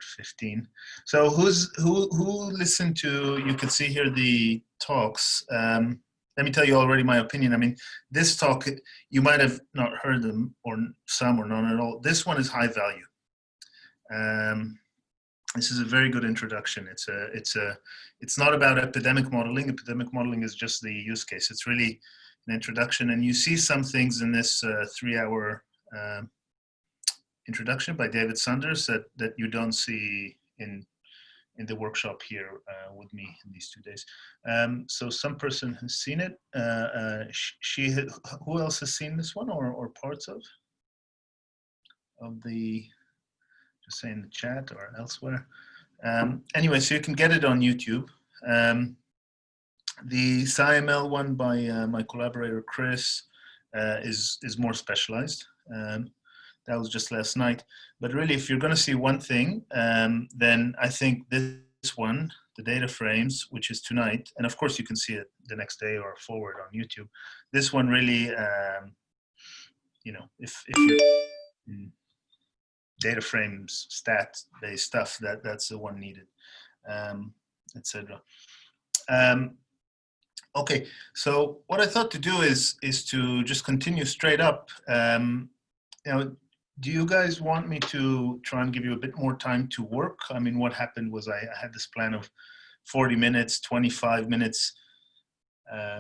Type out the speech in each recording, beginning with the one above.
15. So who listened to, you could see here the talks. Let me tell you already my opinion. I mean, this talk, you might have not heard them, or some, or none at all. This one is high value. This is a very good introduction. It's not about epidemic modeling. Epidemic modeling is just the use case. It's really an introduction, and you see some things in this 3-hour introduction by David Sanders that you don't see in the workshop here with me in these 2 days. So some person has seen it. Who else has seen this one, or parts of the, just say in the chat or elsewhere. Anyway, so you can get it on YouTube. The SciML one by my collaborator Chris is more specialized. That was just last night. But really, if you're going to see one thing, then I think this one, the data frames, which is tonight, and of course you can see it the next day or forward on YouTube. This one really, you know, if you data frames, stat-based stuff, that's the one needed, etc. Okay, so what I thought to do is to just continue straight up. You know, do you guys want me to try and give you a bit more time to work? I mean, what happened was I had this plan of 40 minutes, 25 minutes,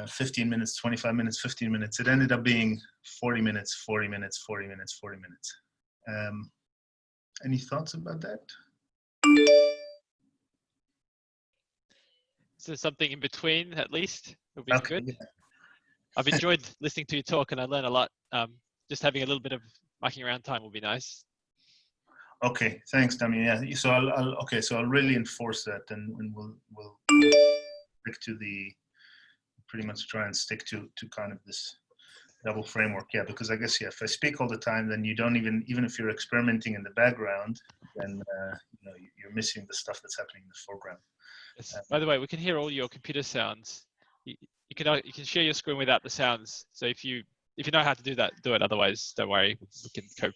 15 minutes, 25 minutes, 15 minutes. It ended up being 40 minutes, 40 minutes, 40 minutes, 40 minutes. Any thoughts about that? Is there something in between, at least? Would be Okay, good. yeah. I've enjoyed listening to your talk, and I learned a lot. Just having a little bit of mucking around time will be nice. Okay, thanks, Damien. Yeah, so I'll really enforce that, and we'll stick to pretty much try and stick to kind of this double framework. Yeah, because I guess, yeah, if I speak all the time, then you don't even if you're experimenting in the background, then you know, you're missing the stuff that's happening in the foreground. Yes. By the way, we can hear all your computer sounds. You can share your screen without the sounds. So if you know how to do that, do it. Otherwise, don't worry, we can cope.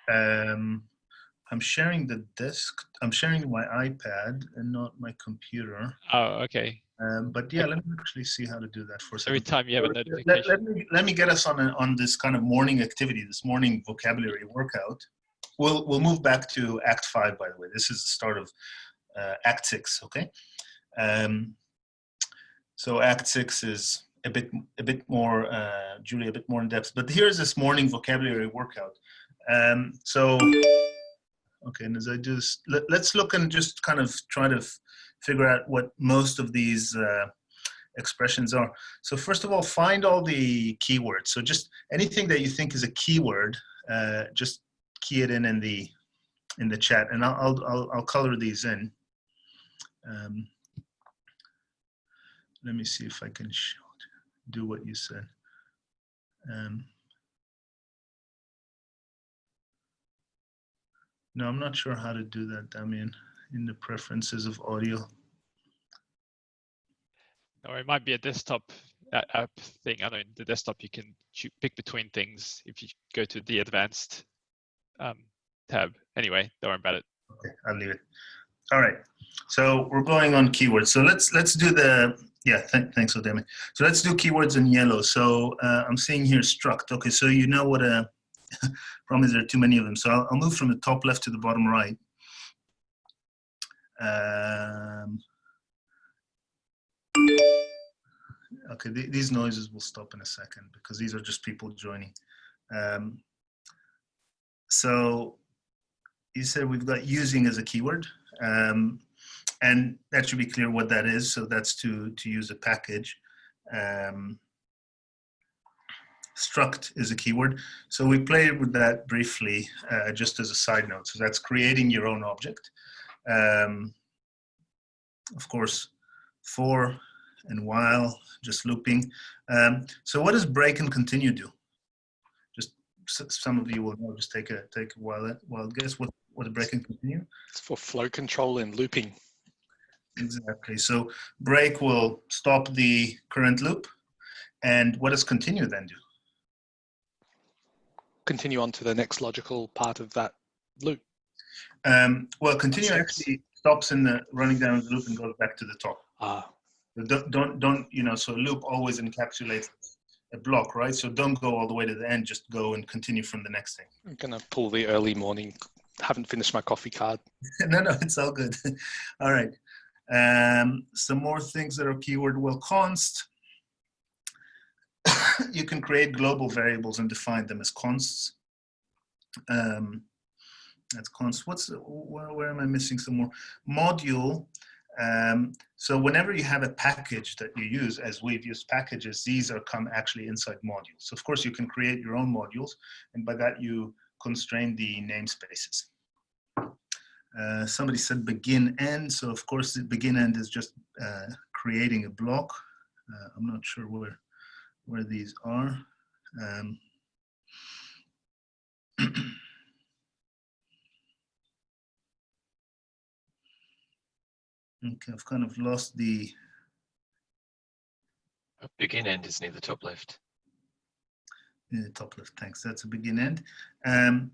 I'm sharing the desk. I'm sharing my iPad and not my computer. Oh, okay. But yeah, let me actually see how to do that for a second. Every time you have a notification. Let me get us on this kind of morning activity, this morning vocabulary workout. We'll move back to Act 5, by the way. This is the start of Act 6, okay? So Act 6 is a bit more, Julie, a bit more in depth. But here's this morning vocabulary workout. So, okay, and as I do this, let's look and just kind of try to figure out what most of these expressions are. So first of all, find all the keywords. So just anything that you think is a keyword, just key it in the chat, and I'll color these in. Let me see if I can do what you said. No, I'm not sure how to do that, Damien, in the preferences of audio. Or it might be a desktop app thing. I know in the desktop you can pick between things if you go to the advanced tab. Anyway, don't worry about it. Okay, I'll leave it. All right. So we're going on keywords. So let's do the, yeah, thanks, Odeme. So let's do keywords in yellow. So I'm seeing here struct. Okay, so you know what a problem is, there are too many of them. So I'll move from the top left to the bottom right. Okay, these noises will stop in a second because these are just people joining. So you said we've got using as a keyword. And that should be clear what that is. So that's to use a package. Struct is a keyword. So we played with that briefly, just as a side note. So that's creating your own object. Of course, for and while, just looping. So what does break and continue do? Just some of you will know. Just take a wild guess. What does break and continue? It's for flow control and looping. Exactly. So break will stop the current loop. And what does continue then do? Continue on to the next logical part of that loop. Well, continue actually stops in the running down the loop and goes back to the top. Don't so loop always encapsulates a block, right? So don't go all the way to the end, just go and continue from the next thing. I'm gonna pull the early morning, haven't finished my coffee card. No, it's all good. All right. Some more things that are keyword, well, const. You can create global variables and define them as consts. That's const. Where am I missing some more? Module. So whenever you have a package that you use, as we've used packages, these come actually inside modules. So of course you can create your own modules, and by that you constrain the namespaces. Somebody said begin end. So of course the begin end is just creating a block. I'm not sure where these are. Okay, I've kind of lost the begin end is near the top left. Near the top left, thanks. That's a begin end. And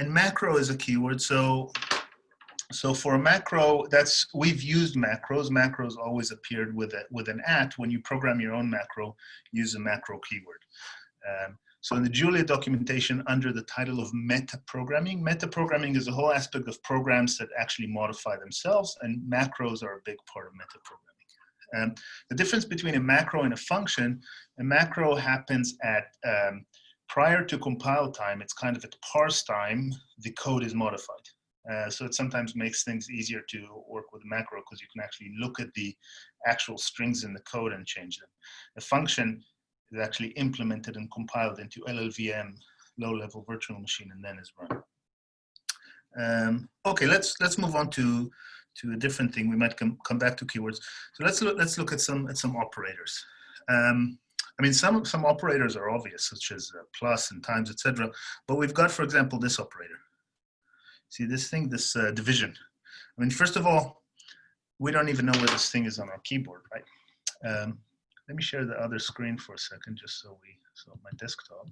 macro is a keyword. So for a macro, we've used macros. Macros always appeared with an @ when you program your own macro, use a macro keyword. So in the Julia documentation under the title of metaprogramming is a whole aspect of programs that actually modify themselves, and macros are a big part of metaprogramming. The difference between a macro and a function, a macro happens at, prior to compile time, it's kind of at parse time, the code is modified. So it sometimes makes things easier to work with a macro because you can actually look at the actual strings in the code and change them. A function is actually implemented and compiled into LLVM, low-level virtual machine, and then is run. Okay, let's move on to a different thing. We might come back to keywords. So let's look at some operators. I mean, some operators are obvious, such as plus and times, etc. But we've got, for example, this operator. See this thing, this division. I mean, first of all, we don't even know where this thing is on our keyboard, right? Let me share the other screen for a second, just so my desktop.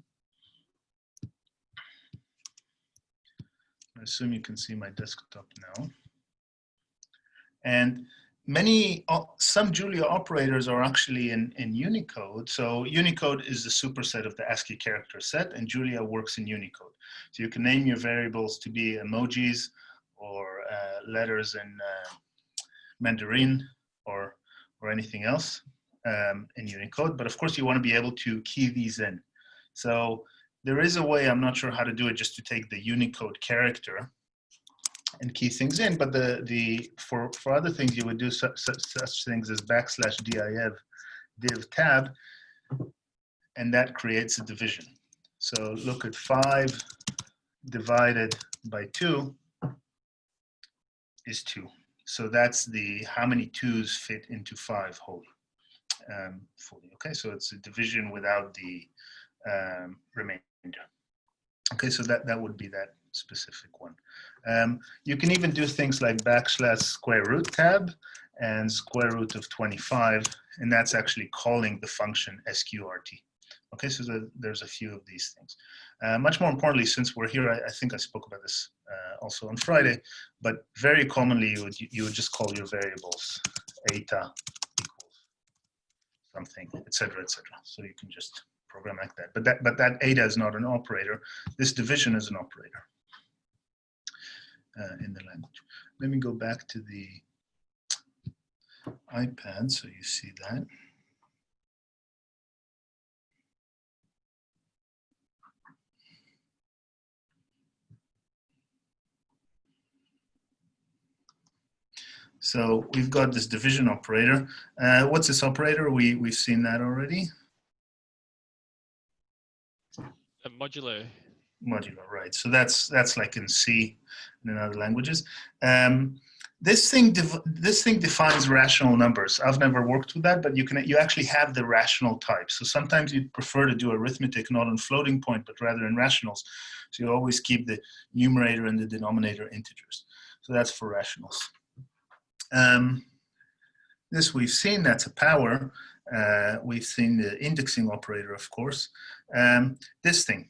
I assume you can see my desktop now. And some Julia operators are actually in Unicode. So Unicode is the superset of the ASCII character set, and Julia works in Unicode. So you can name your variables to be emojis or letters in Mandarin or anything else in Unicode. But of course, you want to be able to key these in. So there is a way, I'm not sure how to do it, just to take the Unicode character and key things in, but for other things you would do such things as \div tab, and that creates a division. So look at 5 divided by 2 is 2. So that's how many 2's fit into 5 wholly. Fully. Okay, so it's a division without the remainder. Okay, so that would be that specific one. You can even do things like \square root tab and square root of 25, and that's actually calling the function sqrt. Okay, so there's a few of these things. Much more importantly, since we're here, I think I spoke about this also on Friday, but very commonly you would just call your variables eta equals something, etc., etc. So you can just program like that. But that eta is not an operator. This division is an operator in the language. Let me go back to the iPad so you see that. So we've got this division operator. What's this operator? We've seen that already. A modulo. Modulo, right? So that's like in C and in other languages. This thing defines rational numbers. I've never worked with that, but you actually have the rational type. So sometimes you'd prefer to do arithmetic not on floating point, but rather in rationals. So you always keep the numerator and the denominator integers. So that's for rationals. This we've seen, that's a power. We've seen the indexing operator, of course. This thing.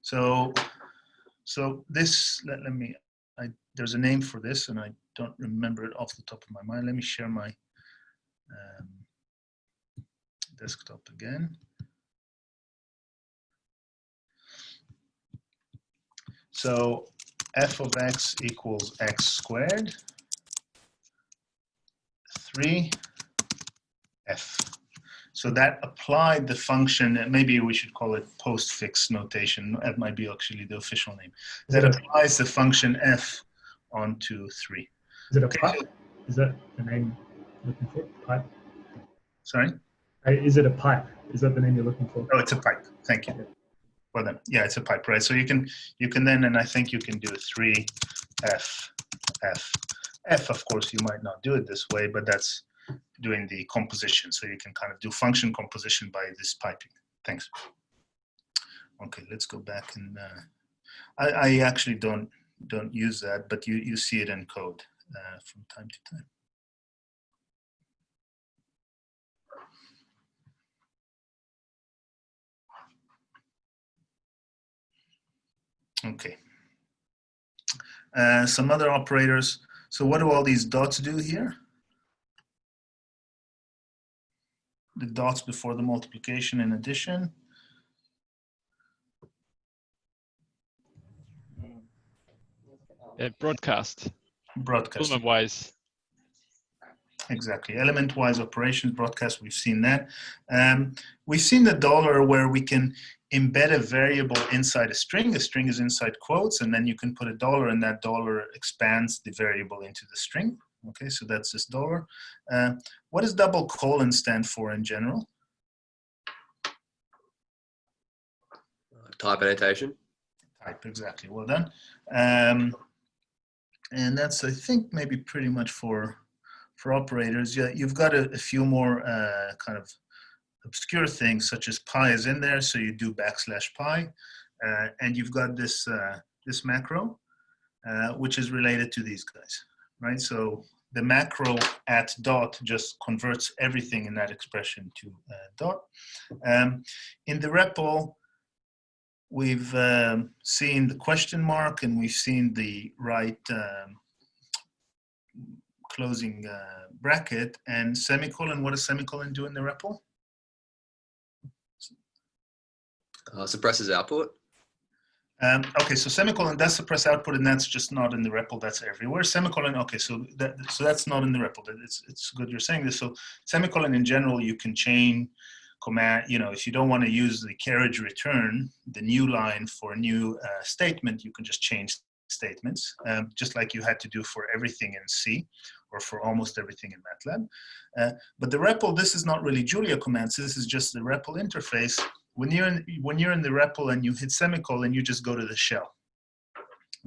So this, I there's a name for this, and I don't remember it off the top of my mind. Let me share my desktop again. So f of x equals x squared 3f. So that applied the function, maybe we should call it postfix notation. That might be actually the official name. That applies the function f onto 3. Is it a pipe? Is that the name you're looking for? Pipe? Sorry? Is it a pipe? Is that the name you're looking for? Oh, it's a pipe. Thank you. Yeah. Well then, yeah, it's a pipe, right? So you can then, and I think you can do 3f, f. F, of course, you might not do it this way, but that's doing the composition. So you can kind of do function composition by this piping. Thanks. Okay, let's go back and I actually don't use that, but you see it in code from time to time. Okay. Some other operators. So what do all these dots do here? The dots before the multiplication and addition. Broadcast. Broadcast. Element-wise. Exactly. Element-wise operations, broadcast, we've seen that. We've seen the dollar where we can embed a variable inside a string. A string is inside quotes, and then you can put a dollar, and that dollar expands the variable into the string. Okay, so that's this dollar. What does double colon stand for in general? Type annotation. Type, exactly. Well done. And that's, I think, maybe pretty much for operators. Yeah, you've got a few more kind of obscure things, such as pi is in there, so you do \pi, and you've got this this macro, which is related to these guys, right? So the macro at dot just converts everything in that expression to dot. In the REPL, we've seen the question mark, and we've seen the right closing bracket, and semicolon. What does semicolon do in the REPL? Suppresses output. Okay, so semicolon does suppress output, and that's just not in the REPL. That's everywhere. Semicolon. Okay, so that's not in the REPL. It's good you're saying this. So semicolon in general, you can chain command. You know, if you don't want to use the carriage return, the new line for a new statement, you can just change statements, just like you had to do for everything in C, or for almost everything in MATLAB. But the REPL, this is not really Julia commands. This is just the REPL interface. When you're in the REPL and you hit semicolon, you just go to the shell.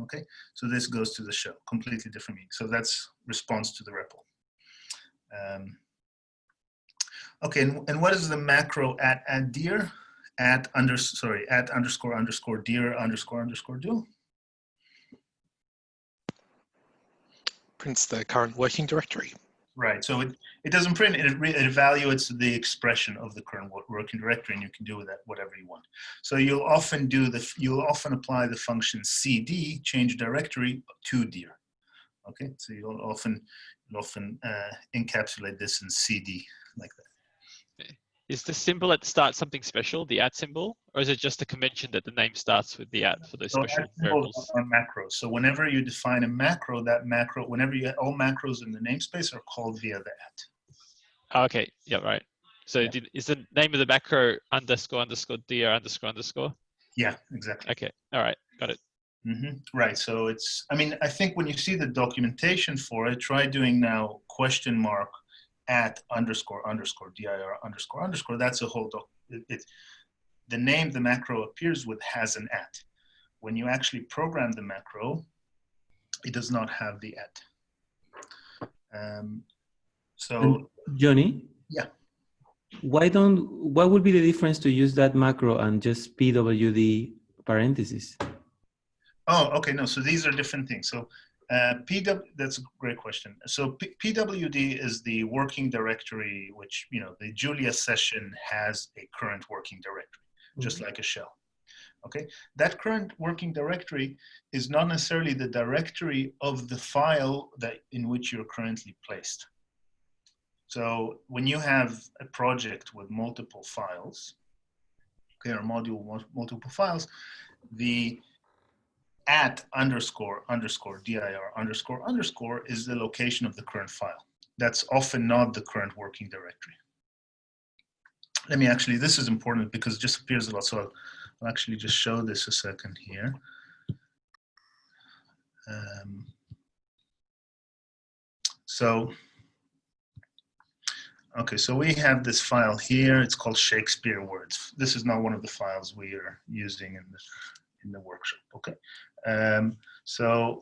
Okay, so this goes to the shell, completely different meaning. So that's response to the REPL. Okay, and what is the macro at dir? At underscore dir underscore do? Prints the current working directory. Right, so it doesn't print, it evaluates the expression of the current working directory, and you can do with that whatever you want. So you'll often apply the function cd, change directory, to dir. Okay, so you'll often encapsulate this in cd like that. Is the symbol at the start something special, the at symbol, or is it just a convention that the name starts with the at for those special variables? Are macros. So whenever you define a macro, whenever you all macros in the namespace are called via the at. Oh, okay, yeah, right. So yeah. Is the name of the macro underscore dir underscore? Yeah, exactly. Okay, all right, got it. Mm-hmm. Right, so it's, I mean, I think when you see the documentation for it, try doing now question mark at underscore dir underscore. That's a whole the name the macro appears with has an at. When you actually program the macro, it does not have the at. So Johnny? Yeah. What would be the difference to use that macro and just pwd parentheses? Oh, okay, no, so these are different things. So that's a great question. So pwd is the working directory, which, you know, the Julia session has a current working directory, just like a shell. Okay, that current working directory is not necessarily the directory of the file that in which you're currently placed. So when you have a project with multiple files, okay, or module multiple files, the @__dir__ is the location of the current file. That's often not the current working directory. Let me actually, this is important because it just appears a lot. So I'll actually just show this a second here. Okay, so we have this file here. It's called Shakespeare Words. This is not one of the files we are using in the workshop. Okay, so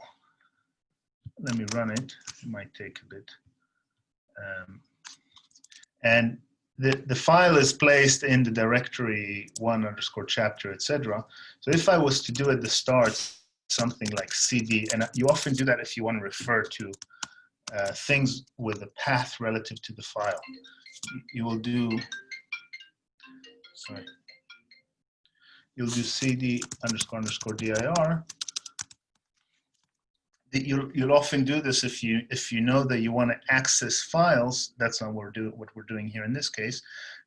let me run it. It might take a bit. And the file is placed in the directory _chapter, etc. So if I was to do at the start something like cd, and you often do that if you want to refer to things with a path relative to the file, you will do, sorry, you'll do cd __dir. You'll often do this if you know that you want to access files. That's not what we're doing here in this case,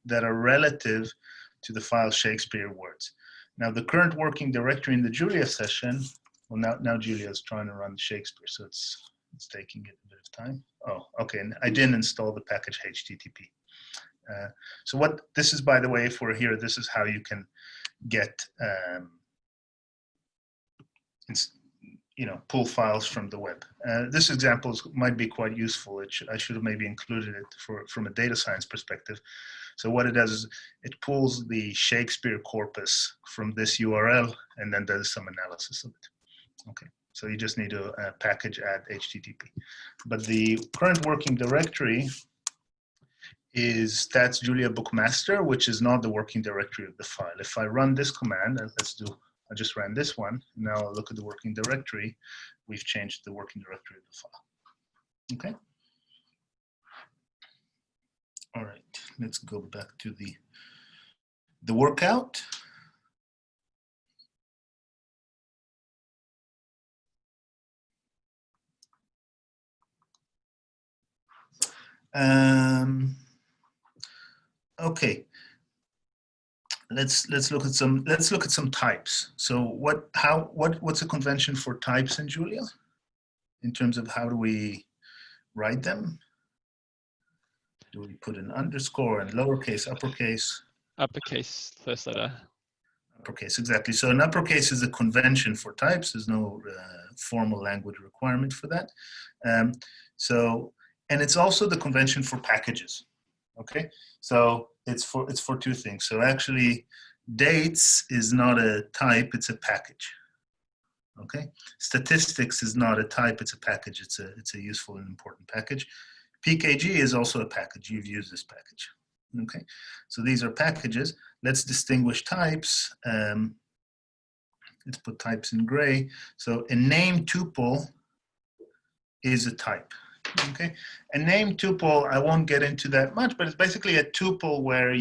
that are relative to the file Shakespeare Words. Now the current working directory in the Julia session, well now Julia is trying to run Shakespeare, so it's taking it a bit of time. Oh, okay, and I didn't install the package HTTP. So what this is, by the way, if we're here, this is how you can get pull files from the web. This example might be quite useful. I should have maybe included it from a data science perspective. So what it does is it pulls the Shakespeare corpus from this URL and then does some analysis of it. Okay, so you just need to package add HTTP. But the current working directory is stats Julia bookmaster, which is not the working directory of the file. If I run this command, I just ran this one. Now I'll look at the working directory. We've changed the working directory of the file. Okay. All right, let's go back to the workout. Okay. Let's look at some types. So what's a convention for types in Julia in terms of how do we write them? Do we put an underscore and lowercase, uppercase? Uppercase, first letter. Uppercase, exactly. So an uppercase is a convention for types. There's no formal language requirement for that. And it's also the convention for packages. Okay, so it's for two things. So actually, dates is not a type; it's a package. Okay, statistics is not a type; it's a package. It's a useful and important package. PKG is also a package. You've used this package. Okay, so these are packages. Let's distinguish types. Let's put types in gray. So a name tuple is a type. Okay, a name tuple, I won't get into that much, but it's basically a tuple where a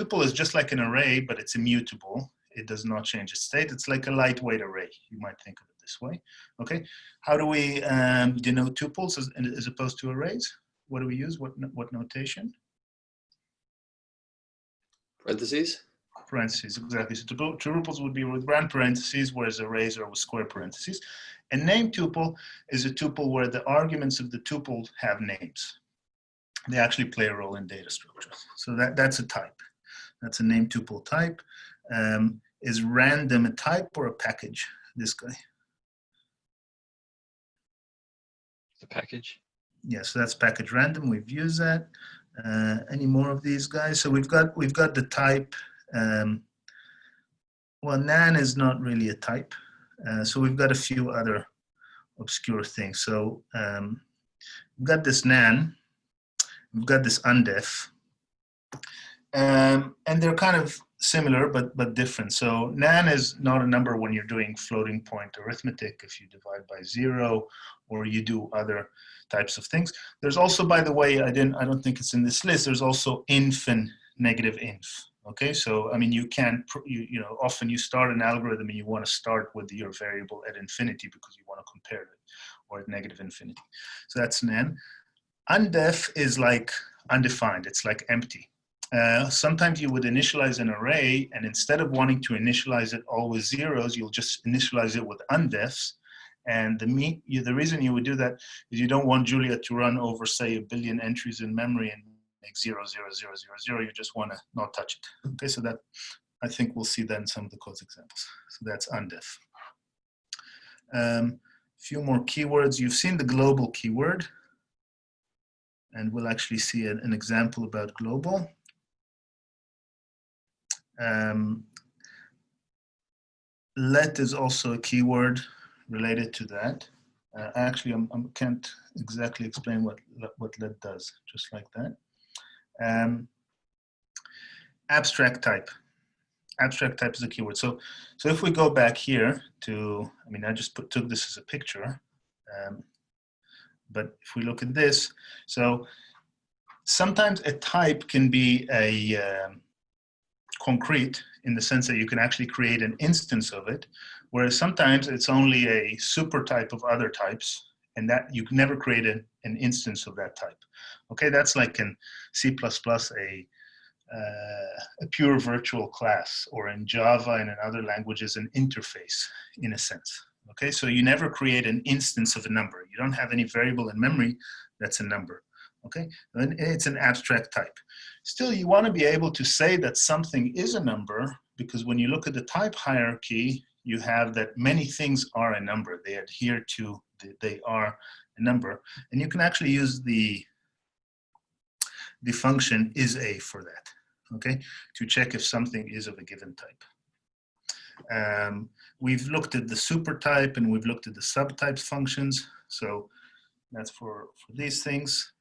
tuple is just like an array, but it's immutable. It does not change its state. It's like a lightweight array. You might think of it this way. Okay, how do we denote tuples as opposed to arrays? What do we use? What notation? Parentheses. Parentheses, exactly. So tuples would be with round parentheses, whereas arrays are with square parentheses. A name tuple is a tuple where the arguments of the tuple have names. They actually play a role in data structures. So that's a type. That's a name tuple type. Is random a type or a package? This guy. It's a package. Yeah, so that's package random. We've used that. Any more of these guys? So we've got the type. Well, nan is not really a type. So we've got a few other obscure things. So we've got this nan, we've got this undef, and they're kind of similar but different. So nan is not a number when you're doing floating point arithmetic, if you divide by 0 or you do other types of things. There's also, by the way, I don't think it's in this list, there's also inf and negative inf. Okay, so I mean, you can, you know, often you start an algorithm and you want to start with your variable at infinity because you want to compare it, or at negative infinity. So that's an n. Undef is like undefined. It's like empty. Sometimes you would initialize an array, and instead of wanting to initialize it all with zeros, you'll just initialize it with undefs. And the reason you would do that is you don't want Julia to run over, say, 1 billion entries in memory and make 0, 0, 0, 0, 0. You just want to not touch it. Okay, so that, I think we'll see that in some of the code examples. So that's undef. Few more keywords. You've seen the global keyword, and we'll actually see an example about global. Let is also a keyword related to that. Actually, I can't exactly explain what let does, just like that. Abstract type. Abstract type is a keyword. So if we go back here to, I mean, I just took this as a picture, but if we look at this, so sometimes a type can be a concrete in the sense that you can actually create an instance of it, whereas sometimes it's only a super type of other types, and that you can never create an instance of that type. Okay, that's like in C++ a pure virtual class, or in Java and in other languages an interface in a sense. Okay, so you never create an instance of a number. You don't have any variable in memory that's a number. Okay, and it's an abstract type. Still, you want to be able to say that something is a number, because when you look at the type hierarchy, you have that many things are a number. They adhere to, they are a number. And you can actually use the function isA for that, okay, to check if something is of a given type. We've looked at the super type and we've looked at the subtypes functions. So that's for these things.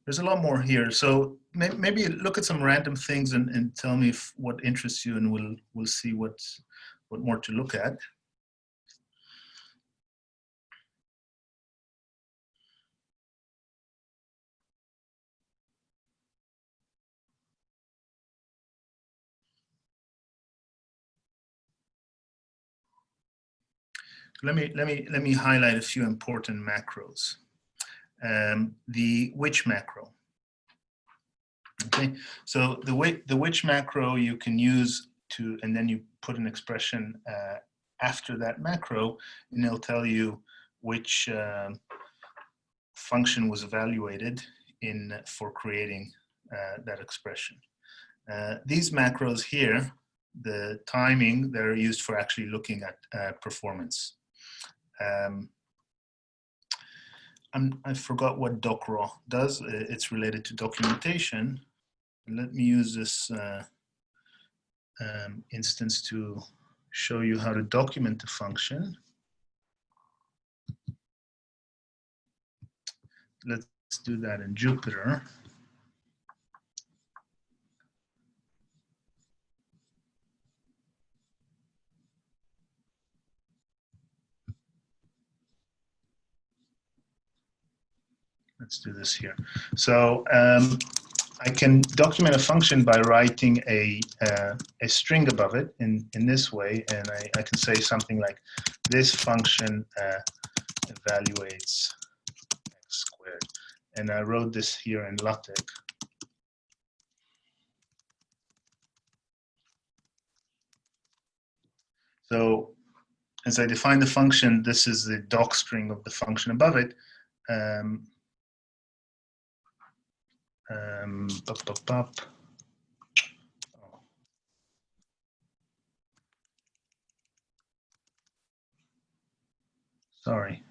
There's a lot more here. So maybe look at some random things and tell me what interests you, and we'll see what more to look at. Let me highlight a few important macros. The which macro. Okay, so the which macro you can use to, and then you put an expression after that macro, and it'll tell you which function was evaluated for creating that expression. These macros here, the timing, they're used for actually looking at performance. I forgot what docraw does. It's related to documentation. Let me use this instance to show you how to document the function. Let's do that in Jupyter. Let's do this here. So I can document a function by writing a string above it in this way, and I can say something like, this function evaluates x squared. And I wrote this here in LaTeX. So as I define the function, this is the doc string of the function above it. Sorry.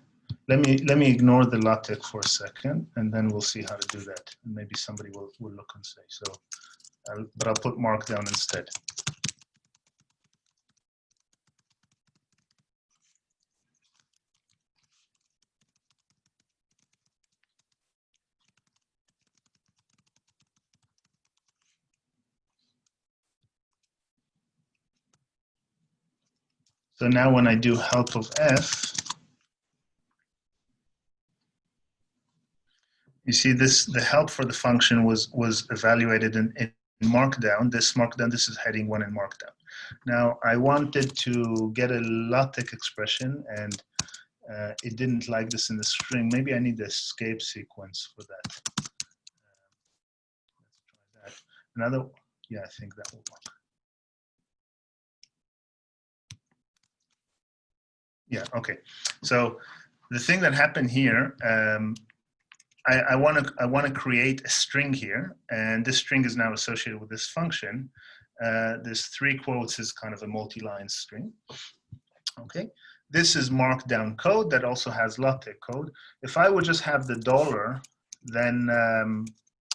Let me ignore the LaTeX for a second, and then we'll see how to do that. And maybe somebody will look and say so. But I'll put Markdown instead. So now when I do help of f, you see this, the help for the function was evaluated in Markdown. This Markdown, this is heading 1 in Markdown. Now, I wanted to get a LaTeX expression, and it didn't like this in the string. Maybe I need the escape sequence for that. Let's try that. Yeah, I think that will work. Yeah, okay. So the thing that happened here, I want to create a string here, and this string is now associated with this function. This 3 quotes is kind of a multi-line string. Okay, this is Markdown code that also has LaTeX code. If I would just have the $, then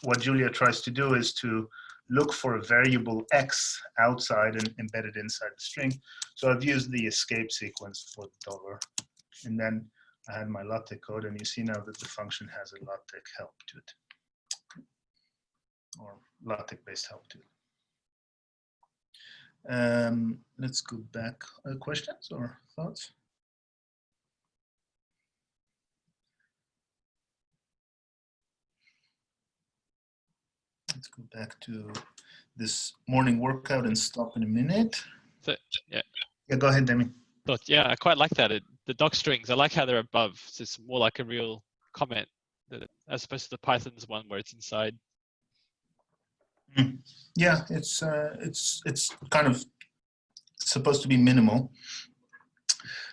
what Julia tries to do is to look for a variable x outside and embedded inside the string. So I've used the escape sequence for the $, and then I had my LaTeX code, and you see now that the function has a LaTeX help to it, or LaTeX-based help to it. Let's go back. Questions or thoughts? Let's go back to this morning workout and stop in a minute. So, yeah. Yeah, go ahead, Demi. But yeah, I quite like that. The doc strings, I like how they're above. So it's more like a real comment as opposed to the Python's one where it's inside. Yeah, it's kind of supposed to be minimal.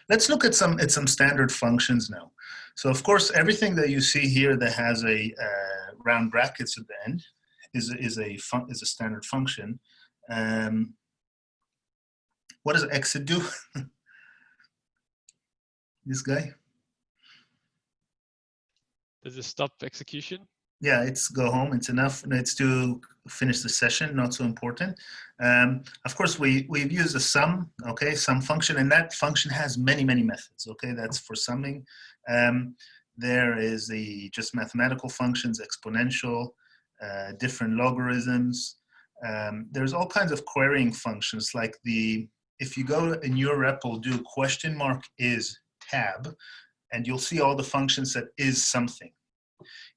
Let's look at some standard functions now. So of course, everything that you see here that has a round brackets at the end is a standard function. What does exit do? This guy? Does it stop execution? Yeah, it's go home. It's enough. It's to finish the session. Not so important. Of course, we've used a sum. Okay, sum function, and that function has many methods. Okay, that's for summing. There is the just mathematical functions, exponential, different logarithms. There's all kinds of querying functions, like if you go in your REPL, do $is tab, and you'll see all the functions that is something.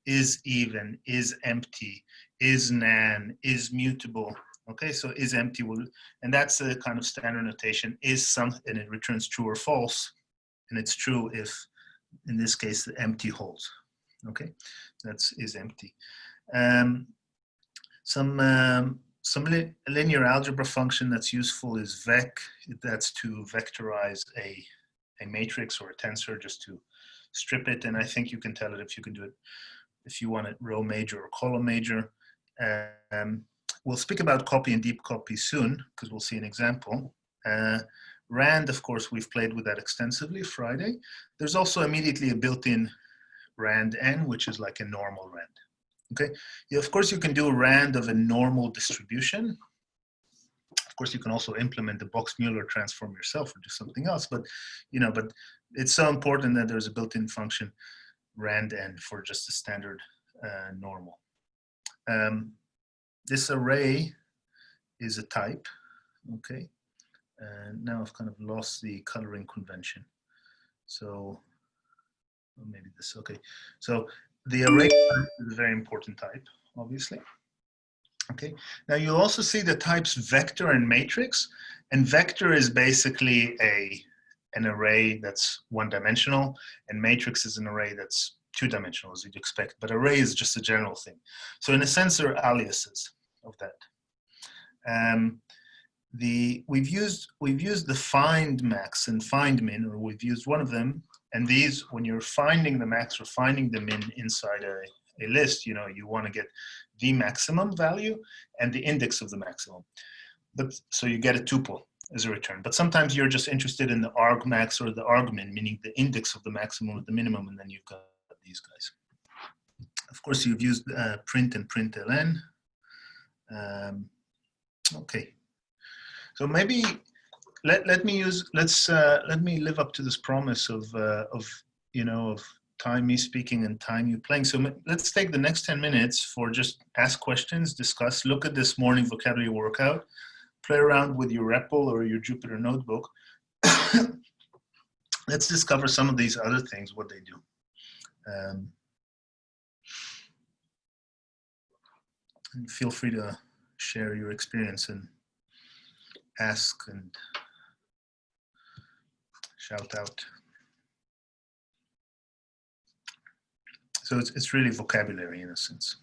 Is even, is empty, is nan, is mutable. Okay, so is empty and that's a kind of standard notation. Is something, and it returns true or false, and it's true if, in this case, the empty holds. Okay, that's is empty. Some linear algebra function that's useful is vec. That's to vectorize a matrix or a tensor, just to strip it. And I think you can tell it if you can do it, if you want it row major or column major. We'll speak about copy and deep copy soon, because we'll see an example. Rand, of course, we've played with that extensively Friday. There's also immediately a built-in rand n, which is like a normal rand. Okay, yeah, of course you can do a rand of a normal distribution. Of course, you can also implement the Box-Mueller transform yourself or do something else, but but it's so important that there's a built-in function rand n for just a standard normal. This array is a type, okay? And now I've kind of lost the coloring convention. So maybe this, okay. So the array is a very important type, obviously. Okay, now you'll also see the types vector and matrix, and vector is basically an array that's one-dimensional, and matrix is an array that's two-dimensional, as you'd expect, but array is just a general thing. So in a sense, they're aliases of that. We've used the find max and find min, or we've used one of them, and these, when you're finding the max or finding the min inside a list, you want to get the maximum value and the index of the maximum. But so you get a tuple as a return. But sometimes you're just interested in the argmax or the argmin, meaning the index of the maximum or the minimum, and then you've got these guys. Of course, you've used print and println. Okay. So maybe let me live up to this promise of time me speaking and time you playing. So let's take the next 10 minutes for just ask questions, discuss, look at this morning vocabulary workout, play around with your REPL or your Jupyter notebook. Let's discover some of these other things, what they do. And feel free to share your experience and ask and shout out. So it's really vocabulary in a sense.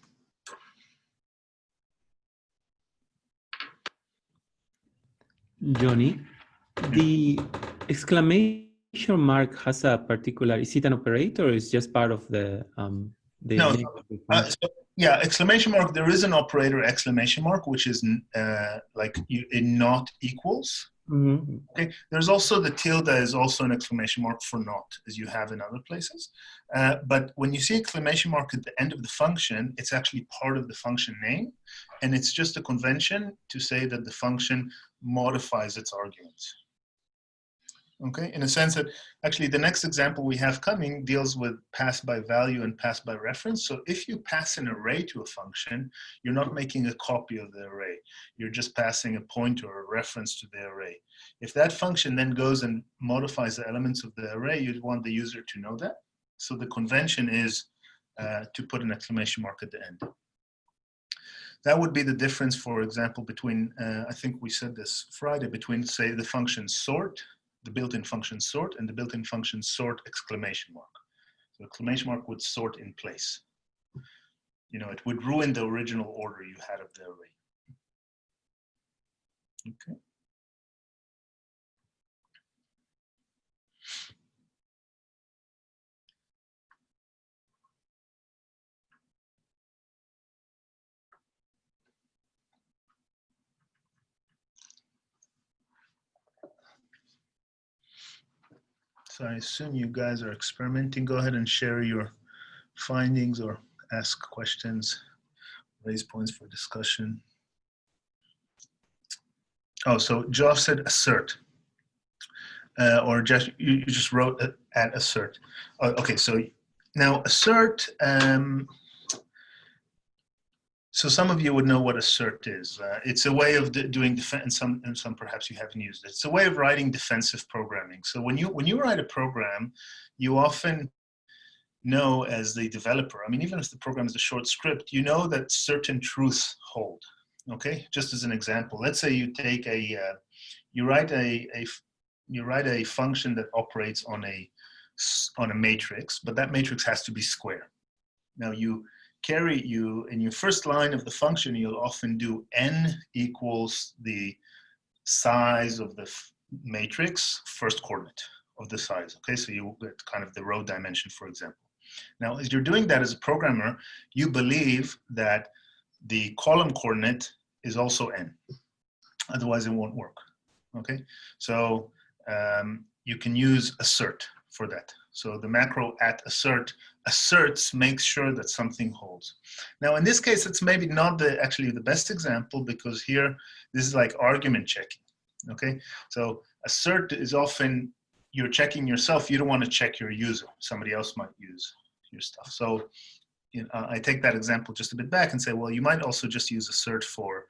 Johnny, the exclamation mark has a particular, is it an operator or is just part of the No, name of the function? so, yeah, exclamation mark, there is an operator exclamation mark, which is like in not equals. Mm-hmm. Okay, there's also the tilde is also an exclamation mark for not, as you have in other places. But when you see exclamation mark at the end of the function, it's actually part of the function name. And it's just a convention to say that the function modifies its arguments. Okay, in a sense that actually the next example we have coming deals with pass by value and pass by reference. So if you pass an array to a function, you're not making a copy of the array. You're just passing a pointer or a reference to the array. If that function then goes and modifies the elements of the array, you'd want the user to know that. So the convention is to put an exclamation mark at the end. That would be the difference, for example, between, I think we said this Friday, between, say, the function sort, the built-in function sort, and the built-in function sort exclamation mark. So exclamation mark would sort in place. You know, it would ruin the original order you had of the array. Okay. So I assume you guys are experimenting. Go ahead and share your findings or ask questions, raise points for discussion. Oh, so Josh said assert. Or just you just wrote at assert. Oh, okay, so now assert. So some of you would know what assert is. It's a way of doing defense, and some perhaps you haven't used it. It's a way of writing defensive programming. So when you write a program, you often know as the developer, I mean, even if the program is a short script, you know that certain truths hold. Okay, just as an example, let's say you take you write a function that operates on a matrix, but that matrix has to be square. Now in your first line of the function, you'll often do n equals the size of the matrix, first coordinate of the size. Okay, so you get kind of the row dimension, for example. Now, as you're doing that as a programmer, you believe that the column coordinate is also n. Otherwise, it won't work. Okay, so you can use assert for that. So the macro at assert asserts makes sure that something holds. Now, in this case, it's maybe not actually the best example, because here this is like argument checking. Okay, so assert is often you're checking yourself. You don't want to check your user. Somebody else might use your stuff. So I take that example just a bit back and say, well, you might also just use assert for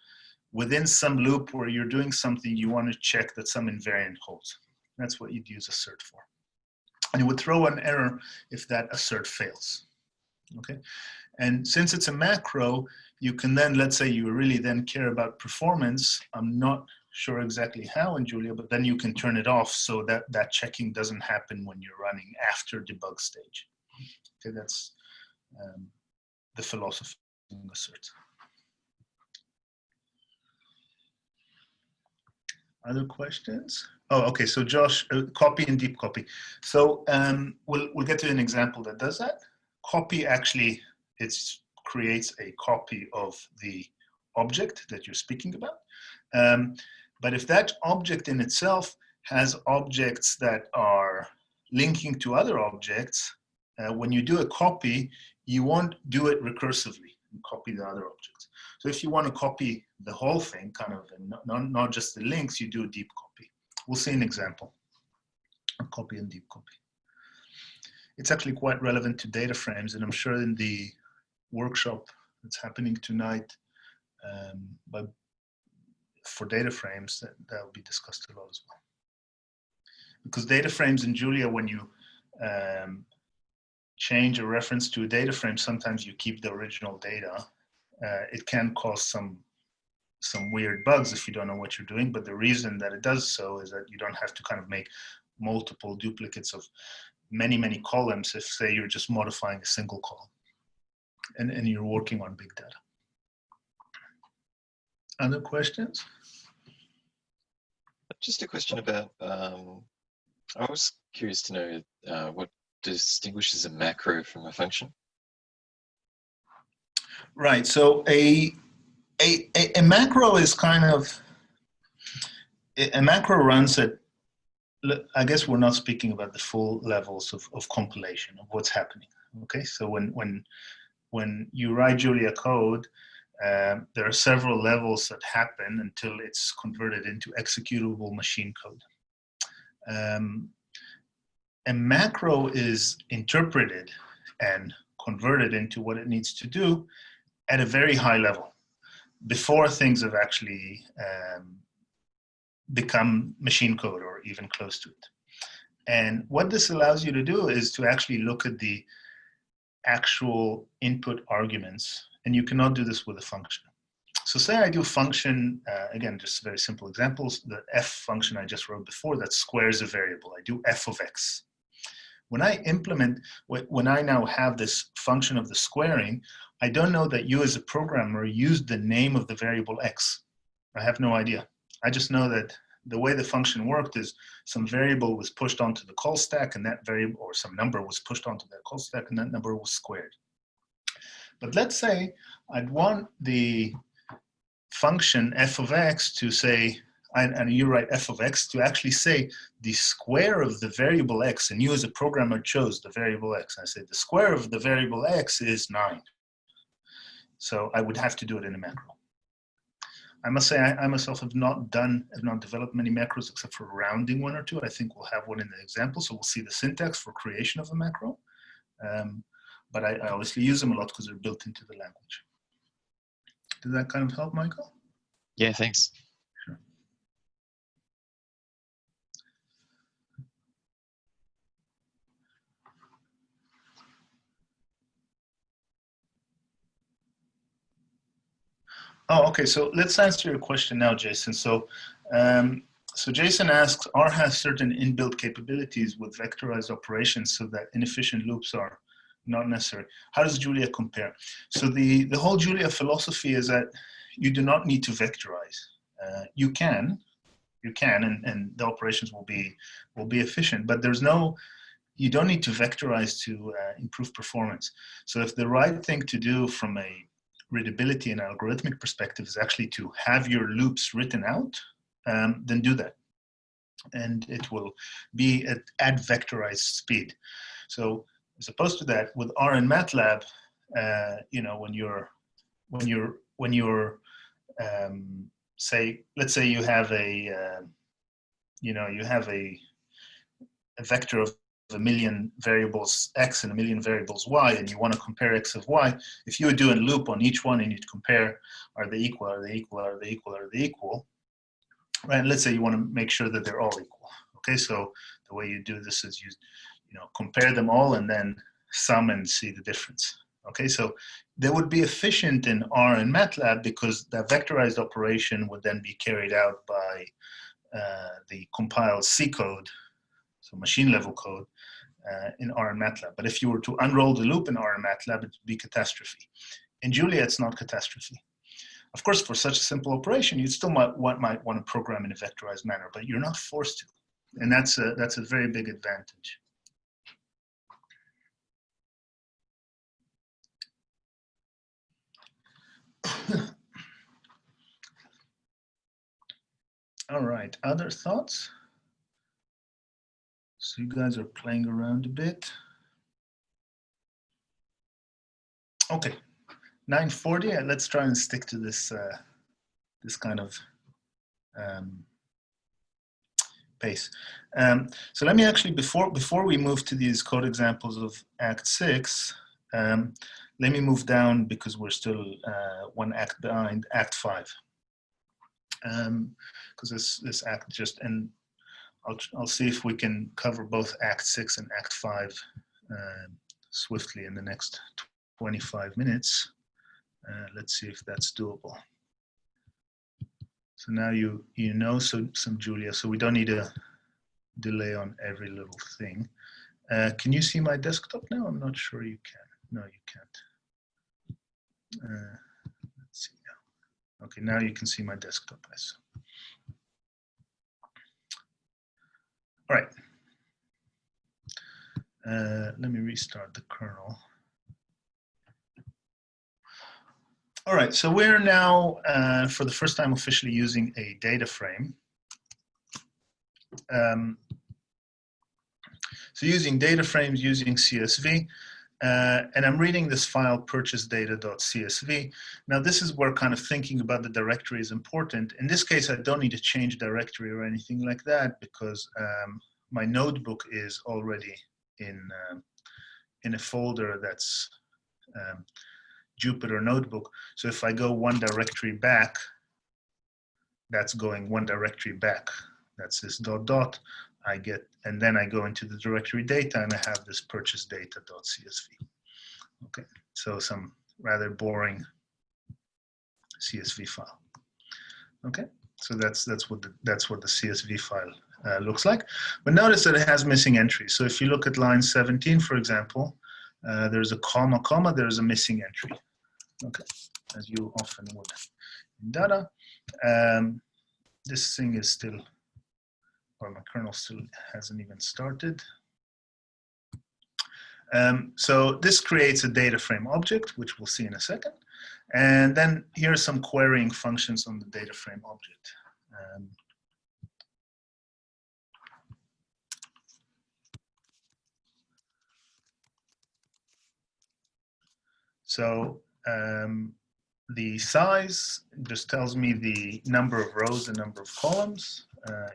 within some loop where you're doing something, you want to check that some invariant holds. That's what you'd use assert for. And you would throw an error if that assert fails. Okay, and since it's a macro, you can then, let's say you really then care about performance. I'm not sure exactly how in Julia, but then you can turn it off so that that checking doesn't happen when you're running after debug stage. Okay, that's the philosophy of assert. Other questions? Oh, okay. So Josh, copy and deep copy. So we'll get to an example that does that. Copy actually creates a copy of the object that you're speaking about. But if that object in itself has objects that are linking to other objects, when you do a copy, you won't do it recursively and copy the other objects. So if you want to copy the whole thing, kind of, and not just the links, you do a deep copy. We'll see an example of copy and deep copy. It's actually quite relevant to data frames, and I'm sure in the workshop that's happening tonight for data frames, that will be discussed a lot as well. Because data frames in Julia, when you change a reference to a data frame, sometimes you keep the original data. It can cause some weird bugs if you don't know what you're doing, but the reason that it does so is that you don't have to kind of make multiple duplicates of many, many columns if, say, you're just modifying a single column and you're working on big data. Other questions? Just a question about, I was curious to know what distinguishes a macro from a function. Right, so a macro is kind of, a macro runs at, I guess we're not speaking about the full levels of compilation of what's happening, okay? So when you write Julia code, there are several levels that happen until it's converted into executable machine code. A macro is interpreted and converted into what it needs to do at a very high level before things have actually become machine code or even close to it. And what this allows you to do is to actually look at the actual input arguments, and you cannot do this with a function. So say I do function, again, just very simple examples, the f function I just wrote before that squares a variable. I do f of x. When I implement, when I now have this function of the squaring, I don't know that you as a programmer used the name of the variable x. I have no idea. I just know that the way the function worked is some variable was pushed onto the call stack and that variable, or some number was pushed onto that call stack and that number was squared. But let's say I'd want the function f of x to say, and you write f of x to actually say the square of the variable x, and you as a programmer chose the variable x. I say the square of the variable x is 9. So I would have to do it in a macro. I must say I myself have not developed many macros except for rounding one or two. I think we'll have one in the example, so we'll see the syntax for creation of a macro. But I obviously use them a lot because they're built into the language. Did that kind of help, Michael? Yeah, thanks. Sure. Oh, okay. So let's answer your question now, Jason. So, so Jason asks, R has certain inbuilt capabilities with vectorized operations so that inefficient loops are not necessary. How does Julia compare? So the whole Julia philosophy is that you do not need to vectorize. You can, and the operations will be efficient, but there's no, you don't need to vectorize to improve performance. So if the right thing to do from a readability and algorithmic perspective is actually to have your loops written out, then do that. And it will be at vectorized speed. So as opposed to that, with R and MATLAB, you know, when you're say, let's say you have a, you know, you have a vector of a million variables x and a million variables y, and you want to compare x of y. If you would do a loop on each one and you'd compare, are they equal, are they equal, are they equal, are they equal, right? And let's say you want to make sure that they're all equal. Okay, so the way you do this is you know, compare them all and then sum and see the difference. Okay, so they would be efficient in R and MATLAB because that vectorized operation would then be carried out by the compiled C code, so machine level code, in R and MATLAB. But if you were to unroll the loop in R and MATLAB, it would be catastrophe. In Julia, it's not catastrophe. Of course, for such a simple operation, you still might want to program in a vectorized manner, but you're not forced to. And that's a very big advantage. All right, other thoughts? So you guys are playing around a bit. Okay, 9:40. Let's try and stick to this this kind of pace. So let me actually, before we move to these code examples of Act 6, let me move down because we're still one act behind Act 5. Because this act just, and I'll see if we can cover both Act 6 and Act 5 swiftly in the next 25 minutes. Let's see if that's doable. So now you know some Julia, so we don't need a delay on every little thing. Can you see my desktop now? I'm not sure you can. No, you can't. Let's see now. Okay, now you can see my desktop. All right. Let me restart the kernel. All right, so we're now, for the first time, officially using a data frame. So using data frames, using CSV, and I'm reading this file, purchasedata.csv. Now this is where kind of thinking about the directory is important. In this case, I don't need to change directory or anything like that because my notebook is already in a folder that's Jupyter Notebook. So if I go one directory back, that's going one directory back. That's this ... I get, and then I go into the directory data and I have this purchasedata.csv. Okay, so some rather boring CSV file. Okay, so that's what the CSV file looks like. But notice that it has missing entries. So if you look at line 17, for example, there's a comma, there's a missing entry. Okay, as you often would in data. This thing is still, or my kernel still hasn't even started. So this creates a data frame object, which we'll see in a second. And then here are some querying functions on the data frame object. So the size just tells me the number of rows and number of columns.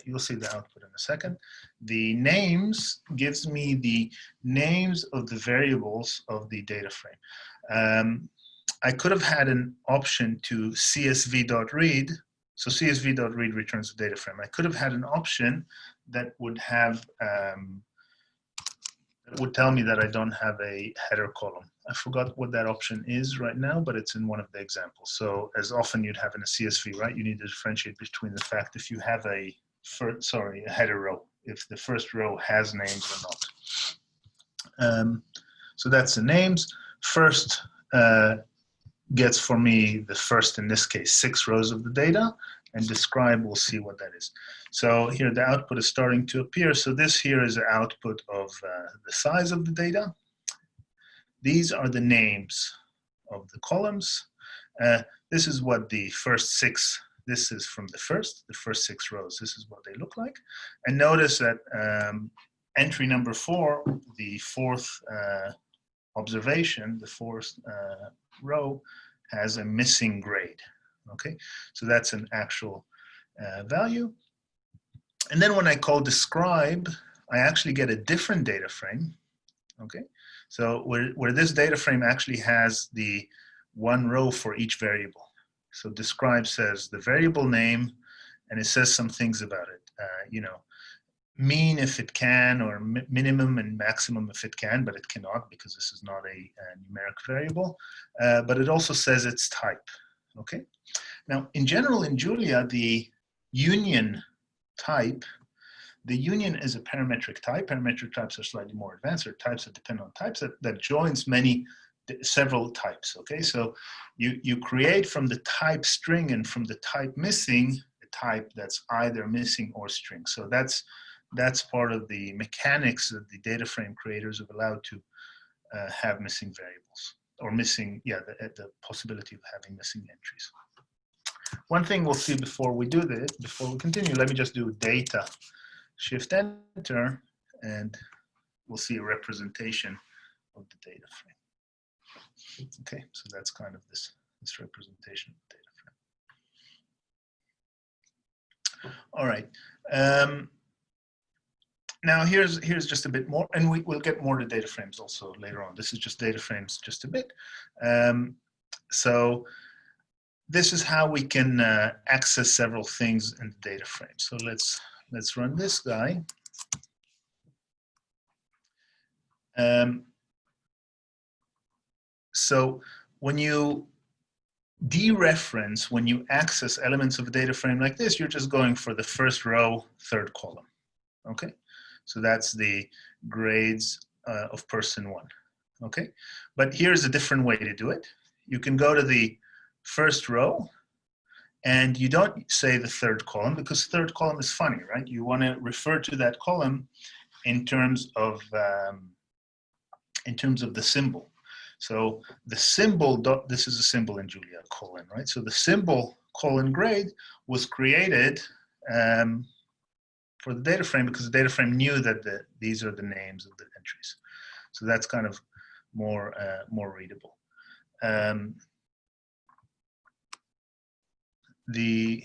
You'll see the output in a second. The names gives me the names of the variables of the data frame. I could have had an option to csv.read. So csv.read returns the data frame. I could have had an option that would have would tell me that I don't have a header column. I forgot what that option is right now, but it's in one of the examples. So as often you'd have in a CSV, right? You need to differentiate between the fact if you have a header row, if the first row has names or not. So that's the names. First gets for me the first, in this case, 6 rows of the data, and describe, we'll see what that is. So here the output is starting to appear. So this here is the output of the size of the data. These are the names of the columns. This is what the first 6, this is from the first 6 rows. This is what they look like. And notice that entry number 4, the 4th observation, the 4th row, has a missing grade. Okay, so that's an actual value. And then when I call describe, I actually get a different data frame. Okay, so where this data frame actually has the 1 row for each variable. So describe says the variable name, and it says some things about it. You know, mean if it can, or minimum and maximum if it can, but it cannot because this is not a numeric variable. But it also says its type. Okay. Now, in general, in Julia, the union type, the union is a parametric type. Parametric types are slightly more advanced, or types that depend on types that joins several types. Okay, so you create from the type string and from the type missing a type that's either missing or string. So that's part of the mechanics that the data frame creators have allowed to have missing variables, or missing, the possibility of having missing entries. One thing we'll see before we do this, before we continue, let me just do data, shift enter, and we'll see a representation of the data frame. Okay, so that's kind of this representation of the data frame. All right. Now here's just a bit more, and we'll get more to data frames also later on. This is just data frames just a bit. So this is how we can access several things in the data frame. So let's run this guy. So when you dereference, when you access elements of a data frame like this, you're just going for the first row, third column. Okay, so that's the grades of person 1. Okay, but here's a different way to do it. You can go to the first row, and you don't say the third column, because third column is funny, right? You want to refer to that column in terms of the symbol. So the symbol, this is a symbol in Julia, colon, right? So the symbol colon grade was created for the data frame because the data frame knew that these are the names of the entries. So that's kind of more readable. The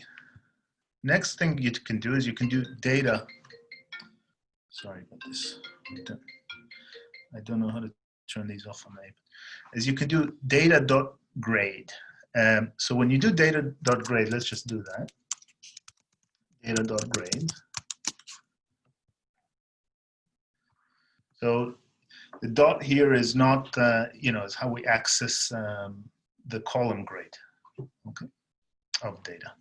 next thing you can do is you can do data. Sorry about this. I don't know how to turn these off on my iPad. Is you can do data.grade. So when you do data.grade, let's just do that. Data.grade. So the dot here is not, is how we access the column grade, okay, of data.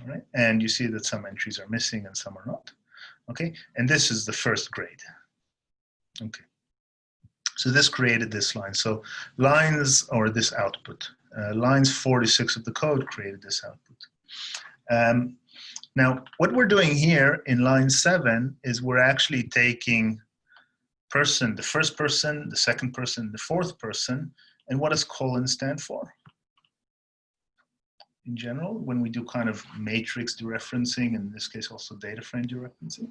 All right, and you see that some entries are missing and some are not. Okay, and this is the first grade. Okay, so this created this line. So lines, or this output, lines 4 to 6 of the code created this output. Now, what we're doing here in line 7 is we're actually taking person, the first person, the second person, the fourth person, and what does colon stand for? In general, when we do kind of matrix dereferencing, in this case also data frame dereferencing?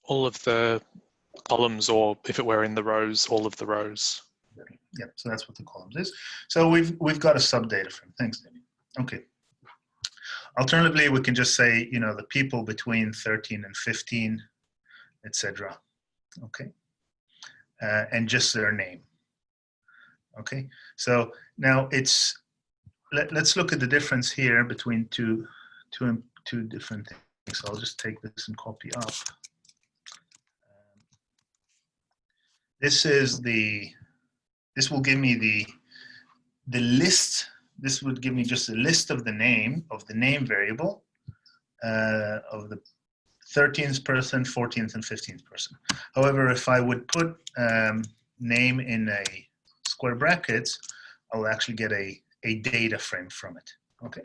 All of the columns, or if it were in the rows, all of the rows. Yeah, so that's what the columns is. So we've got a sub-data frame. Thanks, David. Okay. Alternatively, we can just say, the people between 13 and 15, etc. Okay, and just their name. Okay, so now let's look at the difference here between two different things. So I'll just take this and copy up. This will give me the list. This would give me just a list of the name variable of the 13th person, 14th, and 15th person. However, if I would put name in a square brackets, I'll actually get a data frame from it. Okay,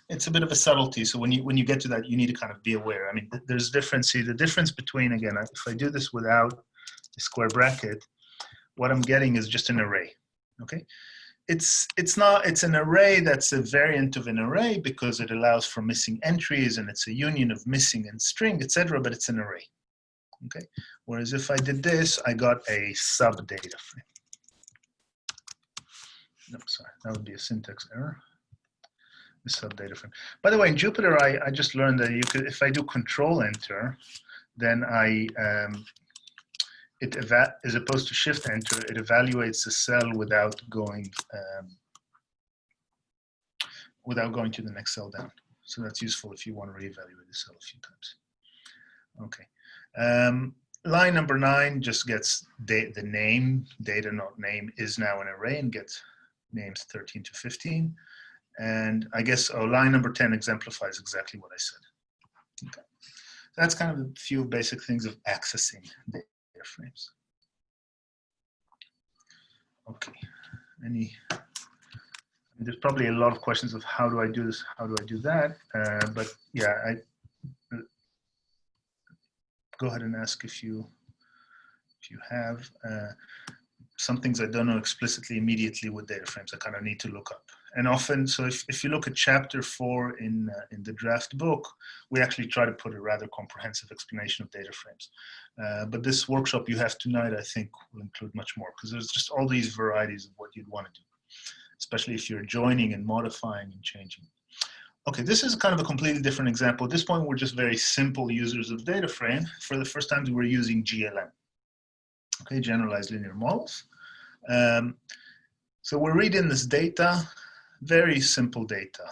it's a bit of a subtlety. So when you get to that, you need to kind of be aware. I mean, there's difference. See, the difference between, again, if I do this without a square bracket, what I'm getting is just an array. Okay, it's an array that's a variant of an array because it allows for missing entries and it's a union of missing and string, etc. But it's an array. Okay, whereas if I did this, I got a sub data frame. No, sorry, that would be a syntax error. The sub data frame. By the way, in Jupyter, I just learned that you could, if I do Control Enter, then as opposed to Shift Enter, it evaluates the cell without going to the next cell down. So that's useful if you want to reevaluate the cell a few times. Okay. Line number 9 just gets the name, data not name is now an array and gets names 13 to 15. And I guess line number 10 exemplifies exactly what I said. Okay. So that's kind of a few basic things of accessing data frames. Okay. There's probably a lot of questions of how do I do this, how do I do that, but yeah, go ahead and ask if you have. Some things I don't know explicitly immediately with data frames, I kind of need to look up. And often, so if you look at chapter 4 in the draft book, we actually try to put a rather comprehensive explanation of data frames. But this workshop you have tonight, I think, will include much more because there's just all these varieties of what you'd want to do, especially if you're joining and modifying and changing. Okay, this is kind of a completely different example. At this point, we're just very simple users of data frame. For the first time, we're using GLM. Okay, generalized linear models. So we're reading this data, very simple data.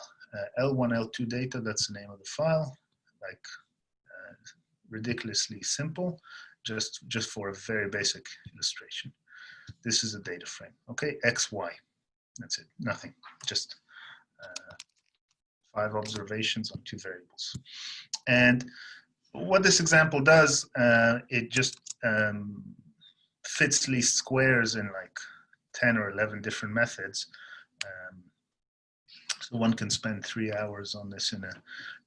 L1, L2 data, that's the name of the file, like ridiculously simple, just for a very basic illustration. This is a data frame, okay, X, Y. That's it, nothing, just 5 observations on 2 variables. And what this example does, it just fits least squares in like 10 or 11 different methods. So one can spend 3 hours on this in a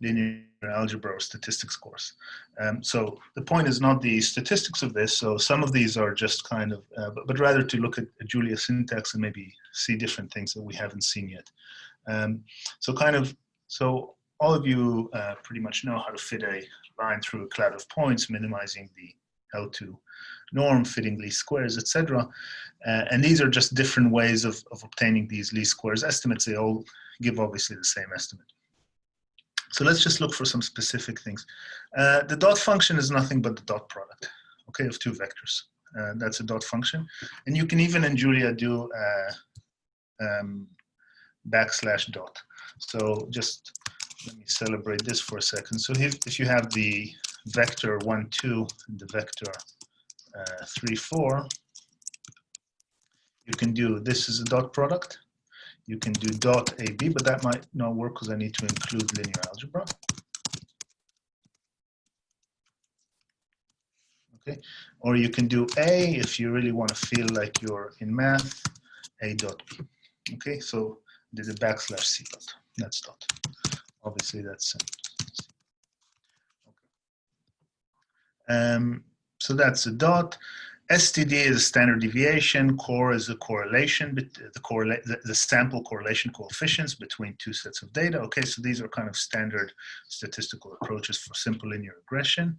linear algebra or statistics course. So the point is not the statistics of this. So some of these are just kind of, but rather to look at Julia syntax and maybe see different things that we haven't seen yet. So all of you pretty much know how to fit a line through a cloud of points, minimizing the L2 norm, fitting least squares, etc. And these are just different ways of obtaining these least squares estimates. They all give obviously the same estimate. So let's just look for some specific things. The dot function is nothing but the dot product, okay, of 2 vectors. That's a dot function. And you can even in Julia do backslash dot. So just let me celebrate this for a second. So if you have the vector 1, 2, and the vector 3, 4, you can do, this is a dot product. You can do dot AB, but that might not work because I need to include linear algebra. Okay, or you can do A if you really want to feel like you're in math, A dot B. Okay, so did a backslash C dot. That's dot. Obviously, that's okay. So that's a dot. STD is a standard deviation. Core is a correlation, the sample correlation coefficients between 2 sets of data. Okay, so these are kind of standard statistical approaches for simple linear regression.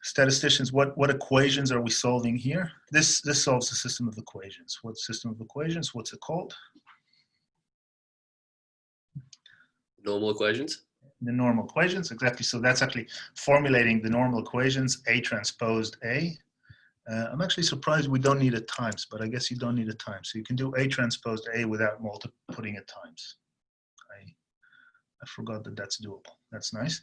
Statisticians, what equations are we solving here? This solves a system of equations. What system of equations? What's it called? Normal equations. The normal equations, exactly. So that's actually formulating the normal equations, A transposed A. I'm actually surprised we don't need a times, but I guess you don't need a times. So you can do A transposed A without putting it times. I forgot that that's doable. That's nice.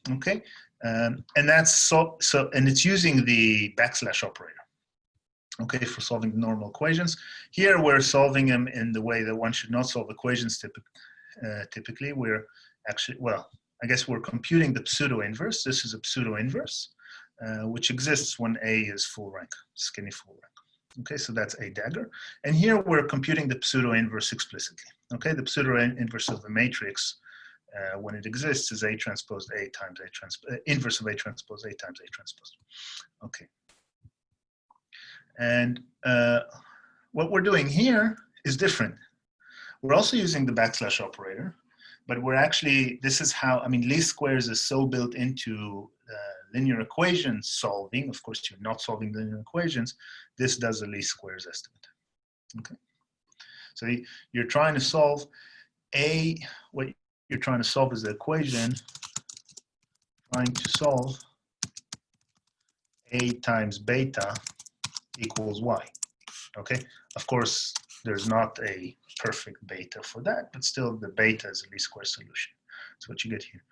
Okay, and that's and it's using the backslash operator. Okay, for solving the normal equations. Here we're solving them in the way that one should not solve equations typically. We're actually, well, I guess we're computing the pseudo-inverse. This is a pseudo-inverse, which exists when A is full rank, skinny full rank. Okay, so that's A dagger. And here we're computing the pseudo-inverse explicitly. Okay, the pseudo-inverse of the matrix, when it exists, is A transposed A times A transpose, inverse of A transpose A times A transpose. Okay. And what we're doing here is different. We're also using the backslash operator, but we're actually, this is how, I mean, least squares is so built into linear equation solving. Of course, you're not solving linear equations. This does a least squares estimate. Okay. So you're trying to solve what you're trying to solve is the equation, trying to solve A times beta equals Y. Okay. Of course, there's not a perfect beta for that, but still the beta is a least square solution. That's what you get here.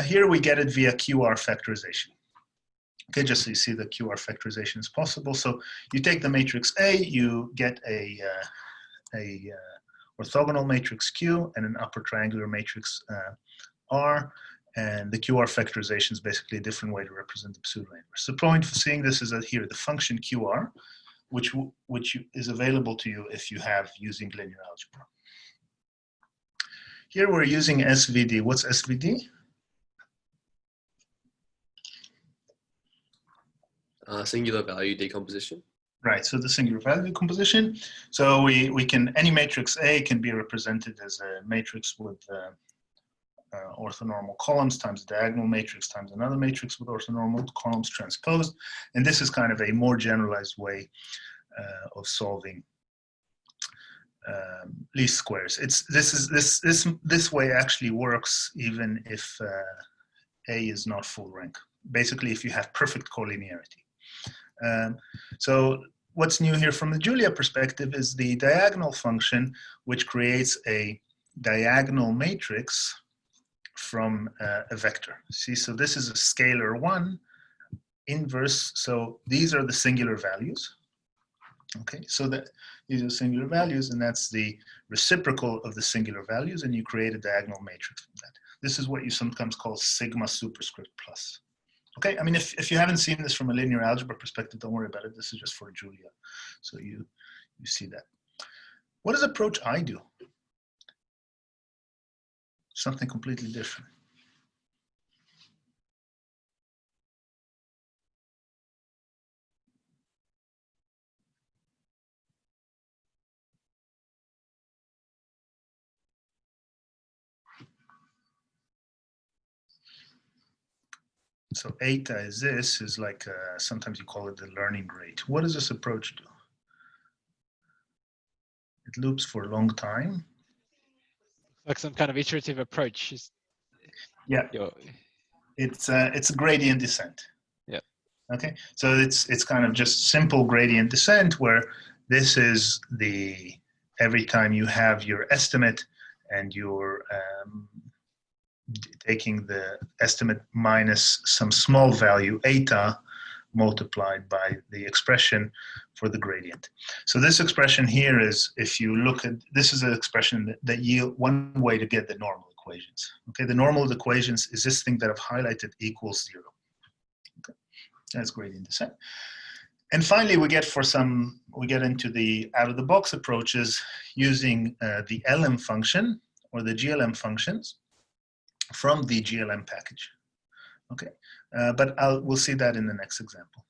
Here we get it via QR factorization. Okay, just so you see that QR factorization is possible. So you take the matrix A, you get a orthogonal matrix Q and an upper triangular matrix R, and the QR factorization is basically a different way to represent the pseudo-inverse. The point for seeing this is that here the function QR, which is available to you if you have using linear algebra. Here we're using SVD. What's SVD? Singular value decomposition. Right, so the singular value decomposition. So we can, any matrix A can be represented as a matrix with orthonormal columns times a diagonal matrix times another matrix with orthonormal columns transposed. And this is kind of a more generalized way of solving least squares. This way actually works even if A is not full rank. Basically, if you have perfect collinearity. So what's new here from the Julia perspective is the diagonal function, which creates a diagonal matrix from a vector. See, so this is a scalar 1 inverse. So these are the singular values. Okay, so that these are singular values, and that's the reciprocal of the singular values, and you create a diagonal matrix from that. This is what you sometimes call sigma superscript plus. Okay, I mean, if you haven't seen this from a linear algebra perspective, don't worry about it. This is just for Julia, so you see that. What does approach I do? Something completely different. So eta is this, is like, sometimes you call it the learning rate. What does this approach do? It loops for a long time. Like some kind of iterative approach. Yeah. It's a gradient descent. Yeah. Okay, so it's kind of just simple gradient descent where this is the, every time you have your estimate and you're taking the estimate minus some small value eta multiplied by the expression for the gradient. So this expression here is, if you look at, this is an expression that yield one way to get the normal equations. Okay, the normal equations is this thing that I've highlighted equals 0. Okay, that's gradient descent. And finally, we get into the out of the box approaches using the LM function or the GLM functions from the GLM package. Okay, but we'll see that in the next example.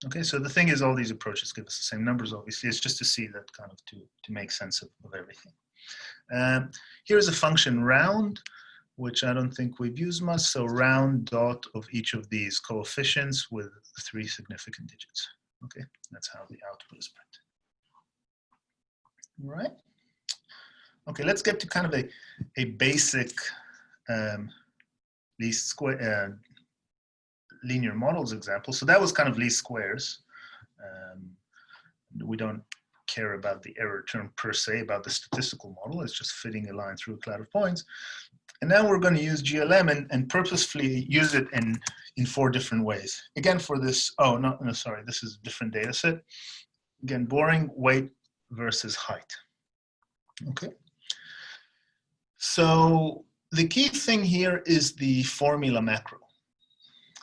Okay, so the thing is, all these approaches give us the same numbers, obviously. It's just to see that, kind of to make sense of everything. Here's a function round, which I don't think we've used much. So round dot of each of these coefficients with 3 significant digits. Okay, that's how the output is printed. All right. Okay, let's get to kind of a basic least square linear models example. So that was kind of least squares. We don't care about the error term per se, about the statistical model. It's just fitting a line through a cloud of points. And now we're going to use GLM and purposefully use it in 4 different ways. Again, for this, oh, no, sorry, this is a different data set. Again, boring, weight versus height. Okay. So the key thing here is the formula macro.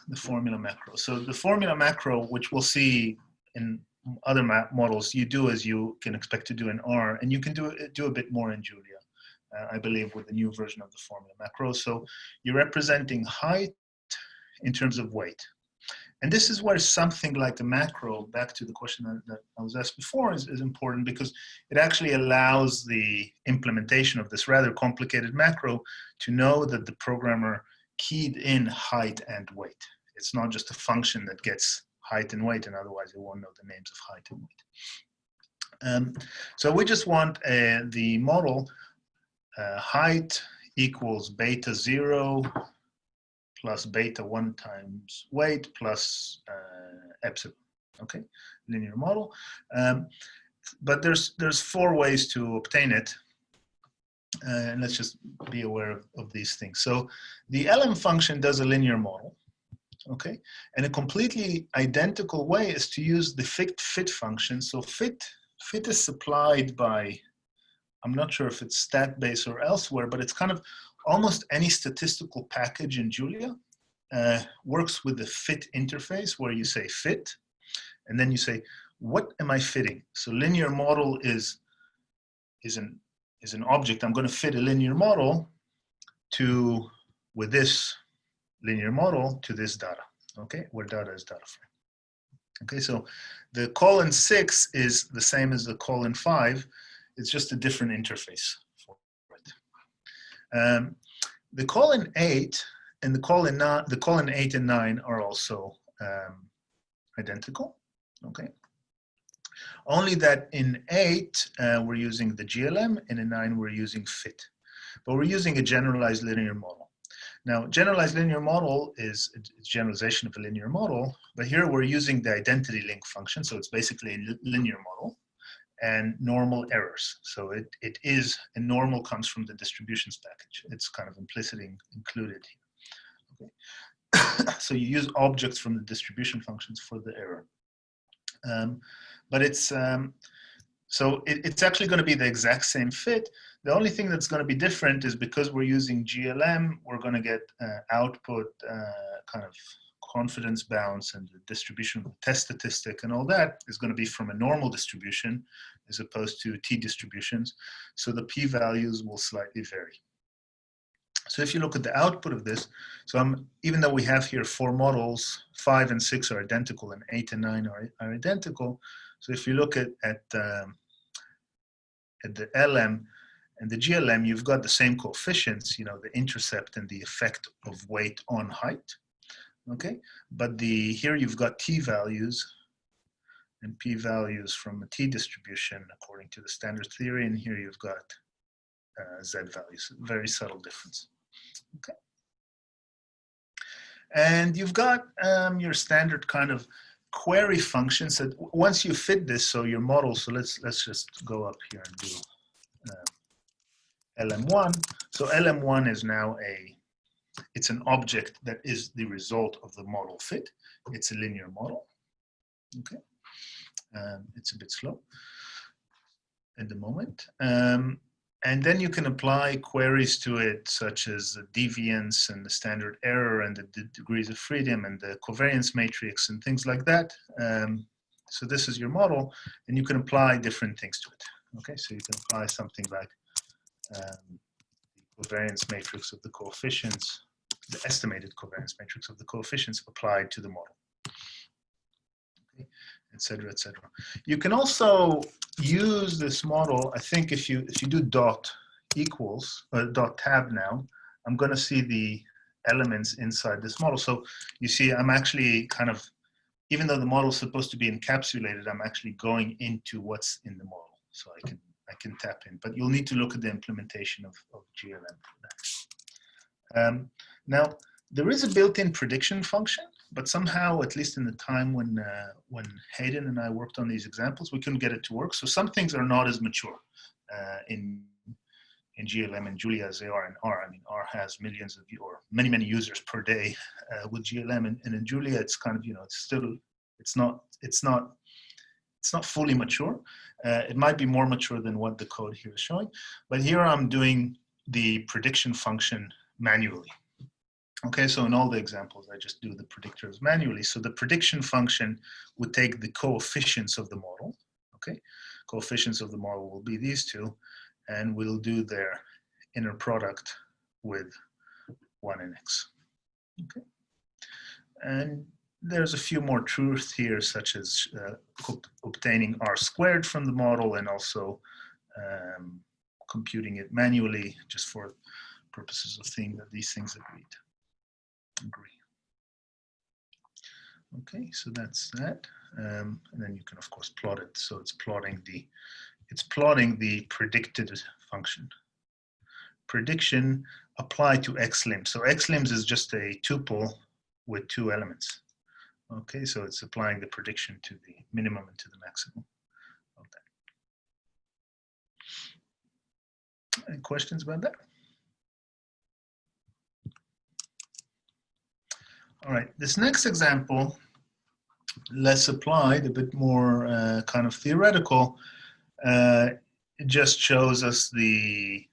The formula macro. So the formula macro, which we'll see in other models, you do as you can expect to do in R, and you can do a bit more in Julia, I believe, with the new version of the formula macro. So you're representing height in terms of weight. And this is where something like a macro, back to the question that I was asked before, is important, because it actually allows the implementation of this rather complicated macro to know that the programmer keyed in height and weight. It's not just a function that gets height and weight, and otherwise it won't know the names of height and weight. So we just want the model height equals beta 0 plus beta 1 times weight plus epsilon. Okay, linear model. But there's 4 ways to obtain it. And let's just be aware of these things. So the LM function does a linear model. Okay, and a completely identical way is to use the fit function. So fit is supplied by, I'm not sure if it's StatBase or elsewhere, but it's kind of almost any statistical package in Julia works with the fit interface, where you say fit, and then you say, what am I fitting? So linear model is an object. I'm going to fit a linear model with this linear model to this data, okay, where data is data frame. Okay, so the colon 6 is the same as the colon 5. It's just a different interface for it. The colon 8 and the colon 8 and 9 are also identical, okay? Only that in 8, we're using the GLM, and in 9, we're using fit. But we're using a generalized linear model. Now, generalized linear model is a generalization of a linear model, but here we're using the identity link function, so it's basically a linear model, and normal errors. So it is, and normal comes from the distributions package. It's kind of implicitly included here. Okay. So you use objects from the distribution functions for the error. But it's so it's actually going to be the exact same fit. The only thing that's going to be different is because we're using GLM, we're going to get output kind of confidence bounds, and the distribution of the test statistic and all that is going to be from a normal distribution as opposed to t-distributions. So the p-values will slightly vary. So if you look at the output of this, so even though we have here 4 models, 5 and 6 are identical and 8 and 9 are identical. So if you look at the LM and the GLM, you've got the same coefficients, the intercept and the effect of weight on height. Okay, but here you've got t-values and p-values from a t-distribution according to the standard theory, and here you've got z-values, very subtle difference. Okay, and you've got your standard kind of query functions that once you fit this, so your model, so let's just go up here and do LM1. So LM1 is now it's an object that is the result of the model fit. It's a linear model. Okay, it's a bit slow at the moment. And then you can apply queries to it, such as the deviance and the standard error and the degrees of freedom and the covariance matrix and things like that. So this is your model, and you can apply different things to it. Okay, so you can apply something like the covariance matrix of the coefficients, the estimated covariance matrix of the coefficients applied to the model, okay, et cetera, et cetera. You can also use this model. I think if you do dot equals or dot tab now, I'm going to see the elements inside this model. So you see, I'm actually kind of, even though the model is supposed to be encapsulated, I'm actually going into what's in the model, so I can tap in. But you'll need to look at the implementation of GLM for that. Now, there is a built-in prediction function, but somehow, at least in the time when Hayden and I worked on these examples, we couldn't get it to work. So some things are not as mature in GLM and Julia as they are in R. I mean, R has millions of, or many users per day with GLM, and in Julia, it's kind of, it's not fully mature. It might be more mature than what the code here is showing, but here I'm doing the prediction function manually. Okay, so in all the examples, I just do the predictors manually. So the prediction function would take the coefficients of the model. Okay, coefficients of the model will be these two, and we'll do their inner product with 1 and x. Okay, and there's a few more truths here, such as obtaining R squared from the model, and also computing it manually, just for purposes of seeing that these things agree. Okay, so that's that, and then you can of course plot it. So it's plotting the predicted function. Prediction applied to xlims. So xlims is just a tuple with 2 elements. Okay, so it's applying the prediction to the minimum and to the maximum of that. Any questions about that? All right, this next example, less applied, a bit more kind of theoretical. It just shows us the,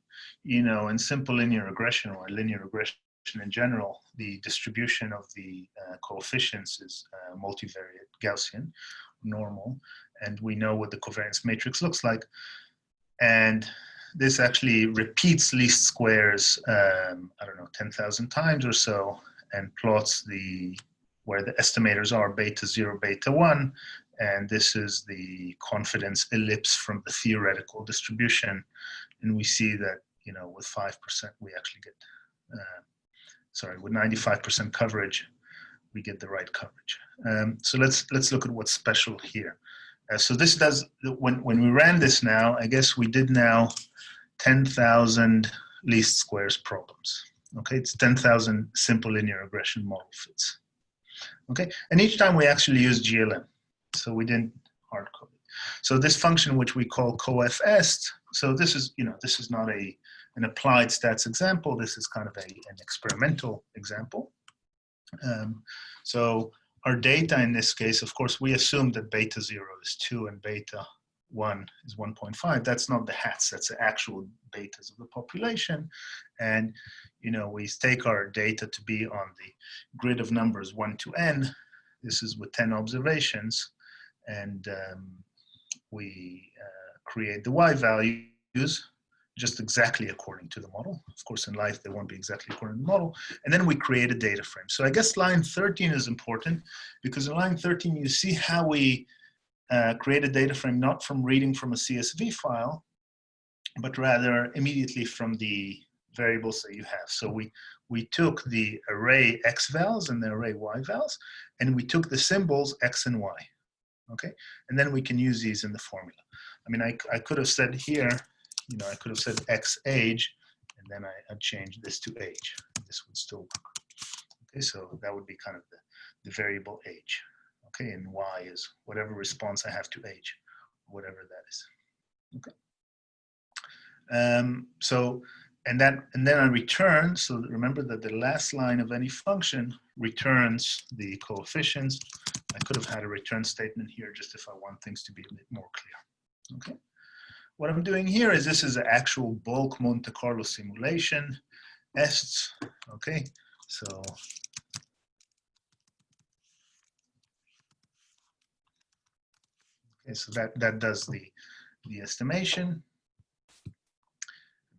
in simple linear regression or linear regression in general, the distribution of the coefficients is multivariate Gaussian, normal, and we know what the covariance matrix looks like. And this actually repeats least squares, I don't know, 10,000 times or so, and plots where the estimators are beta 0, beta 1, and this is the confidence ellipse from the theoretical distribution. And we see that, with 5%, we actually get, with 95% coverage, we get the right coverage. So let's look at what's special here. So this does, when we ran this now, I guess we did now 10,000 least squares problems. Okay, it's 10,000 simple linear regression model fits. Okay, and each time we actually use GLM, so we didn't hard code it. So this function, which we call coefest, so this is, this is not an applied stats example. This is kind of an experimental example. So our data in this case, of course, we assume that beta 0 is 2 and beta 1 is 1.5. That's not the hats, that's the actual betas of the population. And, you know, we take our data to be on the grid of numbers 1 to n. This is with 10 observations. And we create the y values just exactly according to the model. Of course, in life, they won't be exactly according to the model. And then we create a data frame. So I guess line 13 is important because in line 13, you see how we create a data frame not from reading from a CSV file, but rather immediately from the variables that you have. So we took the array x vals and the array y vals, and we took the symbols x and y, okay? And then we can use these in the formula. I mean, I could have said here, you know, I could have said x age, and then I'd change this to age. This would still work. Okay, so that would be kind of the variable age. Okay, and y is whatever response I have to age, whatever that is. Okay. And then I return. So remember that the last line of any function returns the coefficients. I could have had a return statement here just if I want things to be a bit more clear. Okay. What I'm doing here is this is an actual bulk Monte Carlo simulation, ESTs, okay? So, okay, so that does the estimation.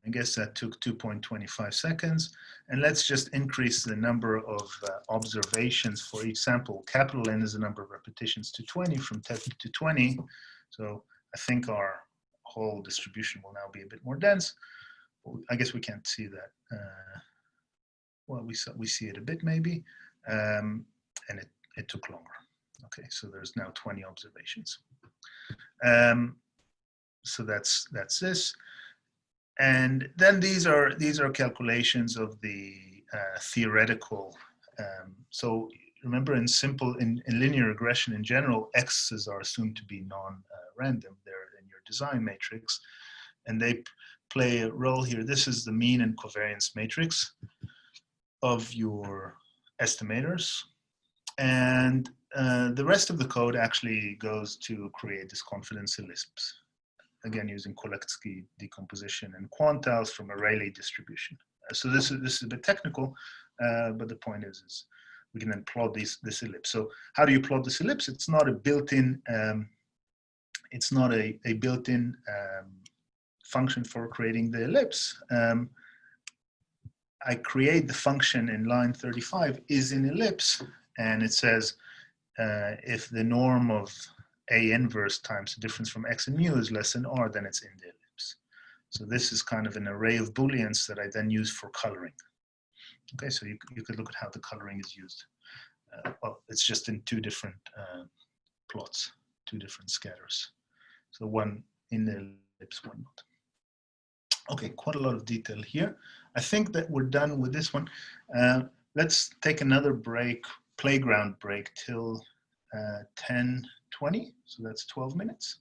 I guess that took 2.25 seconds. And let's just increase the number of observations for each sample. Capital N is the number of repetitions to 20, from 10 to 20. So I think our whole distribution will now be a bit more dense. I guess we can't see that. Well, we see it a bit maybe, and it took longer. Okay, so there's now 20 observations. So that's this, and then these are calculations of the theoretical. So remember, in linear regression in general, x's are assumed to be non-random. They're in your design matrix, and they play a role here. This is the mean and covariance matrix of your estimators, and the rest of the code actually goes to create this confidence ellipse, again using Koletsky decomposition and quantiles from a Rayleigh distribution. So this is a bit technical, but the point is we can then plot this ellipse. So how do you plot this ellipse? It's not a built-in function for creating the ellipse. I create the function in line 35 is an ellipse, and it says if the norm of A inverse times the difference from x and mu is less than r, then it's in the ellipse. So this is kind of an array of booleans that I then use for coloring. Okay, so you could look at how the coloring is used. Well, it's just in two different plots, two different scatters. So one in the ellipse, one not. Okay, quite a lot of detail here. I think that we're done with this one. Let's take another break, playground break, till 10:20. So that's 12 minutes.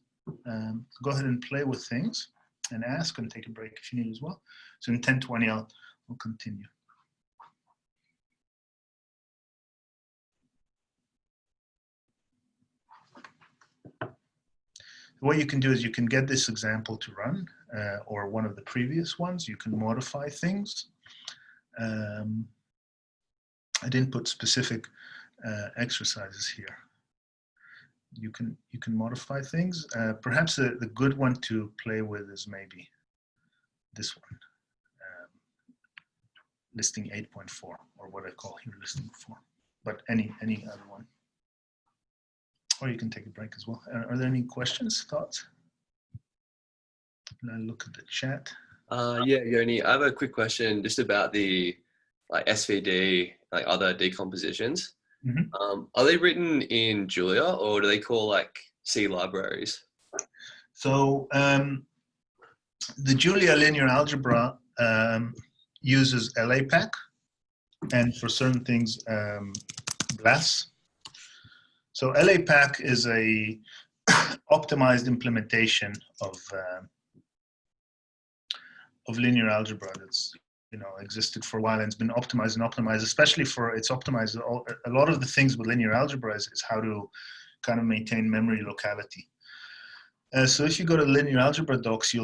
Go ahead and play with things and ask, and take a break if you need as well. So in 10:20, I'll continue. What you can do is you can get this example to run, or one of the previous ones. You can modify things. I didn't put specific exercises here. You can modify things. Perhaps the good one to play with is maybe this one, listing 8.4, or what I call here listing 4. But any other one. Or you can take a break as well. Are there any questions, thoughts? Can I look at the chat? Yeah, Yoni, I have a quick question just about the SVD, other decompositions. Mm-hmm. Are they written in Julia, or do they call C libraries? So the Julia linear algebra uses LAPACK, and for certain things, GLASS. So LAPACK is a optimized implementation of linear algebra that's existed for a while and it's been optimized and optimized, especially for it's optimized. A lot of the things with linear algebra is how to kind of maintain memory locality. So if you go to linear algebra docs,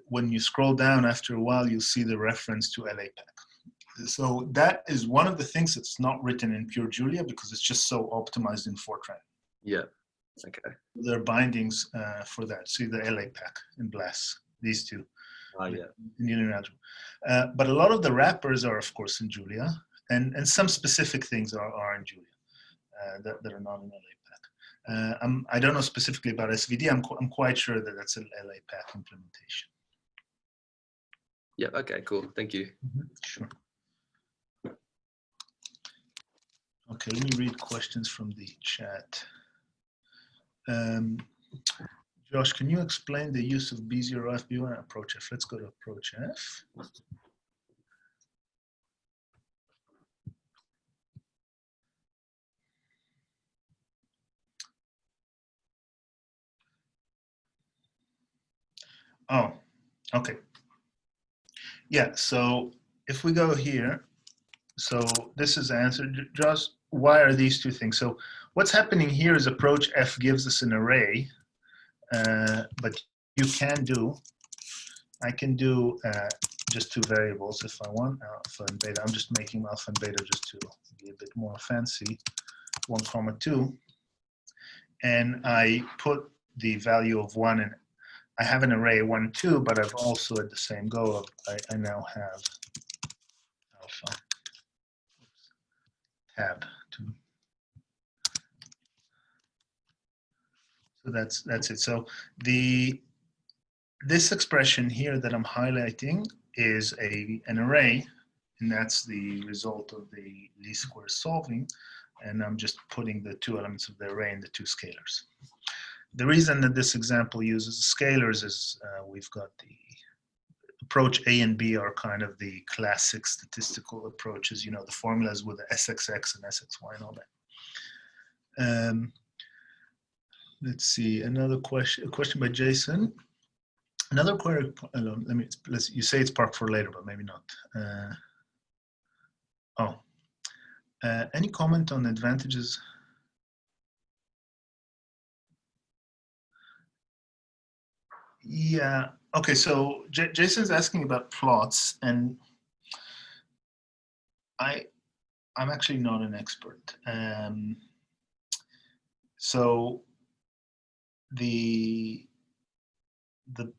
when you scroll down after a while, you'll see the reference to LAPACK. So that is one of the things that's not written in pure Julia because it's just so optimized in Fortran. Yeah. Okay. There are bindings for that. See the LAPACK and BLAS, these two. Yeah. In linear algebra. But a lot of the wrappers are, of course, in Julia, and some specific things are in Julia that are not in LAPACK. I don't know specifically about SVD. I'm quite sure that that's an LAPACK implementation. Yeah. Okay. Cool. Thank you. Sure. Okay, let me read questions from the chat. Josh, can you explain the use of B0 F, B1 approach F? Let's go to approach F. Oh, okay. Yeah, so if we go here, so this is answered. Josh, why are these two things? So what's happening here is approach F gives us an array, but you can do, I can do just two variables if I want, alpha and beta. I'm just making alpha and beta just to be a bit more fancy, 1, 2. And I put the value of 1 and I have an array 1, 2, but I've also at the same go, I now have alpha tab 2. So that's it. So this expression here that I'm highlighting is an array, and that's the result of the least square solving. And I'm just putting the two elements of the array in the two scalars. The reason that this example uses scalars is we've got the approach A and B are kind of the classic statistical approaches, the formulas with the SXX and SXY and all that. Let's see, another question, a question by Jason. Another query, you say it's parked for later, but maybe not. Any comment on advantages? Yeah, okay, so Jason's asking about plots, and I'm actually not an expert. So the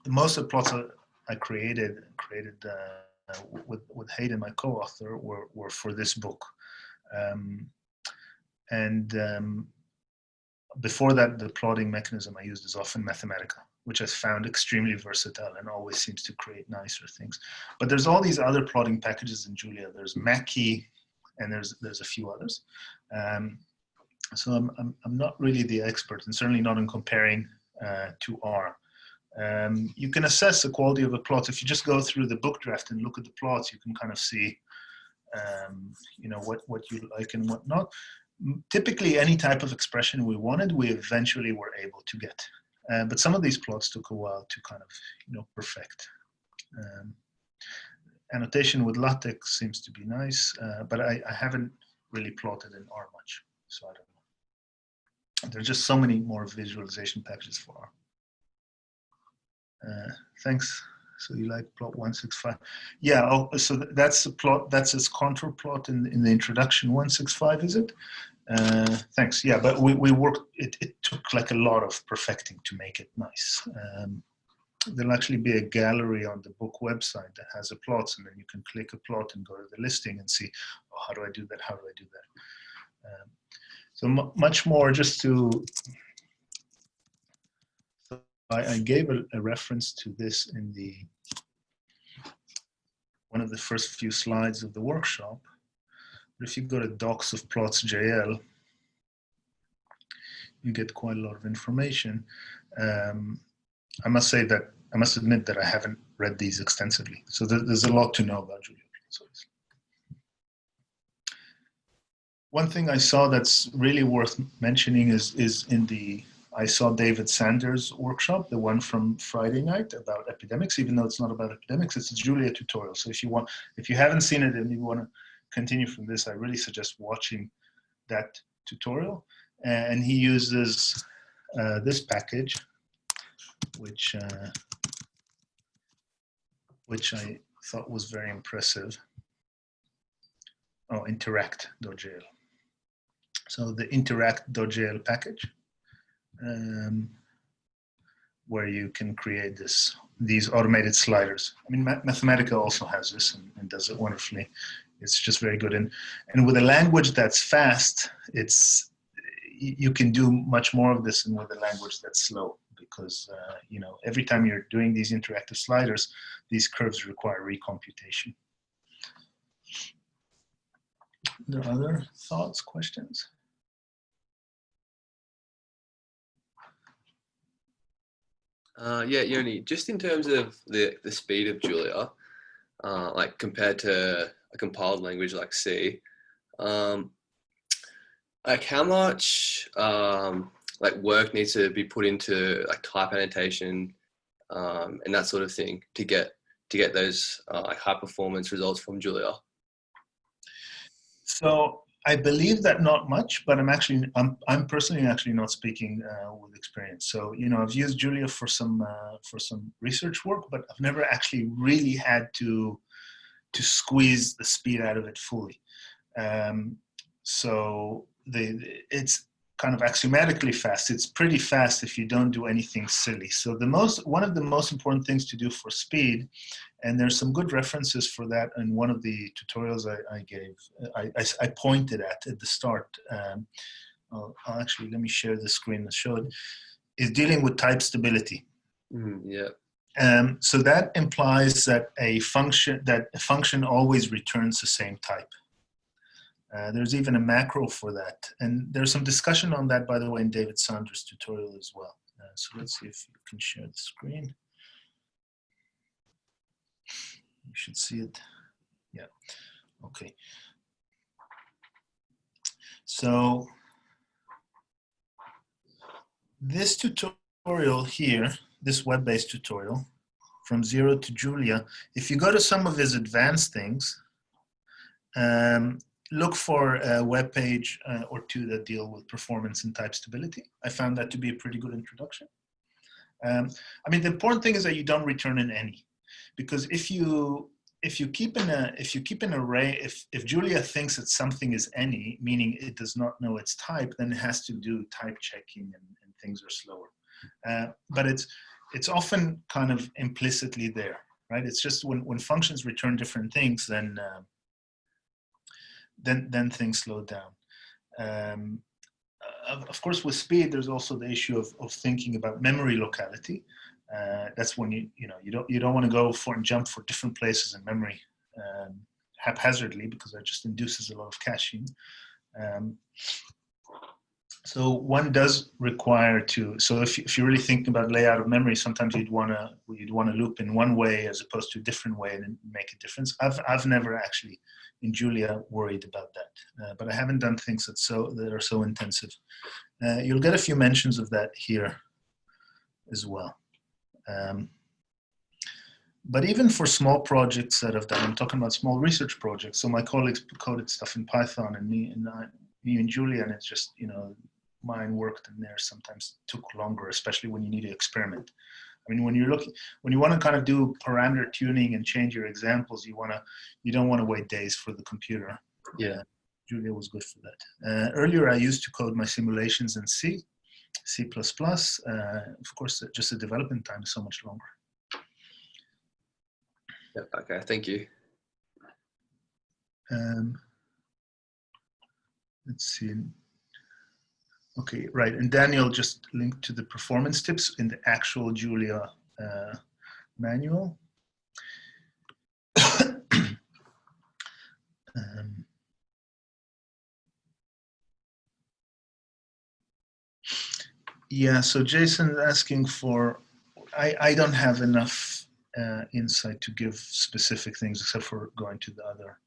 most of the plots I created with Hayden, my co-author, were for this book. Before that, the plotting mechanism I used is often Mathematica, which I found extremely versatile and always seems to create nicer things. But there's all these other plotting packages in Julia. There's Mackie, and there's a few others. So I'm not really the expert, and certainly not in comparing to R. You can assess the quality of a plot if you just go through the book draft and look at the plots. You can kind of see, what you like and what not. Typically, any type of expression we wanted, we eventually were able to get. But some of these plots took a while to kind of, perfect. Annotation with LaTeX seems to be nice, but I haven't really plotted in R much, so I don't know. There's just so many more visualization packages for R. Thanks. So you like plot 165? Yeah. Oh, so that's the plot. That's its contour plot in the introduction. 165, is it? Thanks. Yeah, but we worked. It took like a lot of perfecting to make it nice. There'll actually be a gallery on the book website that has the plots, and then you can click a plot and go to the listing and see, oh, how do I do that? How do I do that? So much more just to. I gave a reference to this in one of the first few slides of the workshop. But if you go to docs of plots.jl, you get quite a lot of information. I must admit that I haven't read these extensively. So there's a lot to know about Julia plots. One thing I saw that's really worth mentioning is in the I saw David Sanders' workshop, the one from Friday night about epidemics, even though it's not about epidemics, it's a Julia tutorial. So if you haven't seen it and you want to continue from this, I really suggest watching that tutorial. And he uses this package, which I thought was very impressive. Oh, interact.jl. So the interact.jl package, where you can create these automated sliders. I mean, Mathematica also has this and does it wonderfully. It's just very good. And with a language that's fast, you can do much more of this than with a language that's slow, because you know, every time you're doing these interactive sliders, these curves require recomputation. Are there other thoughts, questions? Yeah, Yoni, just in terms of the speed of Julia, like compared to a compiled language like C, like how much like work needs to be put into like type annotation and that sort of thing to get those like high performance results from Julia? So I believe that not much, but I'm personally actually not speaking with experience. So, you know, I've used Julia for some research work, but I've never actually really had to squeeze the speed out of it fully. So it's kind of axiomatically fast. It's pretty fast if you don't do anything silly. So one of the most important things to do for speed, and there's some good references for that in one of the tutorials I pointed at the start. I'll actually, let me share the screen and show it, is dealing with type stability. Yeah. So that implies that a function always returns the same type. There's even a macro for that. And there's some discussion on that, by the way, in David Sanders' tutorial as well. So let's see if you can share the screen. You should see it. Yeah, okay. So this tutorial here, this web-based tutorial, from 0 to Julia, if you go to some of his advanced things, look for a web page or two that deal with performance and type stability. I found that to be a pretty good introduction. I mean, the important thing is that you don't return an any, because if you keep an array, if Julia thinks that something is any, meaning it does not know its type, then it has to do type checking and things are slower. But it's often kind of implicitly there, right? It's just when functions return different things, then things slow down. Of course, with speed, there's also the issue of thinking about memory locality. That's when you don't want to go for and jump for different places in memory haphazardly, because that just induces a lot of caching. So one does require to. So if you're really thinking about layout of memory, sometimes you'd want to loop in one way as opposed to a different way and make a difference. I've never actually in Julia worried about that, but I haven't done things that are so intensive. You'll get a few mentions of that here as well. But even for small projects that I've done, I'm talking about small research projects. So my colleagues coded stuff in Python, and me in Julia, and it's just, you know, mine worked in there sometimes took longer, especially when you need to experiment. I mean, when you want to kind of do parameter tuning and change your examples, you don't want to wait days for the computer. Yeah. Julia was good for that. Earlier, I used to code my simulations in C++. Of course, just the development time is so much longer. Yep. Okay. Thank you. Let's see. Okay, right. And Daniel just linked to the performance tips in the actual Julia manual. Yeah, so Jason is asking for, I don't have enough insight to give specific things except for going to the other.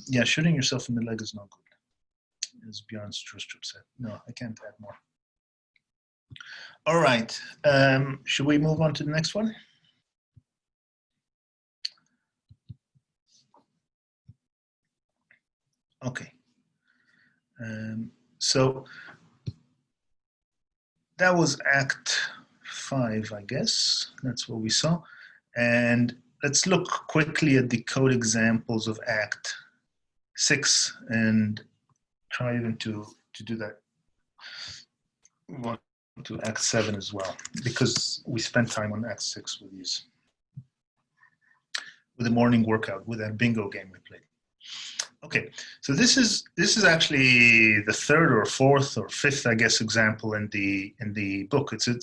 Yeah, shooting yourself in the leg is not good, as Bjorn Strustrup said. No, I can't add more. All right. Should we move on to the next one? Okay. So that was Act 5, I guess. That's what we saw. And let's look quickly at the code examples of Act 6 and try even to do that one to Act 7 as well, because we spent time on Act 6 with these, with the morning workout, with that bingo game we played. Okay, so this is actually the third or fourth or fifth, I guess, example in the book. It's an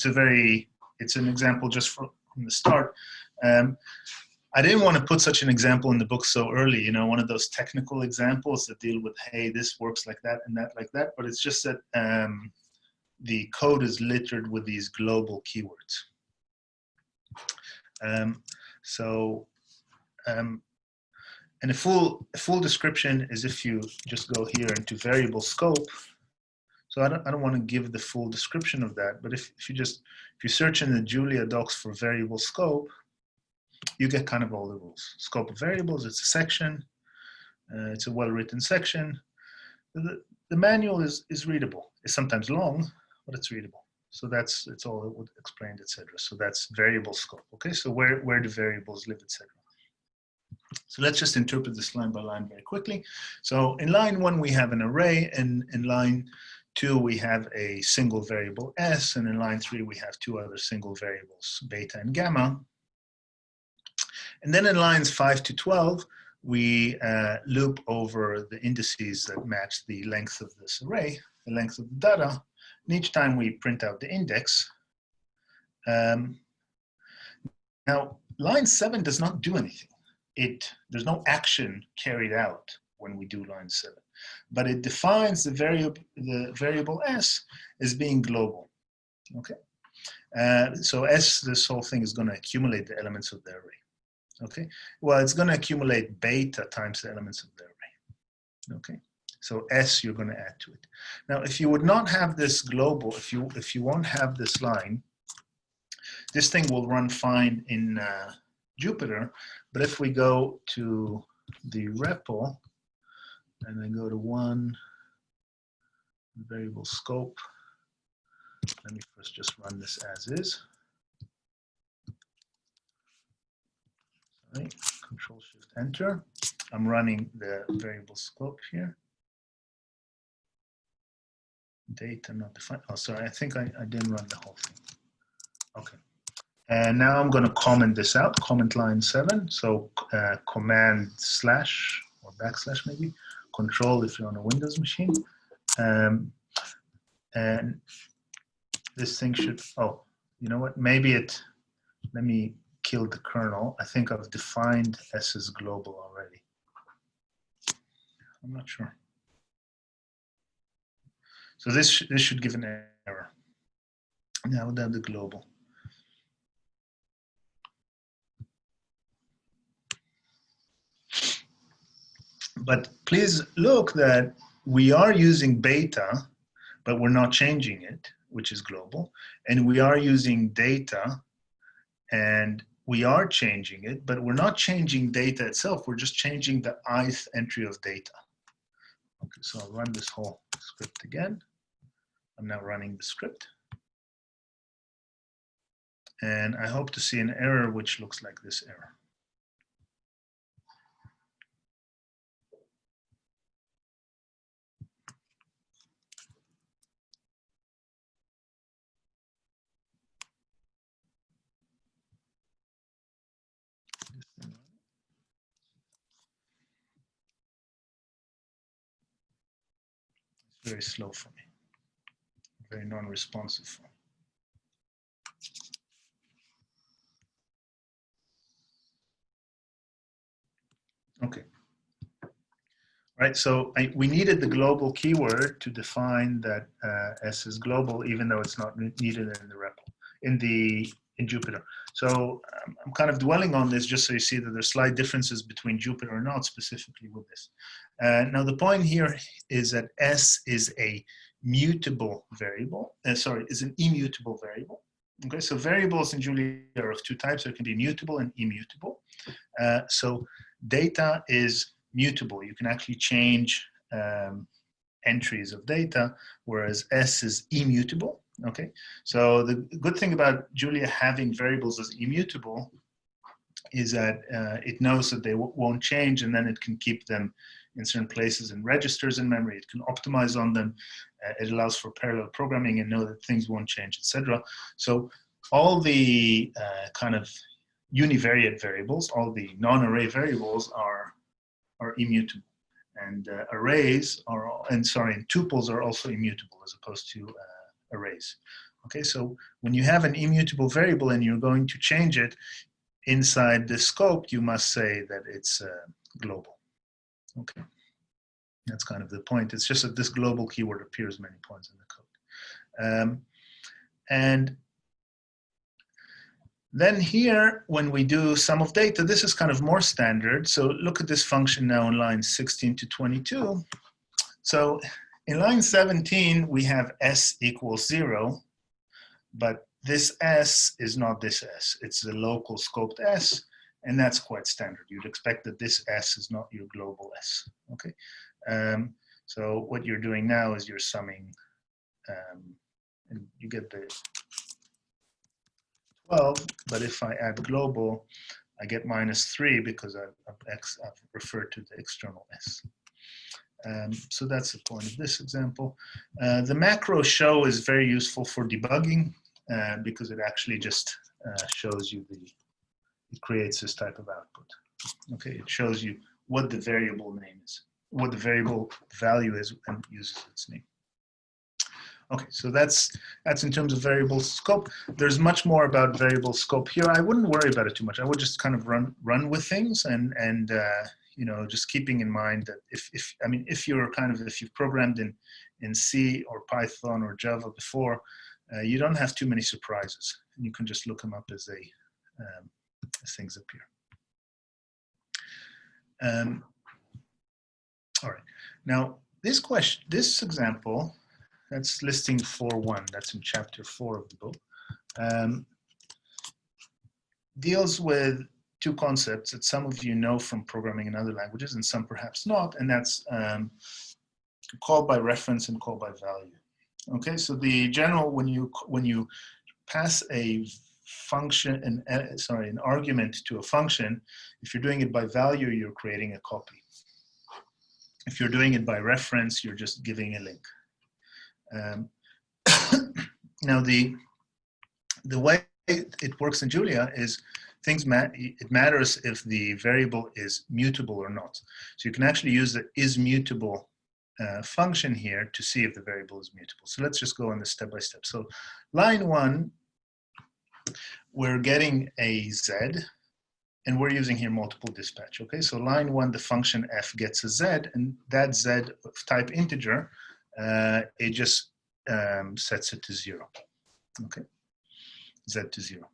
example just from the start. I didn't want to put such an example in the book so early, you know, one of those technical examples that deal with, hey, this works like that and that like that, but it's just that the code is littered with these global keywords. And a full description is if you just go here into variable scope. So I don't want to give the full description of that, but if you search in the Julia docs for variable scope, you get kind of all the rules. Scope of variables, it's a section. It's a well-written section. The manual is readable. It's sometimes long, but it's readable. So it's all explained, etc. So that's variable scope. Okay, so where do variables live, etc. So let's just interpret this line by line very quickly. So in line 1, we have an array, and in line 2, we have a single variable s, and in line 3, we have 2 other single variables, beta and gamma. And then in lines 5 to 12, we loop over the indices that match the length of this array, the length of the data, and each time we print out the index. Now, line 7 does not do anything. There's no action carried out when we do line 7, but it defines the variable s as being global. Okay, so s, this whole thing is going to accumulate the elements of the array. Okay, well, it's going to accumulate beta times the elements of the array. Okay, so s you're going to add to it. Now, if you would not have this global, if you won't have this line, this thing will run fine in Jupyter, but if we go to the REPL and then go to 1 variable scope, let me first just run this as is. Sorry, Control Shift Enter. I'm running the variable scope here. Data not defined. Oh, sorry, I think I didn't run the whole thing. Okay. And now I'm going to comment this out, comment line 7. So command slash or backslash maybe, control if you're on a Windows machine. And this thing should, oh, you know what, let me kill the kernel. I think I've defined S as global already. I'm not sure. So this should give an error. Now we have the global. But please look that we are using beta, but we're not changing it, which is global. And we are using data, and we are changing it, but we're not changing data itself. We're just changing the ith entry of data. Okay, so I'll run this whole script again. I'm now running the script. And I hope to see an error which looks like this error. It's very slow for me, very non-responsive for me. Okay. Right, so we needed the global keyword to define that S is global, even though it's not needed in the REPL, in Jupyter. So I'm kind of dwelling on this just so you see that there's slight differences between Jupyter and not specifically with this. Now the point here is that S is a mutable variable. Is an immutable variable. Okay, so variables in Julia are of two types. There can be mutable and immutable. So data is mutable. You can actually change entries of data, whereas S is immutable. Okay, so the good thing about Julia having variables as immutable is that it knows that they won't change, and then it can keep them in certain places and registers in memory. It can optimize on them. It allows for parallel programming and know that things won't change, etc. So all the kind of univariate variables, all the non-array variables are immutable. And arrays are, and tuples are also immutable as opposed to arrays. Okay, so when you have an immutable variable and you're going to change it inside the scope, you must say that it's global. Okay, that's kind of the point. It's just that this global keyword appears many points in the code. And then here, when we do sum of data, this is kind of more standard. So look at this function now in lines 16 to 22. So in line 17, we have S equals 0, but this S is not this S. It's the local scoped S, and that's quite standard. You'd expect that this S is not your global S, okay? So what you're doing now is you're summing, and you get the 12, but if I add global, I get -3 because I've referred to the external S. So that's the point of this example. The macro show is very useful for debugging because it actually just shows you it creates this type of output. Okay, it shows you what the variable name is, what the variable value is, and uses its name. Okay, so that's in terms of variable scope. There's much more about variable scope here. I wouldn't worry about it too much. I would just kind of run with things and you know, just keeping in mind that if you've programmed in C or Python or Java before, you don't have too many surprises, and you can just look them up as things appear. All right, now this example. That's listing 4.1, that's in chapter 4 of the book, deals with two concepts that some of you know from programming in other languages and some perhaps not, and that's call by reference and call by value. Okay, so the general, when you pass a function, an argument to a function, if you're doing it by value, you're creating a copy. If you're doing it by reference, you're just giving a link. Now the way it works in Julia is it matters if the variable is mutable or not. So you can actually use the isMutable function here to see if the variable is mutable. So let's just go on this step by step. So line 1, we're getting a Z, and we're using here multiple dispatch. Okay, so line 1, the function f gets a Z, and that Z of type integer, it just sets it to 0. Okay, Z to 0.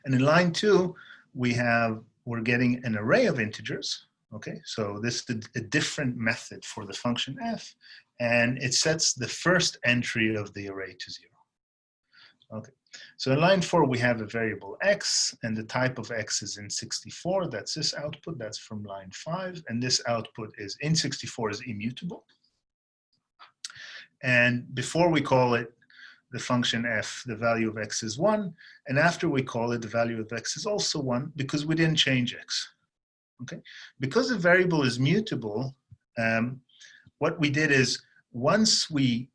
And in line 2, we're getting an array of integers. Okay, so this is a different method for the function f, and it sets the first entry of the array to 0. Okay, so in line 4, we have a variable x, and the type of x is in 64. That's this output. That's from line 5, and this output is in 64 is immutable. And before we call it the function f, the value of x is 1, and after we call it, the value of x is also 1 because we didn't change x. Okay, because the variable is mutable, what we did is once we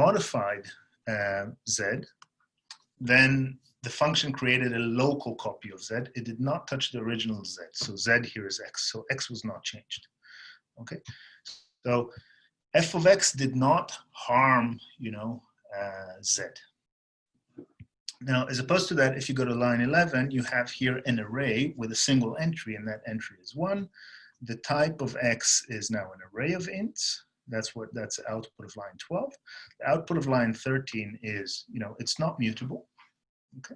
modified z, then the function created a local copy of z. It did not touch the original z. So z here is x. So x was not changed. Okay, so f of x did not harm, z. Now, as opposed to that, if you go to line 11, you have here an array with a single entry, and that entry is 1. The type of x is now an array of ints. That's the output of line 12. The output of line 13 is, it's not mutable. Okay.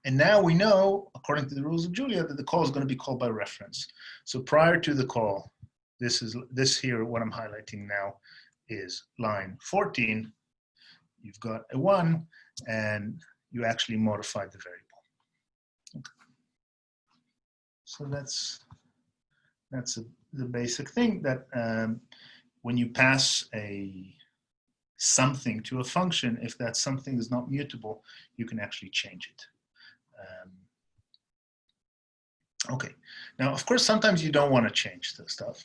And now we know, according to the rules of Julia, that the call is going to be called by reference. So prior to the call, this here, what I'm highlighting now is line 14. You've got a 1, and you actually modified the variable. Okay. So that's the basic thing, that when you pass something to a function, if that something is not mutable, you can actually change it. Okay. Now, of course, sometimes you don't want to change the stuff.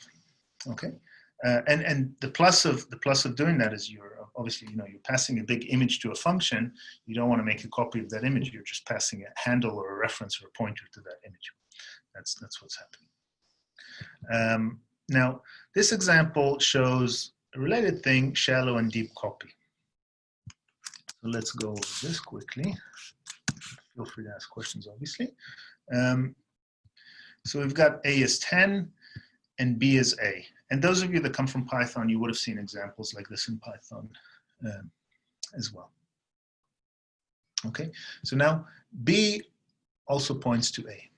Okay. And the plus of doing that is you're obviously, you're passing a big image to a function. You don't want to make a copy of that image. You're just passing a handle or a reference or a pointer to that image. That's what's happening. Now, this example shows a related thing: shallow and deep copy. So let's go over this quickly. Feel free to ask questions, obviously. So we've got A is 10 and B is A. And those of you that come from Python, you would have seen examples like this in Python as well. Okay, so now B also points to A.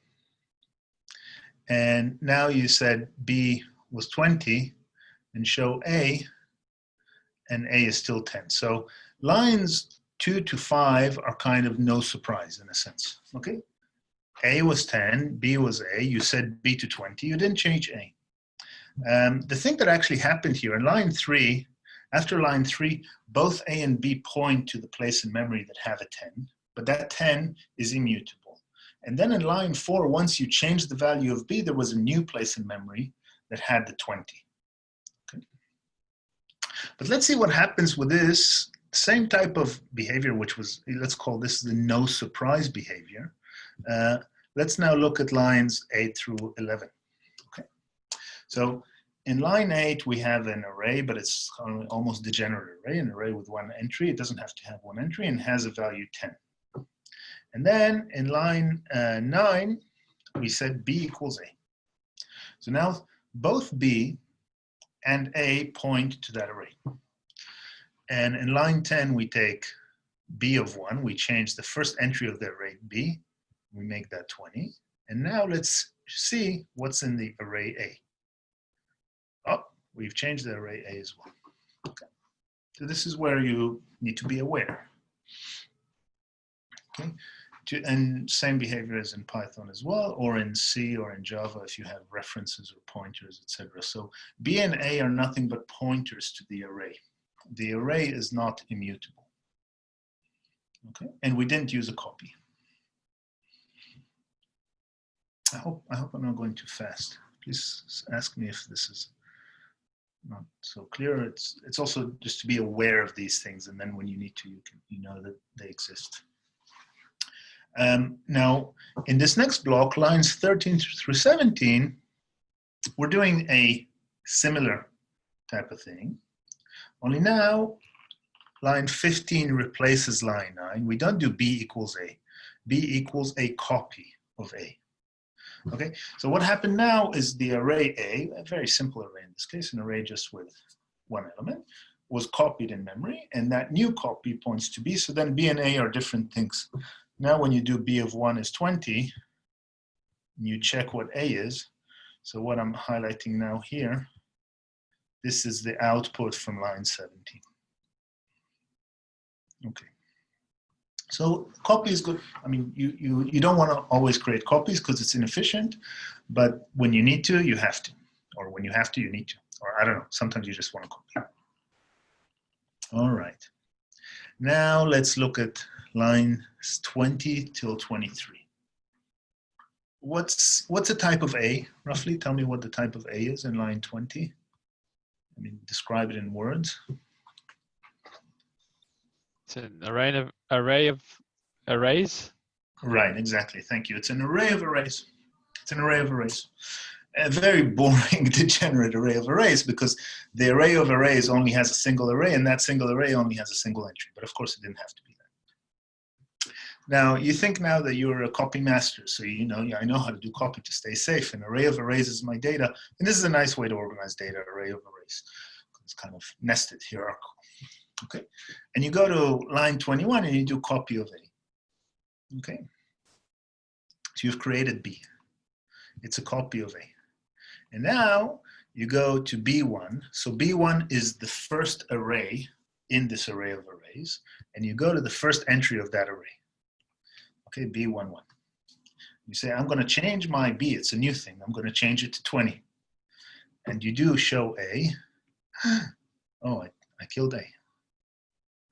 And now you said B was 20 and show A, and A is still 10. So lines 2 to 5 are kind of no surprise in a sense. Okay, A was 10, B was A, you said B to 20, you didn't change A. The thing that actually happened here in line 3, after line 3, both A and B point to the place in memory that have a 10, but that 10 is immutable. And then in line 4, once you changed the value of B, there was a new place in memory that had the 20. Okay. But let's see what happens with this same type of behavior, which was, let's call this the no surprise behavior. Let's now look at lines 8 through 11. Okay. So in line 8, we have an array, but it's almost degenerate array, an array with one entry. It doesn't have to have one entry and has a value 10. And then in line 9, we said B equals A. So now both B and A point to that array. And in line 10, we take B of 1. We change the first entry of the array B. We make that 20. And now let's see what's in the array A. Oh, we've changed the array A as well. Okay. So this is where you need to be aware. Okay. And same behavior as in Python as well, or in C or in Java if you have references or pointers, etc. So B and A are nothing but pointers to the array. The array is not immutable. Okay. And we didn't use a copy. I hope I'm not going too fast. Please ask me if this is not so clear. It's also just to be aware of these things, and then when you need to, you know that they exist. Now, in this next block, lines 13 through 17, we're doing a similar type of thing. Only now, line 15 replaces line 9. We don't do B equals A. B equals a copy of A. Okay, so what happened now is the array A, a very simple array in this case, an array just with one element, was copied in memory, and that new copy points to B, so then B and A are different things. Now when you do B of 1 is 20, you check what A is. So what I'm highlighting now here, this is the output from line 17. Okay. So copy is good. I mean, you don't want to always create copies because it's inefficient, but when you need to, you have to. Or when you have to, you need to. Or I don't know, sometimes you just want to copy. All right. Now let's look at lines 20 till 23. What's a type of A? Roughly tell me what the type of A is in line 20. I mean, describe it in words. It's an array of arrays. Right, exactly. Thank you. It's an array of arrays. It's an array of arrays. A very boring, degenerate array of arrays, because the array of arrays only has a single array, and that single array only has a single entry. But of course, it didn't have to be that. Now, you think now that you're a copy master, so you know, I know how to do copy to stay safe. An array of arrays is my data, and this is a nice way to organize data, array of arrays. It's kind of nested, hierarchical. Okay, and you go to line 21 and you do copy of A. Okay, so you've created B. It's a copy of A. And now you go to B1. So B1 is the first array in this array of arrays, and you go to the first entry of that array. Okay, B11. You say, I'm going to change my B. It's a new thing. I'm going to change it to 20. And you do show A. Oh, I killed A.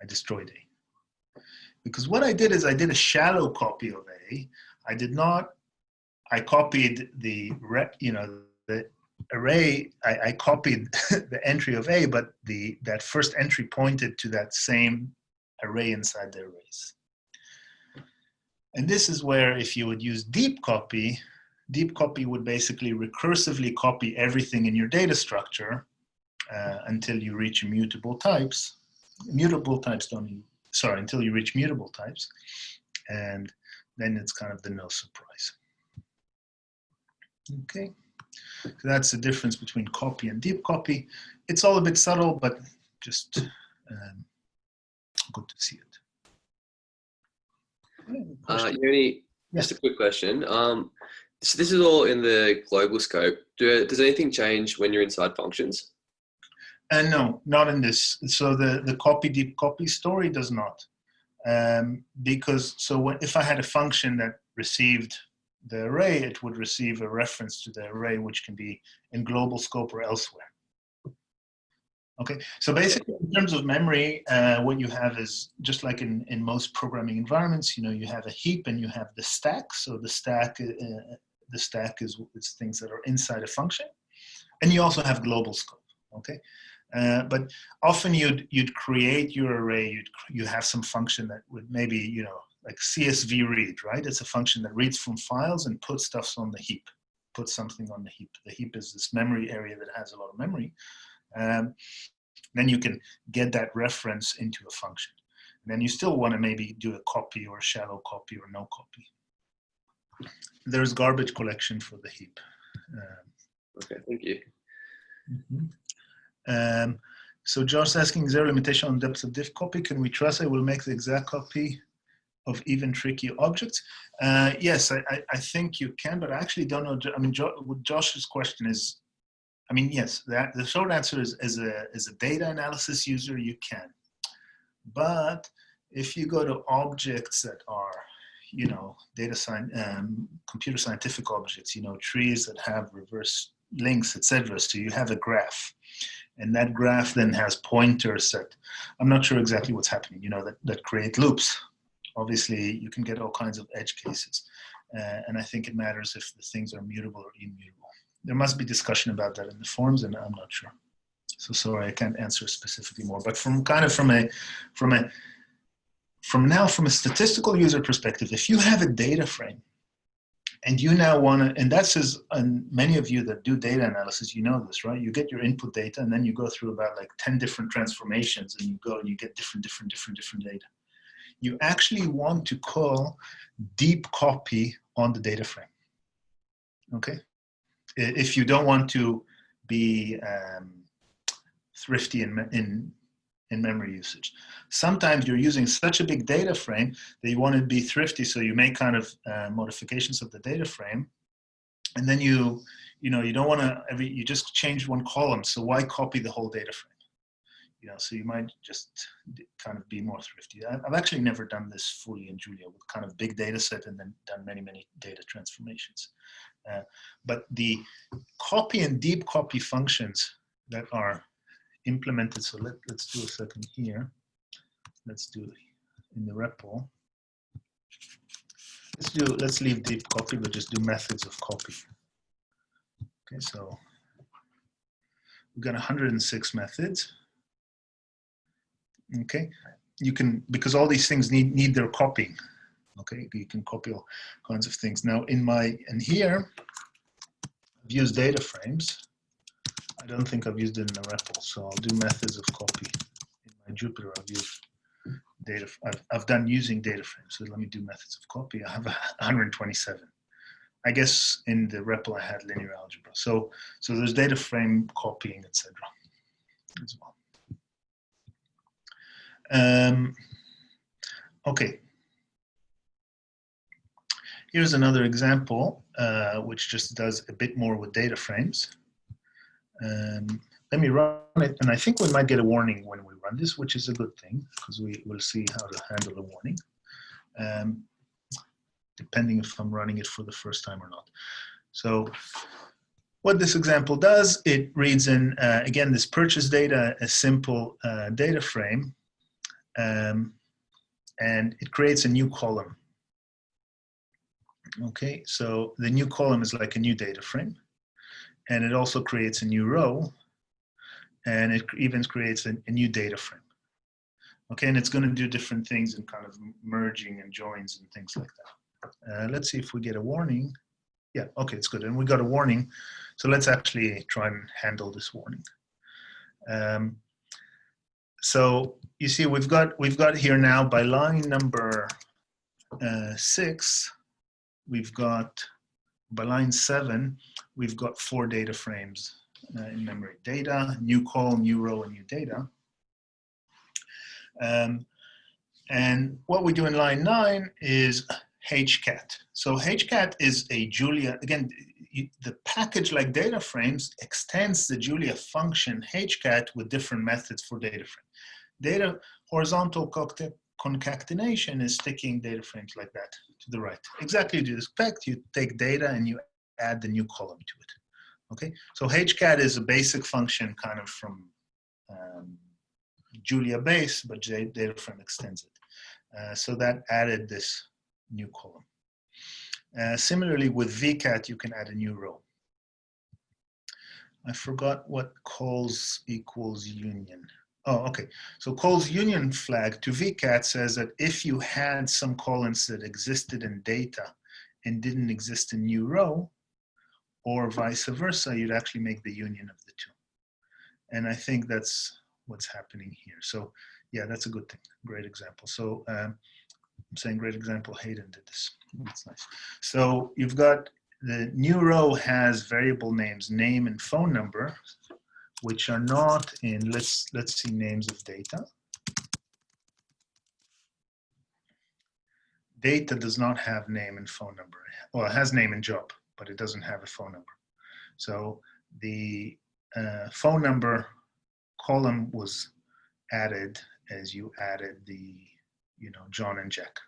I destroyed A. Because what I did is I did a shallow copy of A. I did not, I copied the, the array, I copied the entry of A, but that first entry pointed to that same array inside the arrays. And this is where if you would use deep copy would basically recursively copy everything in your data structure until you reach immutable types. Until you reach mutable types. And then it's kind of the no surprise. Okay, so that's the difference between copy and deep copy. It's all a bit subtle, but just good to see it. Yoni, just a quick question. So this is all in the global scope. Does anything change when you're inside functions? No, not in this. So the copy deep copy story does not. Because if I had a function that received the array, it would receive a reference to the array, which can be in global scope or elsewhere. Okay, so basically in terms of memory, what you have is just like in most programming environments, you have a heap and you have the stack. So the stack is things that are inside a function, and you also have global scope. Okay, but often you'd create your array. You have some function that would maybe like CSV read, right? It's a function that reads from files and puts stuff on the heap, puts something on the heap. The heap is this memory area that has a lot of memory. Then you can get that reference into a function. And then you still want to maybe do a copy or a shallow copy or no copy. There's garbage collection for the heap. Okay, thank you. Mm-hmm. So Josh's asking, is there a limitation on depth of diff copy? Can we trust it will make the exact copy of even tricky objects? Yes, I think you can, but I actually don't know. I mean, Josh's question is, yes, the short answer is as a data analysis user, you can. But if you go to objects that are, computer scientific objects, trees that have reverse links, etc. So you have a graph, and that graph then has pointers that, I'm not sure exactly what's happening, that create loops. Obviously, you can get all kinds of edge cases. And I think it matters if the things are mutable or immutable. There must be discussion about that in the forums, and I'm not sure. So sorry, I can't answer specifically more. But from a statistical user perspective, if you have a data frame, and you now want to, and that's and many of you that do data analysis, you know this, right? You get your input data, and then you go through about like 10 different transformations, and you go and you get different data. You actually want to call deep copy on the data frame. Okay. If you don't want to be thrifty in memory usage. Sometimes you're using such a big data frame that you want to be thrifty, so you make kind of modifications of the data frame, and then you don't want to you just change one column. So why copy the whole data frame? So you might just kind of be more thrifty. I've actually never done this fully in Julia with kind of big data set and then done many data transformations. But the copy and deep copy functions that are implemented, so let's do a second here. Let's do in the REPL. Let's leave deep copy, but just do methods of copy. Okay, so we've got 106 methods. Okay, you can, because all these things need their copying. Okay, you can copy all kinds of things. Now in here, I've used data frames. I don't think I've used it in the REPL, so I'll do methods of copy. In my Jupyter, I've used data. I've done using data frames. So let me do methods of copy. I have 127. I guess in the REPL I had linear algebra. So there's data frame copying, etc. as well. Okay. Here's another example, which just does a bit more with data frames. Let me run it, and I think we might get a warning when we run this, which is a good thing, because we will see how to handle a warning, depending if I'm running it for the first time or not. So what this example does, it reads in, again, this purchase data, a simple data frame, and it creates a new column. Okay, so the new column is like a new data frame, and it also creates a new row, and it even creates a new data frame. Okay, and it's going to do different things in kind of merging and joins and things like that. Let's see if we get a warning. Yeah, okay, it's good. And we got a warning. So let's actually try and handle this warning. So you see, we've got here now by line number 6, we've got by line 7, we've got 4 data frames in memory: data, new call, new row, and new data. And what we do in line 9 is hcat. So hcat is a Julia, again, the package like data frames extends the Julia function hcat with different methods for data frame. Data horizontal concatenation is sticking data frames like that to the right. Exactly as you expect, you take data and you add the new column to it. Okay, so hcat is a basic function kind of from Julia base, but data frame extends it. So that added this new column. Similarly with vcat, you can add a new row. I forgot what calls equals union. Oh, okay. So calls union flag to vcat says that if you had some columns that existed in data and didn't exist in new row, or vice versa, you'd actually make the union of the two. And I think that's what's happening here. So yeah, that's a good thing. Great example. So I'm saying great example, Hayden did this. That's nice. So you've got the new row has variable names, name and phone number, which are not in, let's see, names of data. Data does not have name and phone number. Well, it has name and job, but it doesn't have a phone number. So the phone number column was added as you added the, John and Jack.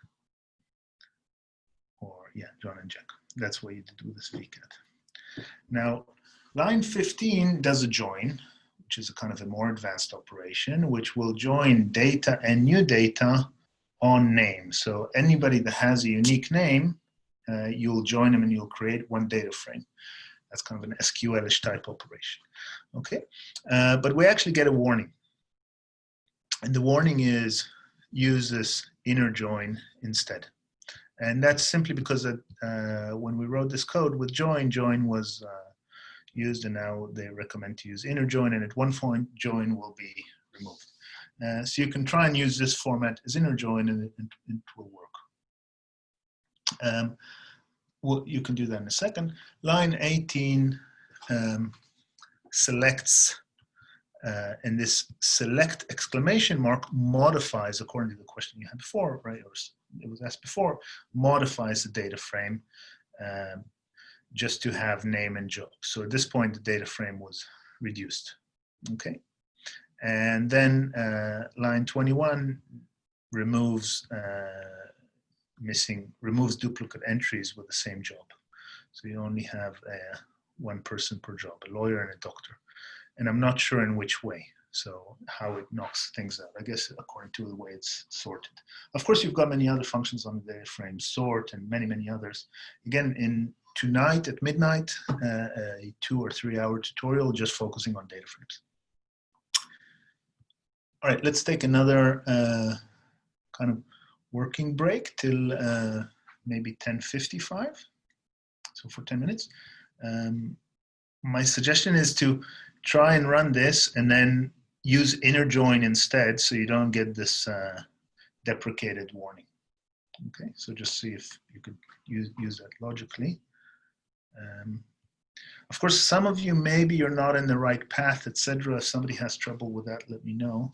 Or yeah, John and Jack. That's what you did with this vcat. Now, line 15 does a join, which is a kind of a more advanced operation, which will join data and new data on name. So anybody that has a unique name, you'll join them and you'll create one data frame. That's kind of an SQL-ish type operation. Okay, but we actually get a warning. And the warning is use this inner join instead. And that's simply because when we wrote this code with join was used, and now they recommend to use inner join, and at one point join will be removed. So you can try and use this format as inner join and it will work. Well, you can do that in a second. Line 18 selects, and this select exclamation mark modifies, according to the question you had before, right? Or it was asked before, modifies the data frame just to have name and job. So at this point, the data frame was reduced. Okay. And then line 21 removes duplicate entries with the same job. So you only have one person per job, a lawyer and a doctor. And I'm not sure in which way, so how it knocks things out, I guess according to the way it's sorted. Of course, you've got many other functions on the data frame, sort and many others. Again, tonight at midnight, a 2 or 3 hour tutorial just focusing on data frames. All right, let's take another kind of working break till maybe 10:55, so for 10 minutes. My suggestion is to try and run this and then use inner join instead, so you don't get this deprecated warning. Okay, so just see if you could use that logically. Of course, some of you, maybe you're not in the right path, etc. If somebody has trouble with that, let me know.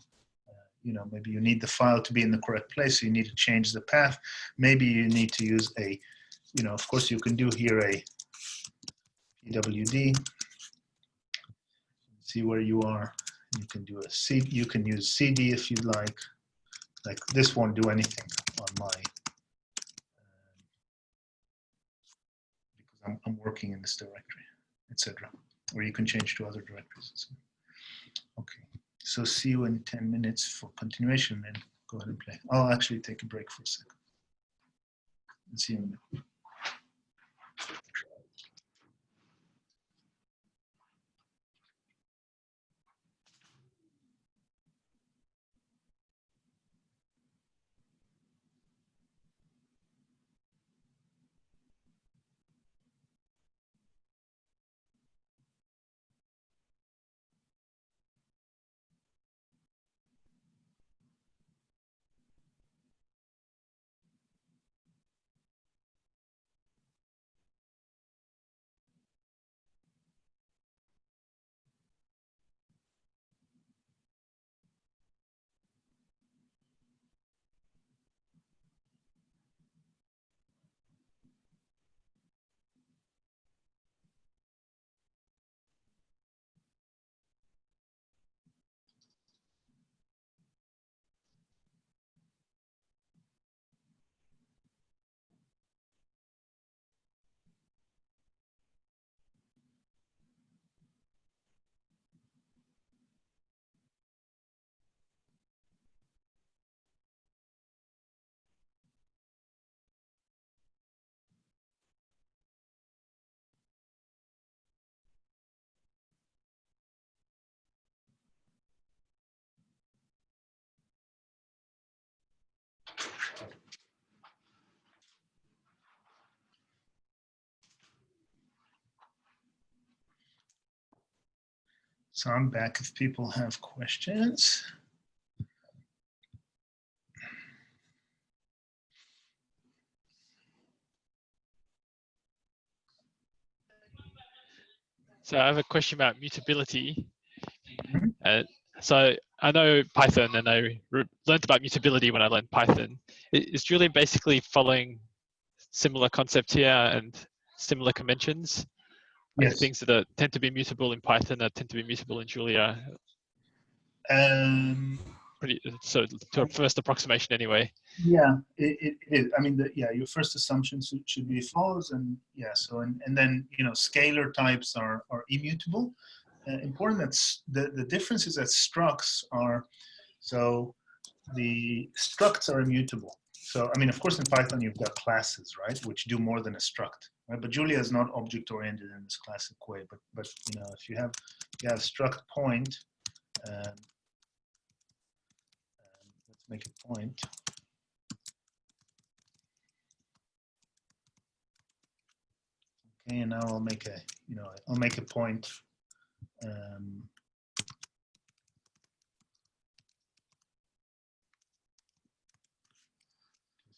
Maybe you need the file to be in the correct place, so you need to change the path. Maybe you need to use a, of course you can do here a pwd see where you are. You can do a C. You can use CD if you'd like. Like this won't do anything on my because I'm working in this directory, etc. Or you can change to other directories. Okay. So see you in 10 minutes for continuation, and go ahead and play. I'll actually take a break for a second. And see you in a minute. So I'm back if people have questions. So I have a question about mutability. Mhm. So I know Python, and I learned about mutability when I learned Python. Is Julia basically following similar concept here and similar conventions? Like Yes. things that tend to be mutable in Python that tend to be mutable in Julia. So to a first approximation anyway. Yeah, it is. I mean, your first assumption should be false, and yeah. So and then scalar types are immutable. Important that's the difference is that structs are the structs are immutable. So I mean, of course, in Python you've got classes, right, which do more than a struct, right? But Julia is not object oriented in this classic way. But if you have struct point. Let's make a point. Okay, and now I'll make a point.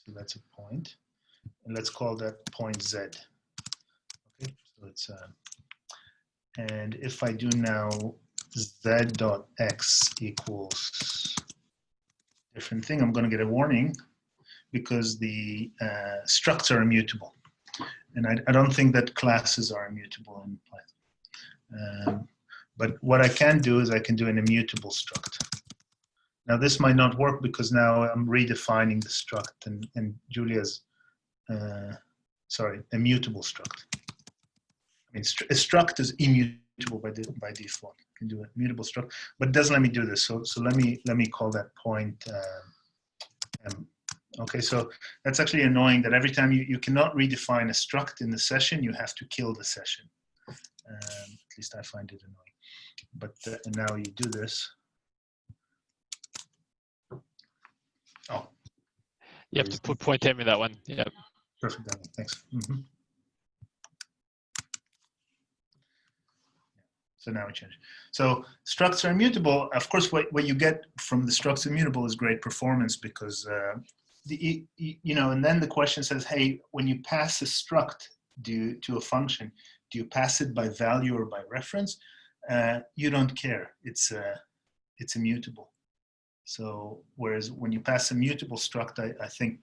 So that's a point, and let's call that point Z. Okay, so it's and if I do now Z dot X equals different thing, I'm going to get a warning because the structs are immutable. And I don't think that classes are immutable in Python. But what I can do is I can do an immutable struct. Now this might not work because now I'm redefining the struct and Julia's, immutable struct. I mean, a struct is immutable by default. You can do a mutable struct, but it doesn't let me do this. So let me call that point M. Okay, so that's actually annoying that every time you cannot redefine a struct in the session, you have to kill the session. At least I find it annoying. But and now you do this. Oh. You have to put point M in that one. Yeah. Perfect, Danny. Thanks. Mm-hmm. So now we change. So structs are immutable. Of course, what you get from the structs immutable is great performance because and then the question says, hey, when you pass a struct to a function, do you pass it by value or by reference? You don't care. It's immutable. So whereas when you pass a mutable struct, I think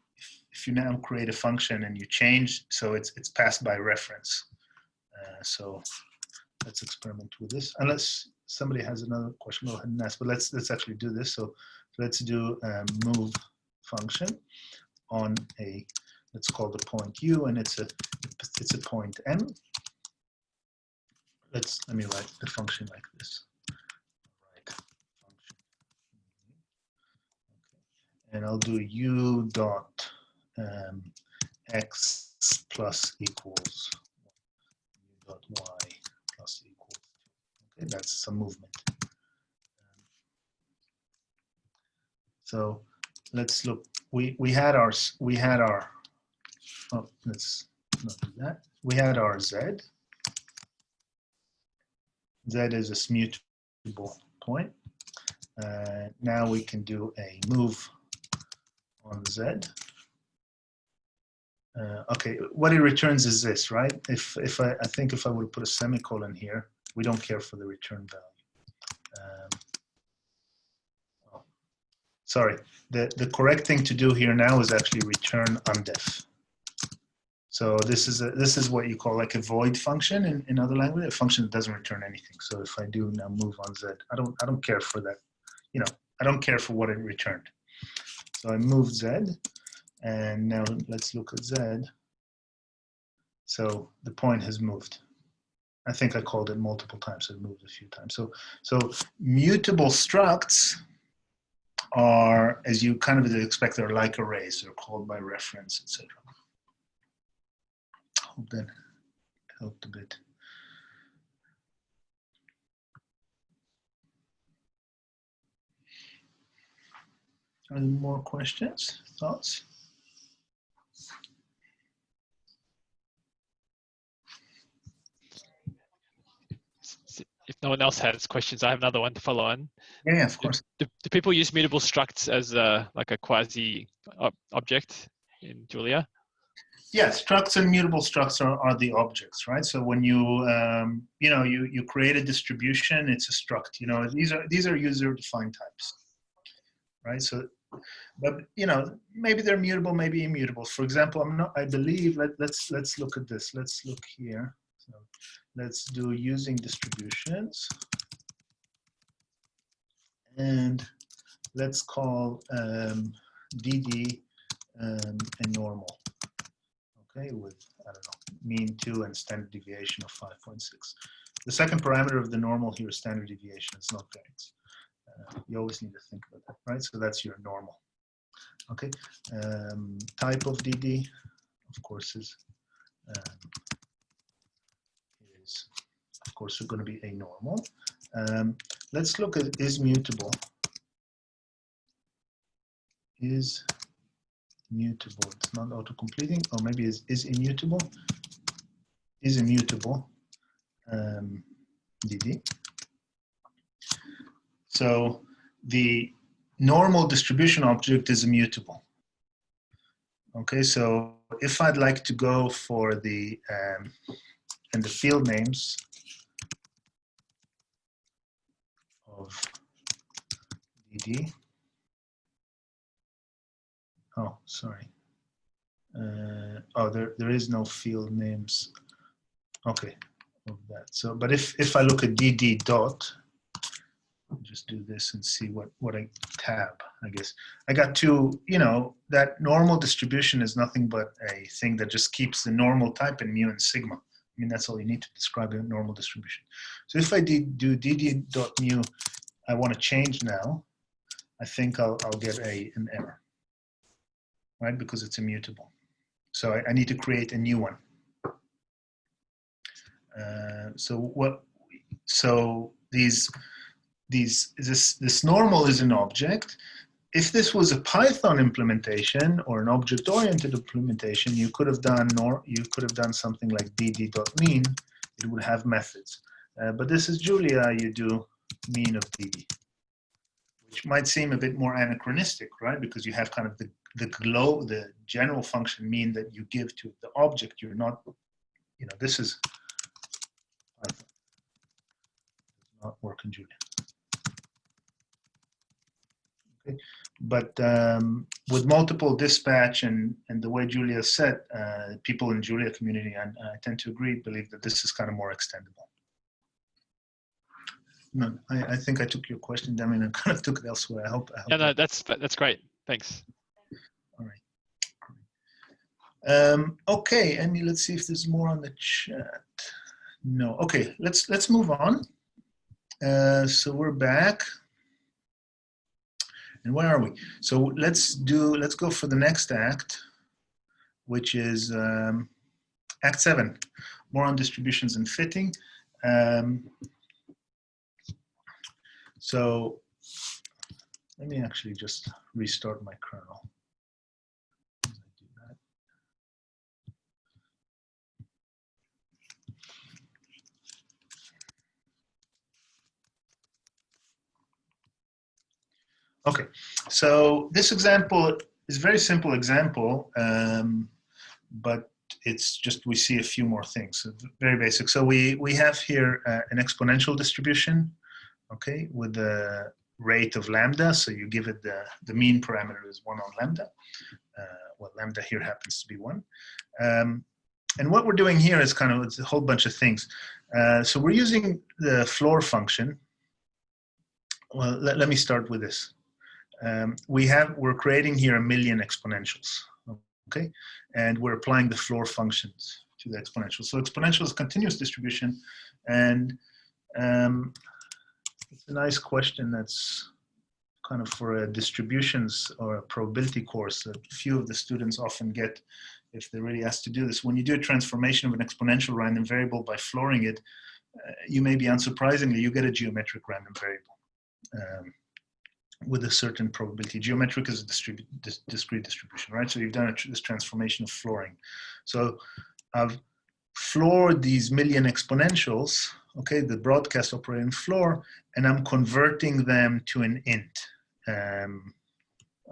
if you now create a function and you change, so it's passed by reference. So let's experiment with this. somebody has another question, go ahead and ask, but let's actually do this. So let's do a move function on a, let's call the point U, and it's a point M. Let me write the function like this. And I'll do U dot X plus equals U dot Y plus equals 2. Okay, that's some movement. So let's look. We had our oh, let's not do that. We had our Z. Z is a mutable point. Now we can do a move on Z. Okay, what it returns is this, right? I think if I would put a semicolon here, we don't care for the return value. Oh, sorry, the correct thing to do here now is actually return undef. So this is what you call like a void function in other language, a function that doesn't return anything. So if I do now move on Z, I don't care for that, you know, I don't care for what it returned. So I move Z, and now let's look at Z. So the point has moved. I think I called it multiple times, so it moved a few times. So mutable structs are, as you kind of expect, they're like arrays. They're called by reference, etc. Hope that helped a bit. Any more questions, thoughts? If no one else has questions, I have another one to follow on. Yeah, of course. Do people use mutable structs as like a quasi object in Julia? Yes, structs and mutable structs are the objects, right? So when you you know, you create a distribution, it's a struct. You know, these are user-defined types, right? So, but you know, maybe they're mutable, maybe immutable. For example, I believe. Let's look at this. Let's look here. So let's do using distributions, and let's call DD a normal. Okay, with, I don't know, mean 2 and standard deviation of 5.6. The second parameter of the normal here is standard deviation. It's not variance. You always need to think about that, right? So that's your normal. Okay, type of DD, of course, is of course going to be a normal. Let's look at is mutable. Is mutable. It's not auto-completing, or maybe is immutable. Is immutable. DD. So the normal distribution object is immutable. Okay, so if I'd like to go for the and the field names of DD. Oh, sorry. Oh, there is no field names. Okay, of that. So, but if I look at DD dot, I'll just do this and see what I tab. I guess I got two. You know, that normal distribution is nothing but a thing that just keeps the normal type in mu and sigma. I mean, that's all you need to describe a normal distribution. So if I do DD dot mu, I want to change now. I think I'll get an error, right? Because it's immutable. So I need to create a new one. So this normal is an object. If this was a Python implementation or an object-oriented implementation, you could have done something like dd.mean. It would have methods. But this is Julia. You do mean of dd, which might seem a bit more anachronistic, right? Because you have kind of the general function mean that you give to the object. You're not, you know, this is Python. Does not work in Julia. Okay. But with multiple dispatch and the way Julia said, people in Julia community, and I tend to agree, believe that this is kind of more extendable. No, I think I took your question, Damien, and kind of took it elsewhere. I hope Yeah, no, that's great. Thanks. All right. Okay, Emmy, let's see if there's more on the chat. No. Okay, let's move on. So we're back. And where are we? So let's go for the next act, which is Act 7, more on distributions and fitting. So let me actually just restart my kernel. Okay, so this example is a very simple example, but it's just we see a few more things. So very basic. So we have here an exponential distribution, okay, with the rate of lambda. So you give it the mean parameter is 1 on lambda. Well, lambda here happens to be 1. And what we're doing here is kind of it's a whole bunch of things. So we're using the floor function. Well, let me start with this. We're creating here 1,000,000 exponentials, okay? And we're applying the floor functions to the exponential. So exponential is continuous distribution, and it's a nice question that's kind of for a distributions or a probability course that few of the students often get if they're really asked to do this. When you do a transformation of an exponential random variable by flooring it, you may be unsurprisingly, you get a geometric random variable. With a certain probability. Geometric is a discrete distribution, right? So you've done this transformation of flooring. So I've floored these 1,000,000 exponentials, okay, the broadcast operating floor, and I'm converting them to an int.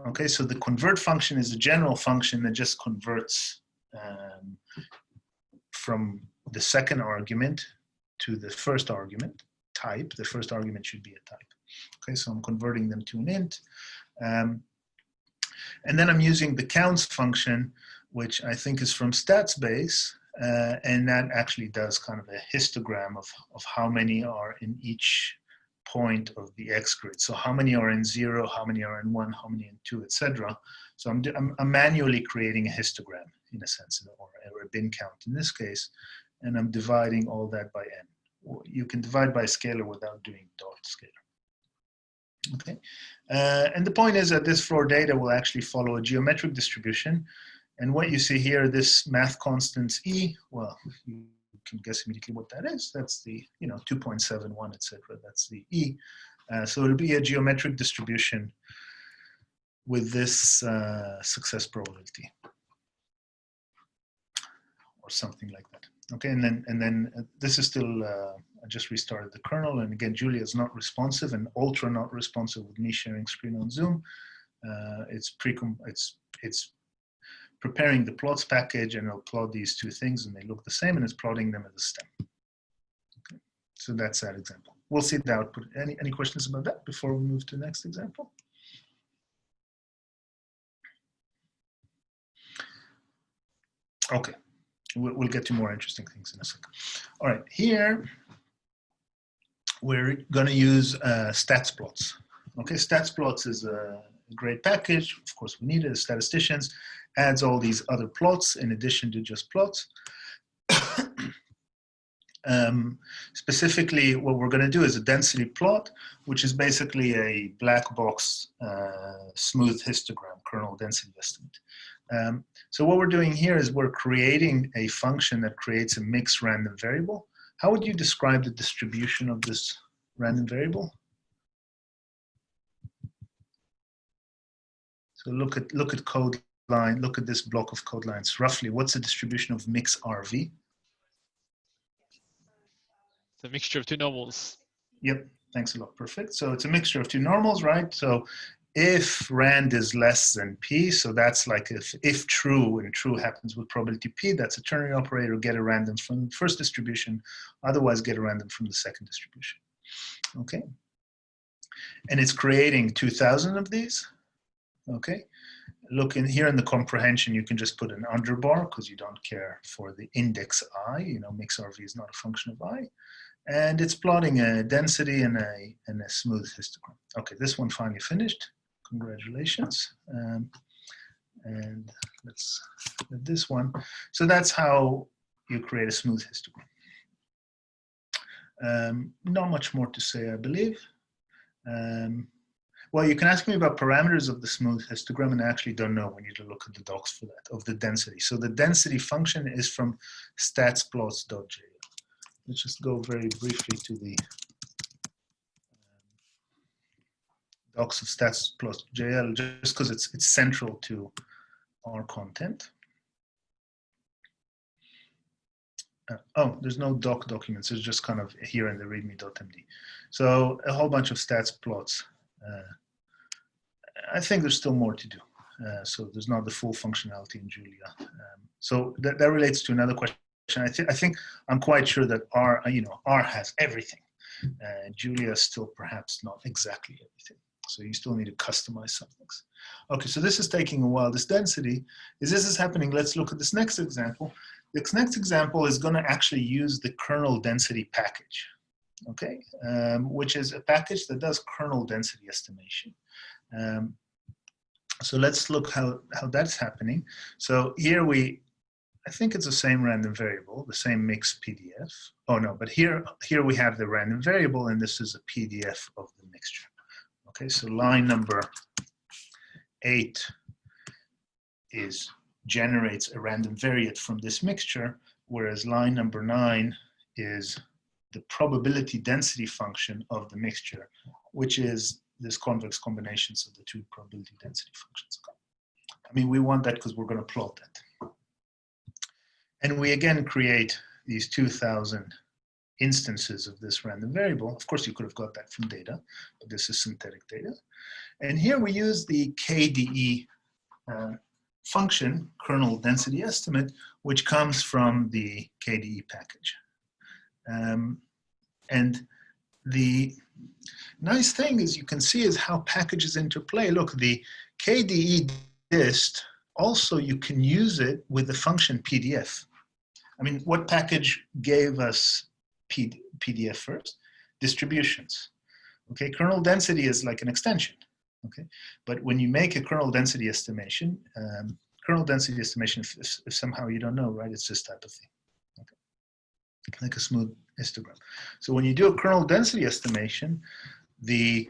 Okay, so the convert function is a general function that just converts from the second argument to the first argument type. The first argument should be a type. Okay, so I'm converting them to an int. And then I'm using the counts function, which I think is from StatsBase, and that actually does kind of a histogram of how many are in each point of the X grid. So how many are in 0, how many are in 1, how many in 2, etc. So I'm manually creating a histogram, in a sense, or a bin count in this case, and I'm dividing all that by n. You can divide by a scalar without doing dot scalar. Okay, and the point is that this floor data will actually follow a geometric distribution, and what you see here, this math constants E, well, you can guess immediately what that is. That's the 2.71, etc. That's the E. So it'll be a geometric distribution with this success probability, or something like that. Okay, and then this is still. I just restarted the kernel, and again, Julia is not responsive and ultra not responsive with me sharing screen on Zoom. It's preparing the plots package, and it'll plot these two things, and they look the same, and it's plotting them as a stem. Okay, so that's that example. We'll see the output. Any questions about that before we move to the next example? Okay, we'll get to more interesting things in a second. All right, here we're going to use stats plots. Okay, stats plots is a great package. Of course, we need it as statisticians. Adds all these other plots in addition to just plots. Specifically, what we're going to do is a density plot, which is basically a black box smooth histogram, kernel density estimate. So what we're doing here is we're creating a function that creates a mixed random variable. How would you describe the distribution of this random variable? So look at code line, look at this block of code lines. Roughly, what's the distribution of mix RV? It's a mixture of two normals. Yep, thanks a lot, perfect. So it's a mixture of two normals, right? So if rand is less than p, so that's like if true, and true happens with probability p, that's a ternary operator, get a random from the first distribution, otherwise get a random from the second distribution. Okay. And it's creating 2,000 of these. Okay. Look in here in the comprehension, you can just put an underbar because you don't care for the index I. You know, mix RV is not a function of I. And it's plotting a density and a smooth histogram. Okay, this one finally finished. Congratulations. And let's let this one. So that's how you create a smooth histogram. Not much more to say, I believe. Well, you can ask me about parameters of the smooth histogram, and I actually don't know. We need to look at the docs for that, of the density. So the density function is from statsplots.jl. Let's just go very briefly to the docs of statsplots.jl, just because it's central to our content. Oh, there's no doc documents. It's just kind of here in the readme.md. So a whole bunch of stats plots. I think there's still more to do. So there's not the full functionality in Julia. So that relates to another question. I think I'm quite sure that R, R has everything. Julia is still perhaps not exactly everything. So you still need to customize some things. Okay, so this is taking a while. This density, this is happening. Let's look at this next example. This next example is going to actually use the kernel density package, okay, which is a package that does kernel density estimation. So let's look how that's happening. So here I think it's the same random variable, the same mix PDF. Oh no, but here we have the random variable, and this is a PDF of the mixture. Okay, so line number 8 generates a random variate from this mixture, whereas line number 9 is the probability density function of the mixture, which is this convex combinations of the two probability density functions. I mean, we want that because we're going to plot that. And we again create these 2,000 instances of this random variable. Of course, you could have got that from data, but this is synthetic data. And here we use the KDE function, kernel density estimate, which comes from the KDE package. And the nice thing is you can see is how packages interplay. Look, the KDE dist, also you can use it with the function PDF. I mean, what package gave us PDF first? Distributions. Okay, kernel density is like an extension. Okay, but when you make a kernel density estimation, if somehow you don't know, right, it's this type of thing. Okay, like a smooth histogram. So when you do a kernel density estimation, the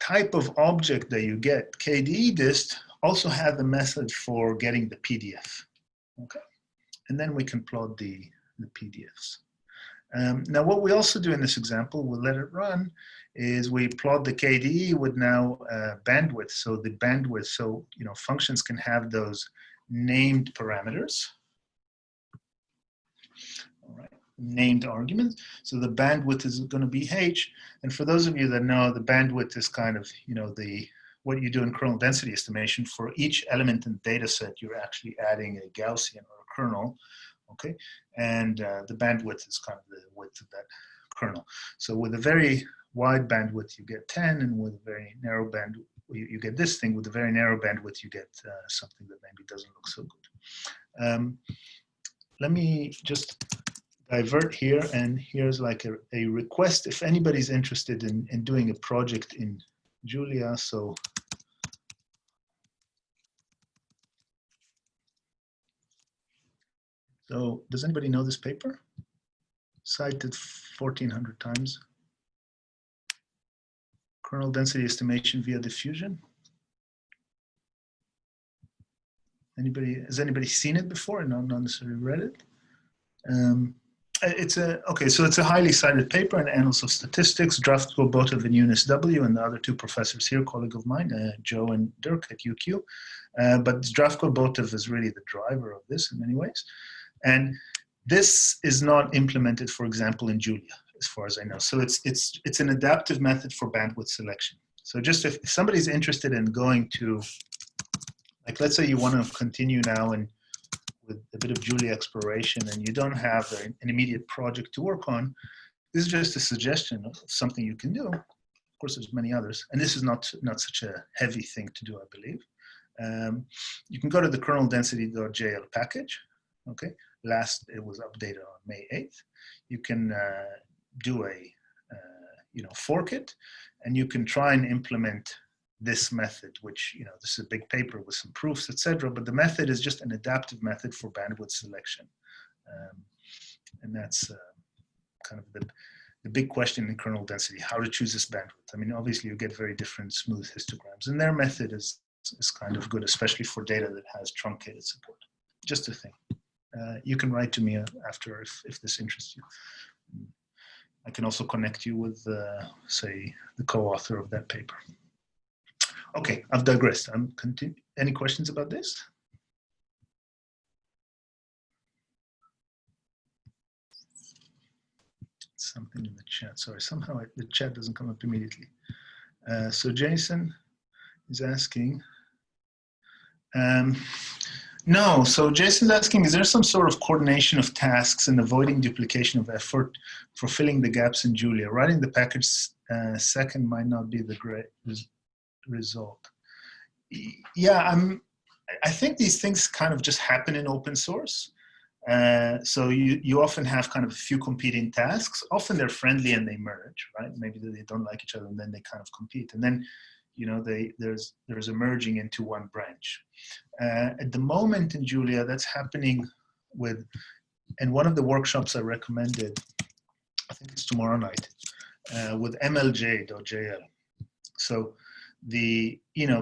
type of object that you get, KDE dist, also have a method for getting the PDF. Okay, and then we can plot the PDFs. Now, what we also do in this example, we'll let it run, is we plot the KDE with now bandwidth. So the bandwidth, so functions can have those named parameters. All right, named arguments. So the bandwidth is going to be h. And for those of you that know, the bandwidth is kind of what you do in kernel density estimation. For each element in the data set, you're actually adding a Gaussian or a kernel. Okay, and the bandwidth is kind of the width of that kernel. So with a very wide bandwidth, you get 10, and with a very narrow bandwidth, you get this thing. With a very narrow bandwidth, you get something that maybe doesn't look so good. Let me just divert here, and here's like a request if anybody's interested in doing a project in Julia. So does anybody know this paper? Cited 1,400 times. Kernel density estimation via diffusion. Has anybody seen it before and not necessarily read it? So it's a highly cited paper in Annals of Statistics, draft code both of Eunice W. and the other two professors here, colleague of mine, Joe and Dirk at UQ. But draft code both of is really the driver of this in many ways. And this is not implemented, for example, in Julia, as far as I know. So it's an adaptive method for bandwidth selection. So just if somebody's interested in going to, like, let's say you want to continue now and with a bit of Julia exploration and you don't have an immediate project to work on, this is just a suggestion of something you can do. course, there's many others. And this is not such a heavy thing to do, I believe. You can go to the kernel density.jl package. Okay, last it was updated on May 8th. You can do a fork it, and you can try and implement this method, which, this is a big paper with some proofs, etc. But the method is just an adaptive method for bandwidth selection, and that's kind of the big question in kernel density: how to choose this bandwidth. I mean, obviously you get very different smooth histograms, and their method is kind of good, especially for data that has truncated support. Just a thing. You can write to me after if this interests you. I can also connect you with, say, the co-author of that paper. Okay, I've digressed. Any questions about this? Something in the chat. Sorry, somehow the chat doesn't come up immediately. So Jason is asking. No, so Jason's asking, is there some sort of coordination of tasks and avoiding duplication of effort for filling the gaps in Julia? Writing the package second might not be the great result. Yeah, I think these things kind of just happen in open source. So you often have kind of a few competing tasks. Often they're friendly and they merge, right? Maybe they don't like each other and then they kind of compete. And then there's a merging into one branch. At the moment in Julia, that's happening with, and one of the workshops I recommended, I think it's tomorrow night, with mlj.jl. So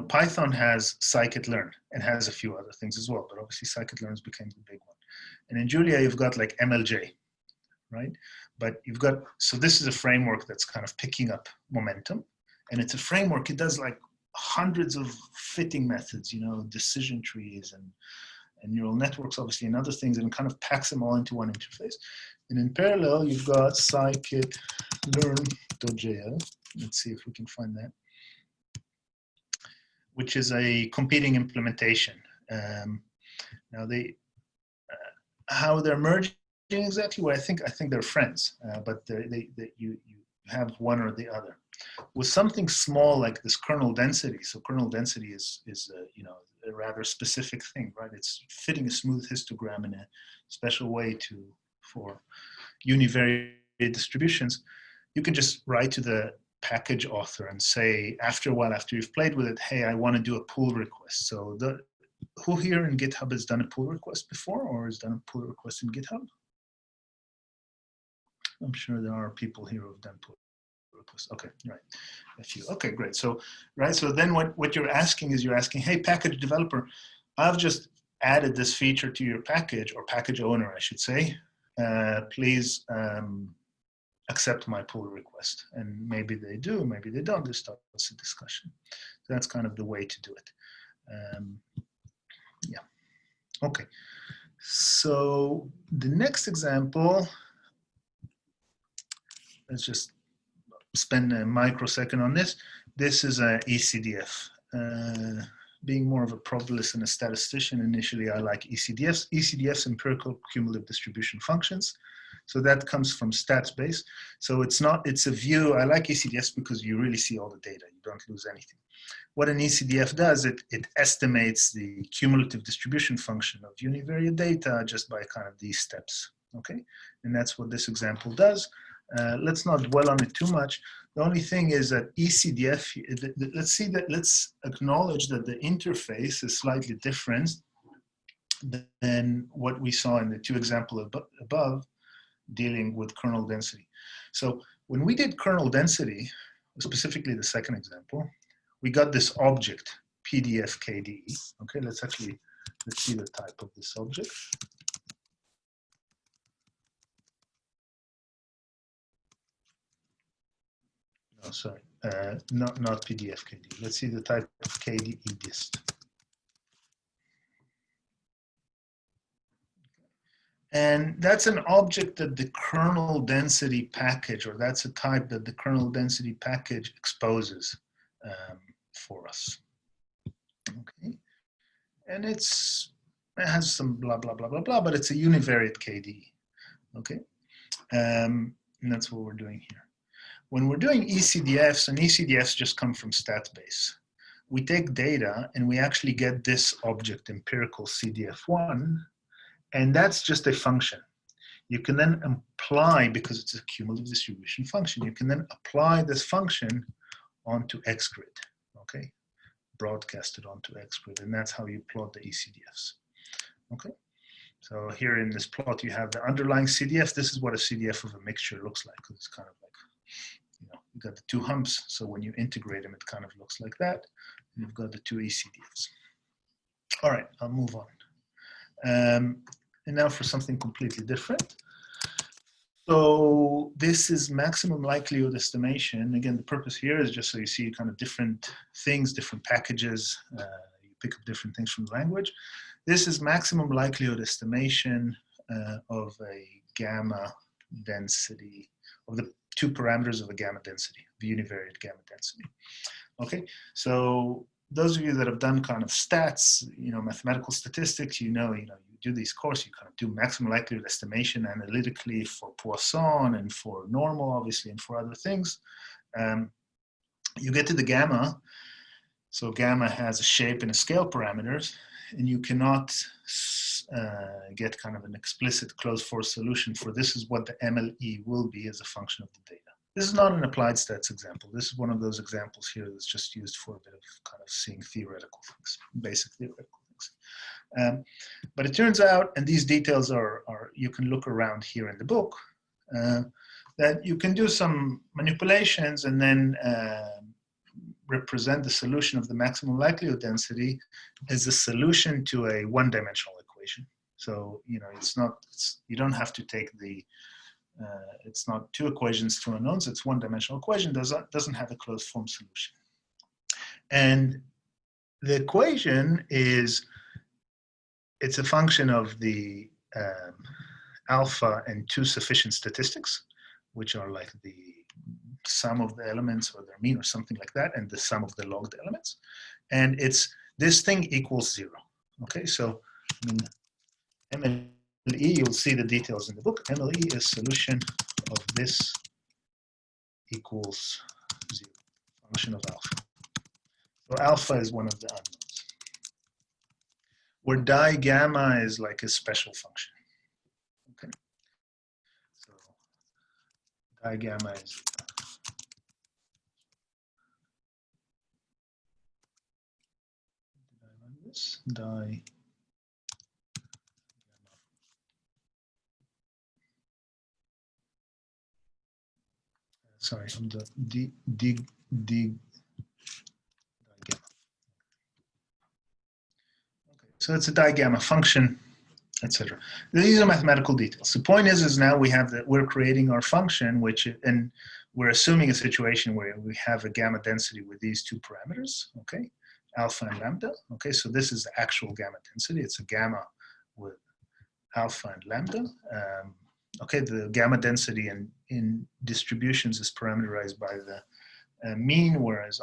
Python has scikit-learn and has a few other things as well, but obviously scikit-learn became the big one. And in Julia, you've got like mlj, right? But you've got, so this is a framework that's kind of picking up momentum. And it's a framework, it does like hundreds of fitting methods, decision trees and neural networks, obviously, and other things, and kind of packs them all into one interface. And in parallel, you've got scikit-learn.jl. Let's see if we can find that, which is a competing implementation. Now how they're merging exactly? Well, I think they're friends, but you have one or the other. With something small like this kernel density, so kernel density is a rather specific thing, right? It's fitting a smooth histogram in a special way for univariate distributions. You can just write to the package author and say, after a while, after you've played with it, hey, I want to do a pull request. So who here in GitHub has done a pull request before, or has done a pull request in GitHub? I'm sure there are people here who have done pull requests. Okay, right, a few. Okay, great. So, right, so then what you're asking is, hey, package developer, I've just added this feature to your package, or package owner, I should say. Please accept my pull request. And maybe they do, maybe they don't. This starts a discussion. So that's kind of the way to do it. Yeah. Okay. So the next example, let's just spend a microsecond on this. This is a ECDF. Being more of a probabilist and a statistician, initially I like ECDFs. ECDFs, empirical cumulative distribution functions. So that comes from StatsBase. So it's a view. I like ECDFs because you really see all the data. You don't lose anything. What an ECDF does, it estimates the cumulative distribution function of univariate data just by kind of these steps, okay? And that's what this example does. Let's not dwell on it too much. The only thing is that ECDF, let's acknowledge that the interface is slightly different than what we saw in the two examples above dealing with kernel density. So when we did kernel density, specifically the second example, we got this object, PDF KDE. Okay, let's see the type of this object. No, sorry, not PDF KDE. Let's see the type of KDE dist. And that's an object that the kernel density package, or that's a type that the kernel density package exposes for us. Okay, and it has some blah blah blah blah blah, but it's a univariate KDE. Okay, and that's what we're doing here. when we're doing ECDFs, and ECDFs just come from StatBase, we take data and we actually get this object, empirical CDF1, and that's just a function. You can then apply, because it's a cumulative distribution function, you can then apply this function onto XGrid, okay? Broadcast it onto XGrid, and that's how you plot the ECDFs, okay? So here in this plot, you have the underlying CDF. This is what a CDF of a mixture looks like. It's kind of like, you know, you've got the two humps. So when you integrate them, it kind of looks like that. And you've got the two ECDFs. All right, I'll move on. And now for something completely different. So this is maximum likelihood estimation. Again, the purpose here is just so you see kind of different things, different packages. You pick up different things from the language. This is maximum likelihood estimation of a gamma density, of the two parameters of a gamma density, the univariate gamma density. Okay, so those of you that have done kind of stats, you know, mathematical statistics, you do these courses, you kind of do maximum likelihood estimation analytically for Poisson and for normal, obviously, and for other things. You get to the gamma. So gamma has a shape and a scale parameters, and you cannot get kind of an explicit closed force solution for this is what the MLE will be as a function of the data. This is not an applied stats example. This is one of those examples here that's just used for a bit of kind of seeing theoretical things, basic theoretical things. But it turns out, and these details are you can look around here in the book, that you can do some manipulations and then represent the solution of the maximum likelihood density as a solution to a one-dimensional equation. So, you know, you don't have to take the, it's not two equations, two unknowns, it's one-dimensional equation, doesn't have a closed form solution. And the equation is, it's a function of the alpha and two sufficient statistics, which are like the sum of the elements or their mean or something like that, and the sum of the logged elements. And it's this thing equals 0. Okay, so I mean, MLE, you'll see the details in the book. MLE is solution of this equals 0, function of alpha. So alpha is one of the unknowns. Where di gamma is like a special function. Okay, so di gamma is di sorry, I'm the d gamma. Okay, so it's a di gamma function, etc. These are mathematical details. The point is now we have that we're creating our function, and we're assuming a situation where we have a gamma density with these two parameters. Okay. Alpha and lambda. Okay, so this is the actual gamma density. It's a gamma with alpha and lambda. Okay, the gamma density in distributions is parameterized by the mean, whereas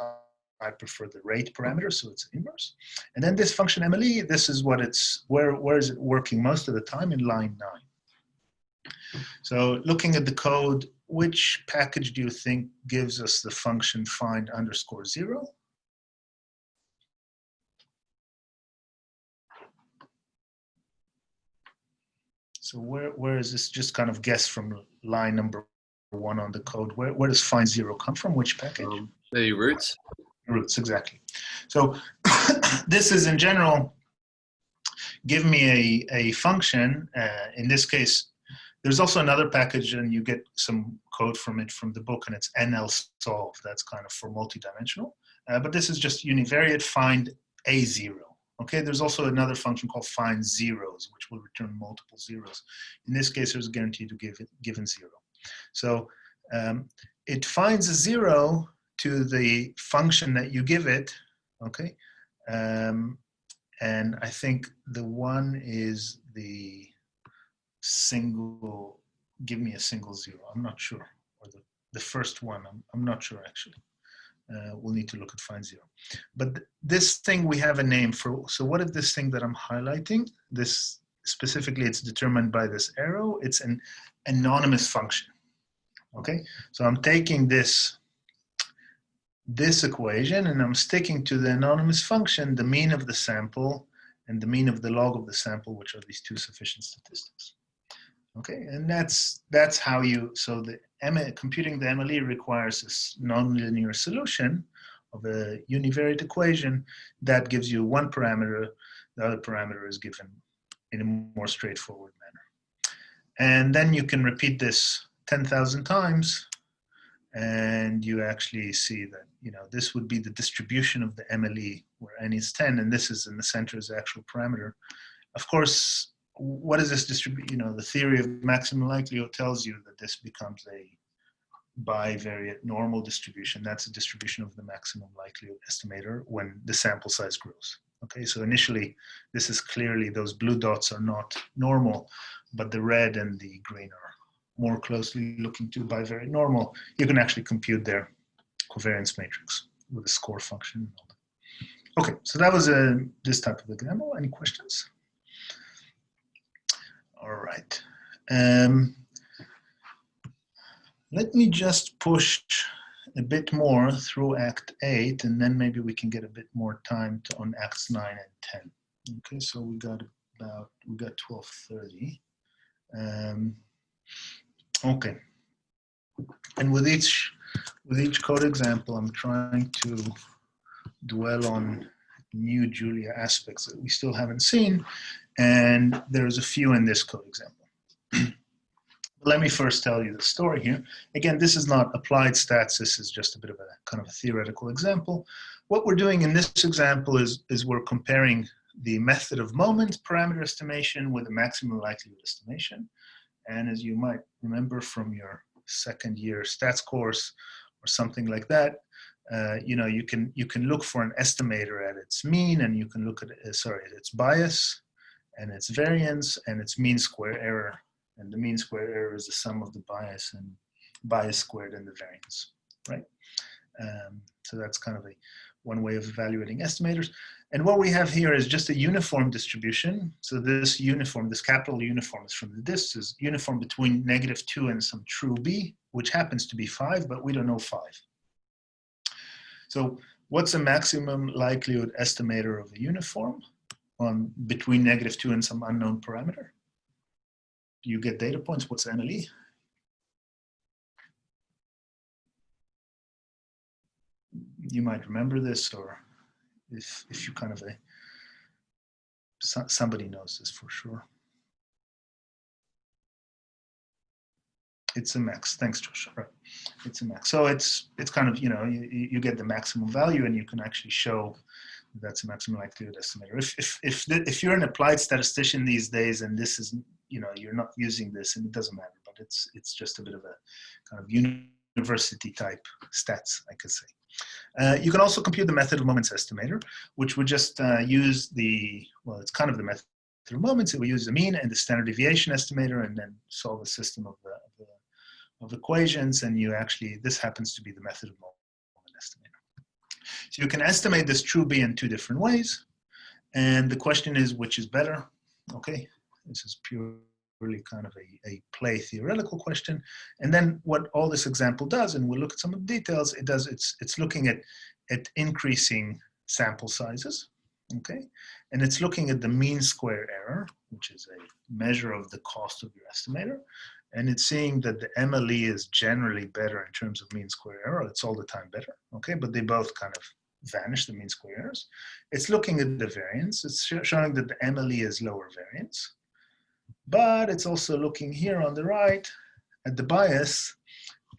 I prefer the rate parameter, so it's inverse. And then this function MLE, this is what it's, where is it working most of the time? In line 9. So looking at the code, which package do you think gives us the function find underscore 0? So where is this? Just kind of guess from line number 1 on the code. Where does find 0 come from? Which package? The roots. Roots, exactly. So this is in general, give me a function. In this case, there's also another package, and you get some code from it from the book, and it's NLSolve. That's kind of for multidimensional. But this is just univariate find A0. Okay, there's also another function called find zeros, which will return multiple zeros. In this case, there's a guarantee to give it given 0. So it finds a 0 to the function that you give it, okay? And I think the one is the single, give me a single 0. I'm not sure, or the first one, I'm not sure actually. We'll need to look at find 0. But this thing we have a name for. So what is this thing that I'm highlighting? This specifically, it's determined by this arrow. It's an anonymous function. Okay, so I'm taking this equation and I'm sticking to the anonymous function, the mean of the sample and the mean of the log of the sample, which are these two sufficient statistics. Okay, and that's how you, so the computing the MLE requires this nonlinear solution of a univariate equation that gives you one parameter, the other parameter is given in a more straightforward manner. And then you can repeat this 10,000 times and you actually see that, you know, this would be the distribution of the MLE where n is 10 and this is in the center as the actual parameter. Of course, what is this distribution? You know, the theory of maximum likelihood tells you that this becomes a bivariate normal distribution. That's a distribution of the maximum likelihood estimator when the sample size grows. Okay, so initially, this is clearly, those blue dots are not normal, but the red and the green are more closely looking to bivariate normal. You can actually compute their covariance matrix with a score function and all that. Okay, so that was this type of example. Any questions? All right. Let me just push a bit more through Act 8, and then maybe we can get a bit more time on Acts 9 and 10. Okay, so we got 12:30. Okay, and with each code example, I'm trying to dwell on new Julia aspects that we still haven't seen, and there's a few in this code example. Let me first tell you the story here. Again, this is not applied stats. This is just a bit of a kind of a theoretical example. What we're doing in this example is we're comparing the method of moment parameter estimation with the maximum likelihood estimation. And as you might remember from your second year stats course or something like that, you know, you can look for an estimator at its mean, and you can look at its bias and its variance and its mean square error. And the mean square error is the sum of the bias and bias squared and the variance, right? So that's kind of one way of evaluating estimators. And what we have here is just a uniform distribution. So this capital uniform is from the disk, is uniform between -2 and some true b, which happens to be 5, but we don't know 5. So what's a maximum likelihood estimator of a uniform between -2 and some unknown parameter? You get data points. What's MLE? You might remember this, or if you kind of somebody knows this for sure. It's a max. Thanks, Josh. Right. It's a max. So it's kind of, you know, you get the maximum value, and you can actually show that's a maximum likelihood estimator. If you're an applied statistician these days, and this is, you know, you're not using this, and it doesn't matter, but it's just a bit of a kind of university type stats, I could say. You can also compute the method of moments estimator, which would just use it's kind of the method of moments. It will use the mean and the standard deviation estimator, and then solve a system of equations, and this happens to be the method of moment estimator. So you can estimate this true b in 2 different ways, and the question is, which is better? Okay, this is purely kind of a play theoretical question. And then what all this example does, and we'll look at some of the details, it's looking at increasing sample sizes, okay? And it's looking at the mean square error, which is a measure of the cost of your estimator. And it's seeing that the MLE is generally better in terms of mean square error. It's all the time better, okay? But they both kind of vanish, the mean square errors. It's looking at the variance. It's showing that the MLE is lower variance. But it's also looking here on the right at the bias,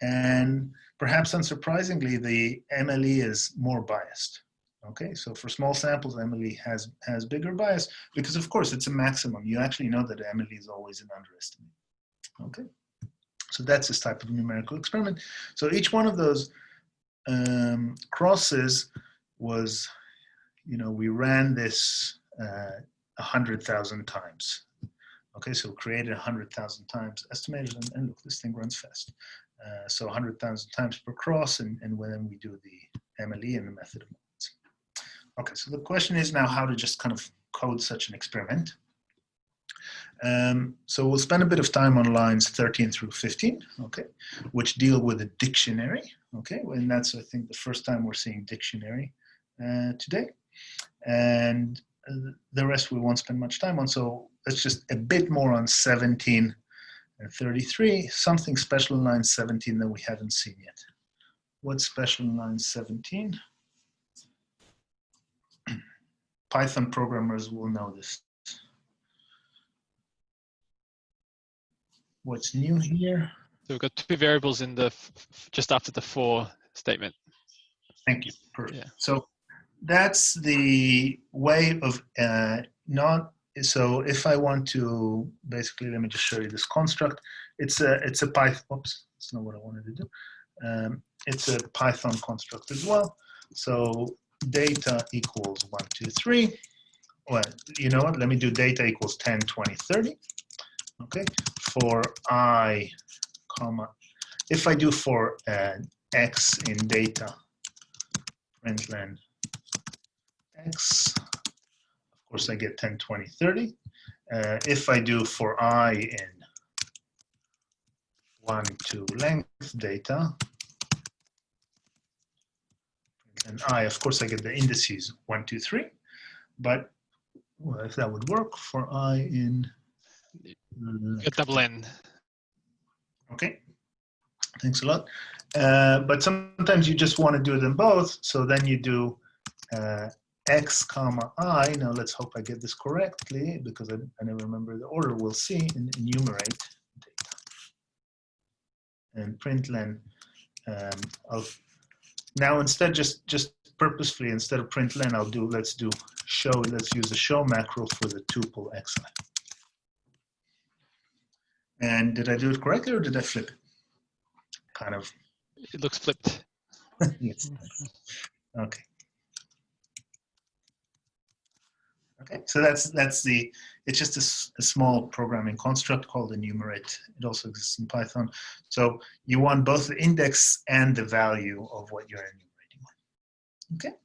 and perhaps unsurprisingly, the MLE is more biased. Okay, so for small samples, MLE has bigger bias because, of course, it's a maximum. You actually know that the MLE is always an underestimate. Okay, so that's this type of numerical experiment. So each one of those crosses was, you know, we ran this 100,000 times. Okay, so created 100,000 times estimators, and look, this thing runs fast. So 100,000 times per cross, and then we do the MLE and the method of moments. Okay, so the question is now how to just kind of code such an experiment. So we'll spend a bit of time on lines 13 through 15, okay, which deal with a dictionary, okay, and that's, I think, the first time we're seeing dictionary today. And the rest we won't spend much time on, so let's just a bit more on 17 and 33, something special in line 17 that we haven't seen yet. What's special in line 17? Python programmers will know this. What's new here? So we've got two variables in the just after the for statement. Thank you. Perfect. Yeah. So that's the way of not. So if I want to basically, let me just show you this construct. It's a Python. Oops, that's not what I wanted to do. It's a Python construct as well. So data equals 1, 2, 3. Well, you know what? Let me do data equals 10, 20, 30. Okay. For I, comma, if I do for x in data, println x, of course I get 10, 20, 30. If I do for I in 1 to length data, and I, of course I get the indices 1, 2, 3. But well, if that would work for I in A double N. Okay, thanks a lot. But sometimes you just want to do them both, so then you do x comma I. Now let's hope I get this correctly because I never remember the order. We'll see in enumerate data and println. Now instead, just purposefully, instead of println, let's do show. Let's use the show macro for the tuple xi. And did I do it correctly or did I flip it? Kind of. It looks flipped. Yes. Okay. Okay, so that's it's just a small programming construct called enumerate. It also exists in Python. So you want both the index and the value of what you're enumerating on. Okay.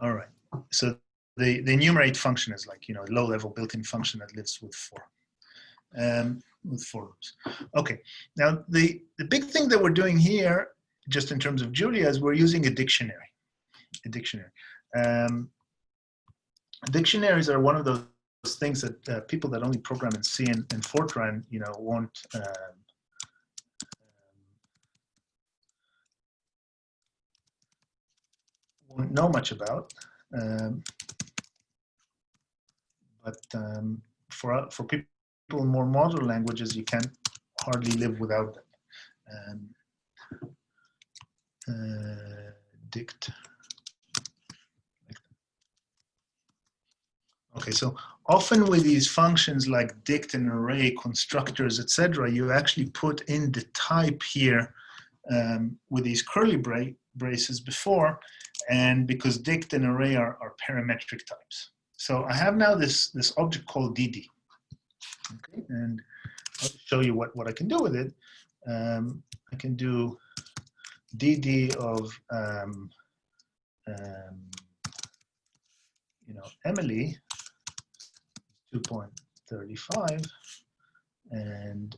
All right. So the enumerate function is like, you know, a low-level built-in function that lives with for loops. Okay. Now the big thing that we're doing here, just in terms of Julia, is we're using a dictionary. A dictionary. Dictionaries are one of those things that people that only program in C and Fortran, you know, won't know much about. But for people in more modern languages, you can't hardly live without them. Dict. Okay, so often with these functions like dict and array, constructors, etc., you actually put in the type here with these curly braces before, and because dict and array are parametric types. So I have now this object called dd. Okay, and I'll show you what I can do with it. I can do dd of you know, Emily 2.35 and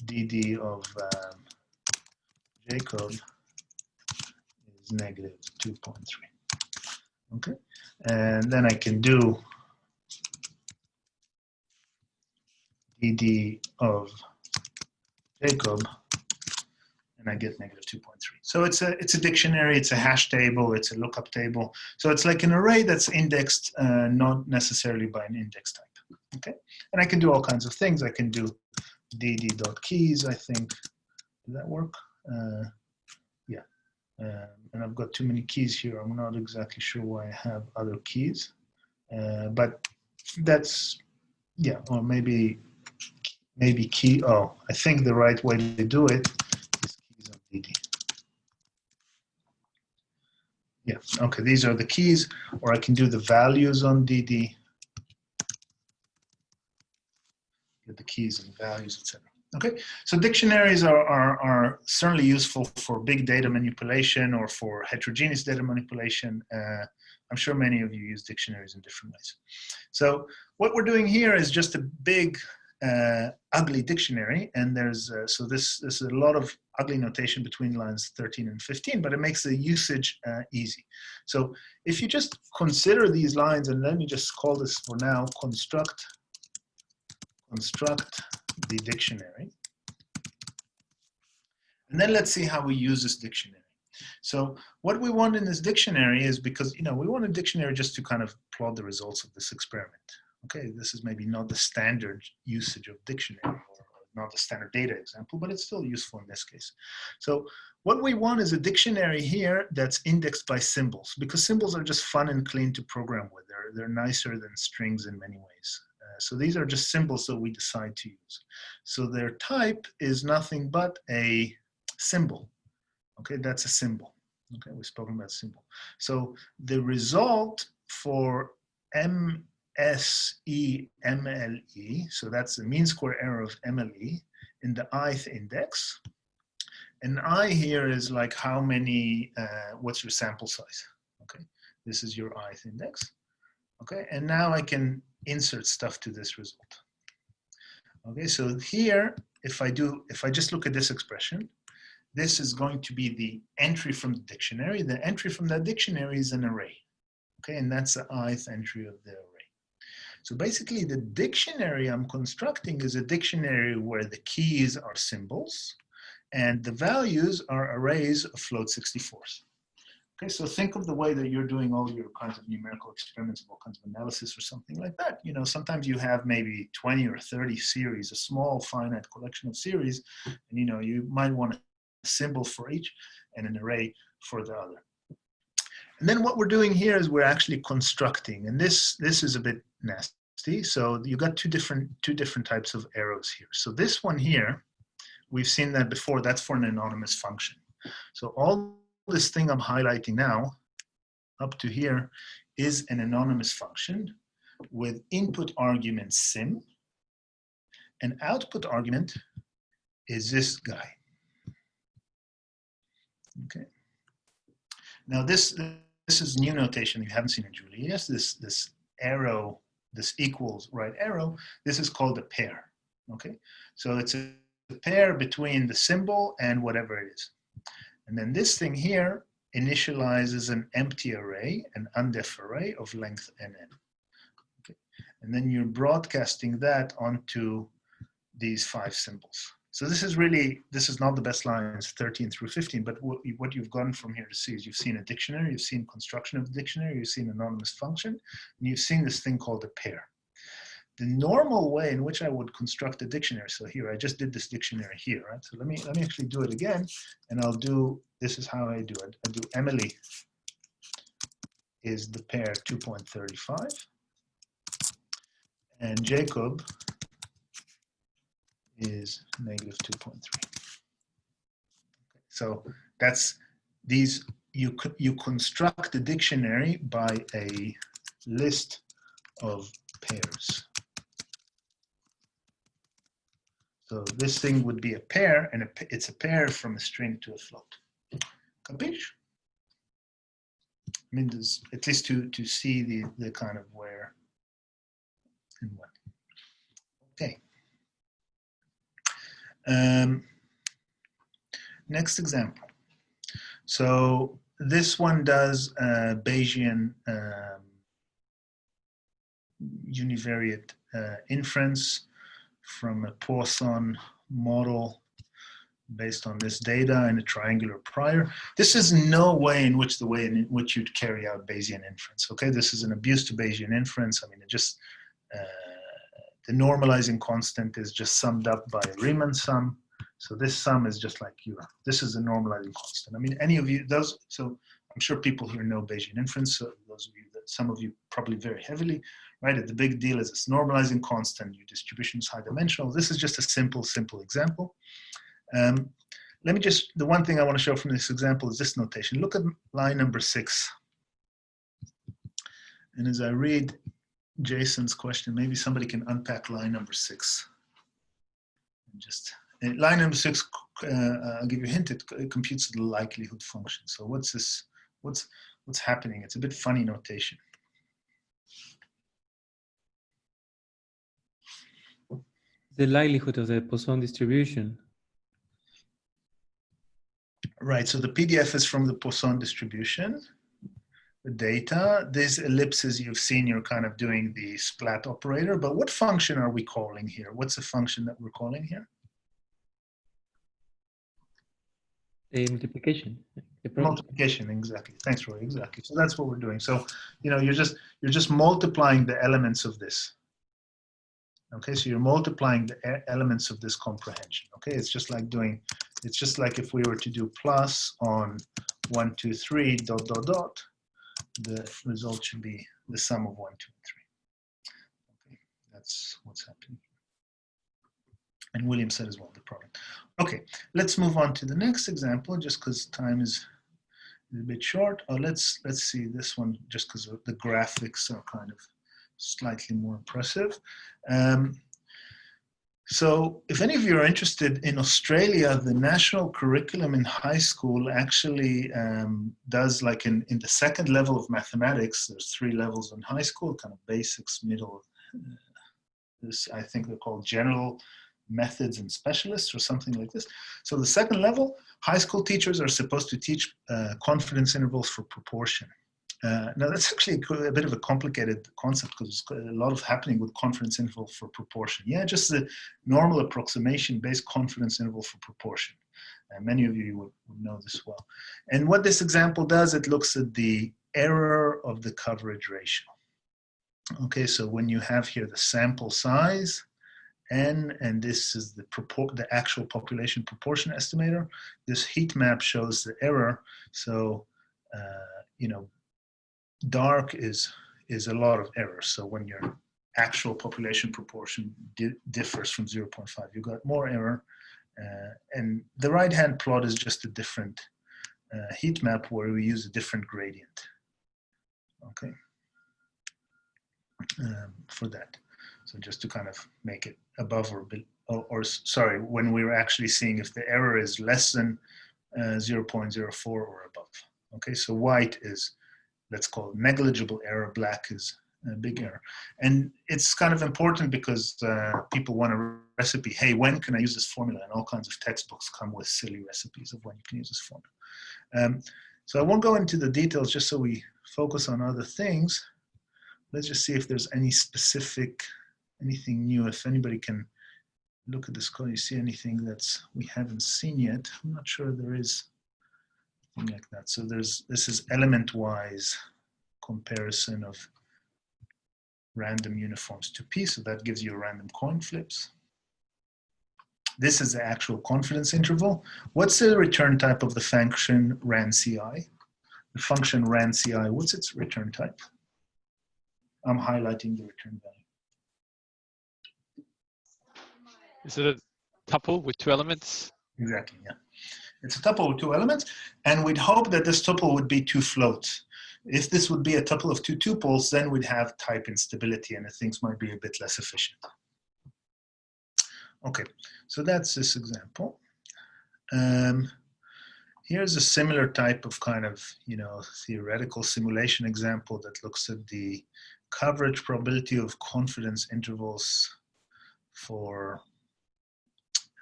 dd of Jacob is negative 2.3. Okay, and then I can do dd of Jacob, and I get negative 2.3. So it's a dictionary, it's a hash table, it's a lookup table. So it's like an array that's indexed, not necessarily by an index type. Okay, and I can do all kinds of things. I can do dd.keys, I think. Does that work? Yeah. And I've got too many keys here. I'm not exactly sure why I have other keys. But that's, yeah, or maybe key. Oh, I think the right way to do it is keys on dd. Yeah, okay, these are the keys, or I can do the values on dd. Get the keys and values, etc. Okay, so dictionaries are certainly useful for big data manipulation or for heterogeneous data manipulation. I'm sure many of you use dictionaries in different ways. So what we're doing here is just a big, ugly dictionary, and there's so this is a lot of ugly notation between lines 13 and 15, but it makes the usage easy. So if you just consider these lines, and let me just call this for now construct the dictionary, and then let's see how we use this dictionary. So what we want in this dictionary is, because we want a dictionary just to kind of plot the results of this experiment. Okay, this is maybe not the standard usage of dictionary, or not the standard data example, but it's still useful in this case. So what we want is a dictionary here that's indexed by symbols, because symbols are just fun and clean to program with. They're nicer than strings in many ways. So these are just symbols that we decide to use. So their type is nothing but a symbol. Okay, that's a symbol. Okay, we've spoken about symbol. So the result for MSE-MLE, so that's the mean square error of MLE in the ith index. And I here is like how many, what's your sample size? Okay, this is your ith index. Okay, and now I can insert stuff to this result. Okay, so here, if I just look at this expression, this is going to be the entry from the dictionary. The entry from that dictionary is an array. Okay, and that's the ith entry of the array. So basically the dictionary I'm constructing is a dictionary where the keys are symbols and the values are arrays of float 64s. Okay, so think of the way that you're doing all your kinds of numerical experiments, all kinds of analysis or something like that. Sometimes you have maybe 20 or 30 series, a small finite collection of series, and you might want a symbol for each and an array for the other. And then what we're doing here is we're actually constructing, and this is a bit nasty. So you got two different types of arrows here. So this one here, we've seen that before. That's for an anonymous function. So all this thing I'm highlighting now, up to here, is an anonymous function with input argument sim, and output argument is this guy. Okay. Now this is new notation you haven't seen in Julius. This arrow, this equals right arrow, this is called a pair. Okay, so it's a pair between the symbol and whatever it is. And then this thing here initializes an empty array, an undef array of length nn. Okay. And then you're broadcasting that onto these 5 symbols. So this is not the best lines 13 through 15, but what you've gotten from here to see is you've seen a dictionary, you've seen construction of the dictionary, you've seen anonymous function, and you've seen this thing called a pair. The normal way in which I would construct a dictionary, so here I just did this dictionary here, right? So let me actually do it again, and this is how I do it. I do Emily is the pair 2.35, and Jacob is negative 2.3. Okay, so that's these, you construct the dictionary by a list of pairs. So this thing would be a pair, and it's a pair from a string to a float. Capiche? I mean, at least to see the kind of where and what. Okay. Next example. So this one does Bayesian univariate inference from a Poisson model based on this data and a triangular prior. This is no way in which you'd carry out Bayesian inference. Okay, this is an abuse to Bayesian inference. I mean, it just the normalizing constant is just summed up by a Riemann sum. So this sum is just like this is a normalizing constant. I mean, any of you, so I'm sure people here know Bayesian inference. So those of you some of you probably very heavily, right? The big deal is it's normalizing constant, your distribution is high dimensional. This is just a simple example. The one thing I want to show from this example is this notation. Look at line number 6. And as I read Jason's question, maybe somebody can unpack line number 6. Line number 6, I'll give you a hint, it computes the likelihood function. So what's this? what's happening. It's a bit funny notation. The likelihood of the Poisson distribution. Right, so the PDF is from the Poisson distribution. The data, these ellipses you've seen, you're kind of doing the splat operator, but what function are we calling here? What's the function that we're calling here? The multiplication. Multiplication, exactly. Thanks, Roy, exactly. So that's what we're doing. So, you know, you're just multiplying the elements of this. Okay, so you're multiplying the elements of this comprehension. Okay, it's just like if we were to do plus on 1, 2, 3, dot, dot, dot, the result should be the sum of 1, 2, and 3. Okay, that's what's happening. And William said as well, the product. Okay, let's move on to the next example, just because time is a bit short. Let's see this one, just because the graphics are kind of slightly more impressive. So if any of you are interested, in Australia, the national curriculum in high school actually does, like in the second level of mathematics, there's 3 levels in high school, kind of basics, middle, this, I think they're called general methods and specialists or something like this. So the second level, high school teachers are supposed to teach confidence intervals for proportion. Now that's actually a bit of a complicated concept because there's a lot of happening with confidence interval for proportion. Yeah, just the normal approximation-based confidence interval for proportion. Many of you would know this well. And what this example does, it looks at the error of the coverage ratio. Okay, so when you have here the sample size, N, and this is the actual population proportion estimator, this heat map shows the error. So, you know, dark is a lot of error. So when your actual population proportion differs from 0.5, you got more error. And the right-hand plot is just a different heat map where we use a different gradient. Okay, for that. So just to kind of make it above or sorry, when we were actually seeing if the error is less than 0.04 or above. Okay, so white is, let's call it negligible error, black is a big error. And it's kind of important because people want a recipe. Hey, when can I use this formula? And all kinds of textbooks come with silly recipes of when you can use this formula. So I won't go into the details just so we focus on other things. Let's just see if there's any specific, anything new. If anybody can look at this code, you see anything that's we haven't seen yet. I'm not sure there is anything like that. So this is element-wise comparison of random uniforms to P. So that gives you a random coin flips. This is the actual confidence interval. What's the return type of the function RANCI? The function RANCI, what's its return type? I'm highlighting the return value. Is it a tuple with 2 elements? Exactly, yeah. It's a tuple with 2 elements, and we'd hope that this tuple would be 2 floats. If this would be a tuple of 2 tuples, then we'd have type instability and things might be a bit less efficient. Okay, so that's this example. Here's a similar type of kind of, you know, theoretical simulation example that looks at the coverage probability of confidence intervals for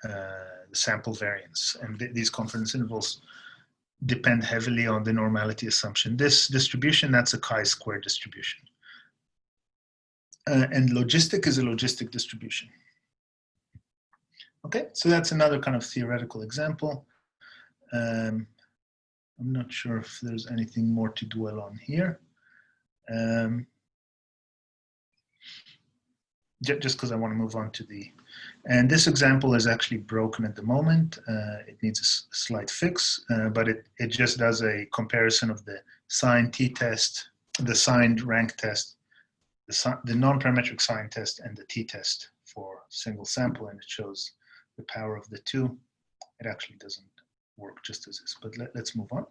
the sample variance. And these confidence intervals depend heavily on the normality assumption. This distribution, that's a chi-square distribution. And logistic is a logistic distribution. Okay, so that's another kind of theoretical example. I'm not sure if there's anything more to dwell on here. Just because I want to move on to the, and this example is actually broken at the moment. It needs a slight fix, but it just does a comparison of the signed t-test, the signed rank test, the non-parametric sign test, and the t-test for single sample, and it shows the power of the 2. It actually doesn't work just as is, but let's move on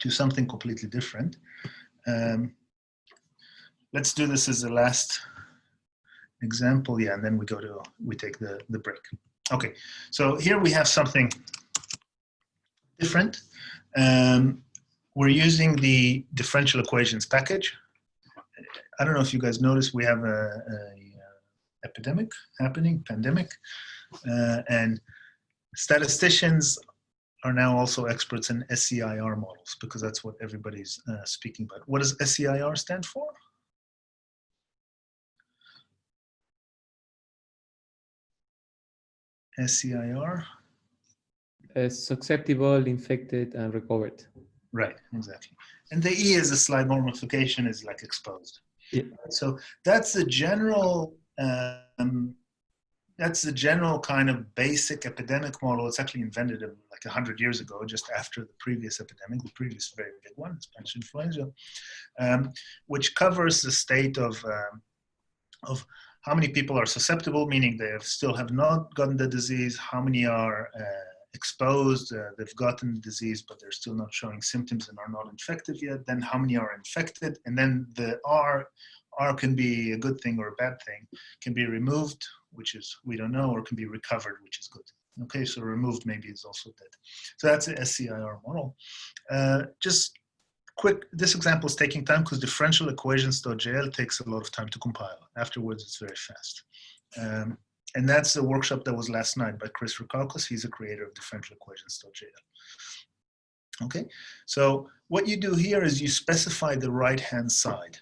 to something completely different. Let's do this as the last example, yeah, and then we take the break. Okay, so here we have something different. we're using the differential equations package. I don't know if you guys noticed, we have a epidemic happening, pandemic, and statisticians are now also experts in SCIR models because that's what everybody's speaking about. What does SCIR stand for? SCIR? Susceptible, infected, and recovered. Right, exactly. And the E is a slight normification, is like exposed. Yeah. So that's the general kind of basic epidemic model. It's actually invented like 100 years ago, just after the previous epidemic, the previous very big one, Spanish influenza, which covers the state of how many people are susceptible, meaning they still have not gotten the disease, how many are exposed, they've gotten the disease, but they're still not showing symptoms and are not infected yet, then how many are infected, and then the R can be a good thing or a bad thing, can be removed, which is, we don't know, or can be recovered, which is good. Okay, so removed maybe is also dead. So that's the SCIR model. Just quick, this example is taking time because differential equations.jl takes a lot of time to compile. Afterwards, it's very fast. And that's the workshop that was last night by Chris Rukakis. He's a creator of differential equations.jl. Okay, so what you do here is you specify the right-hand side.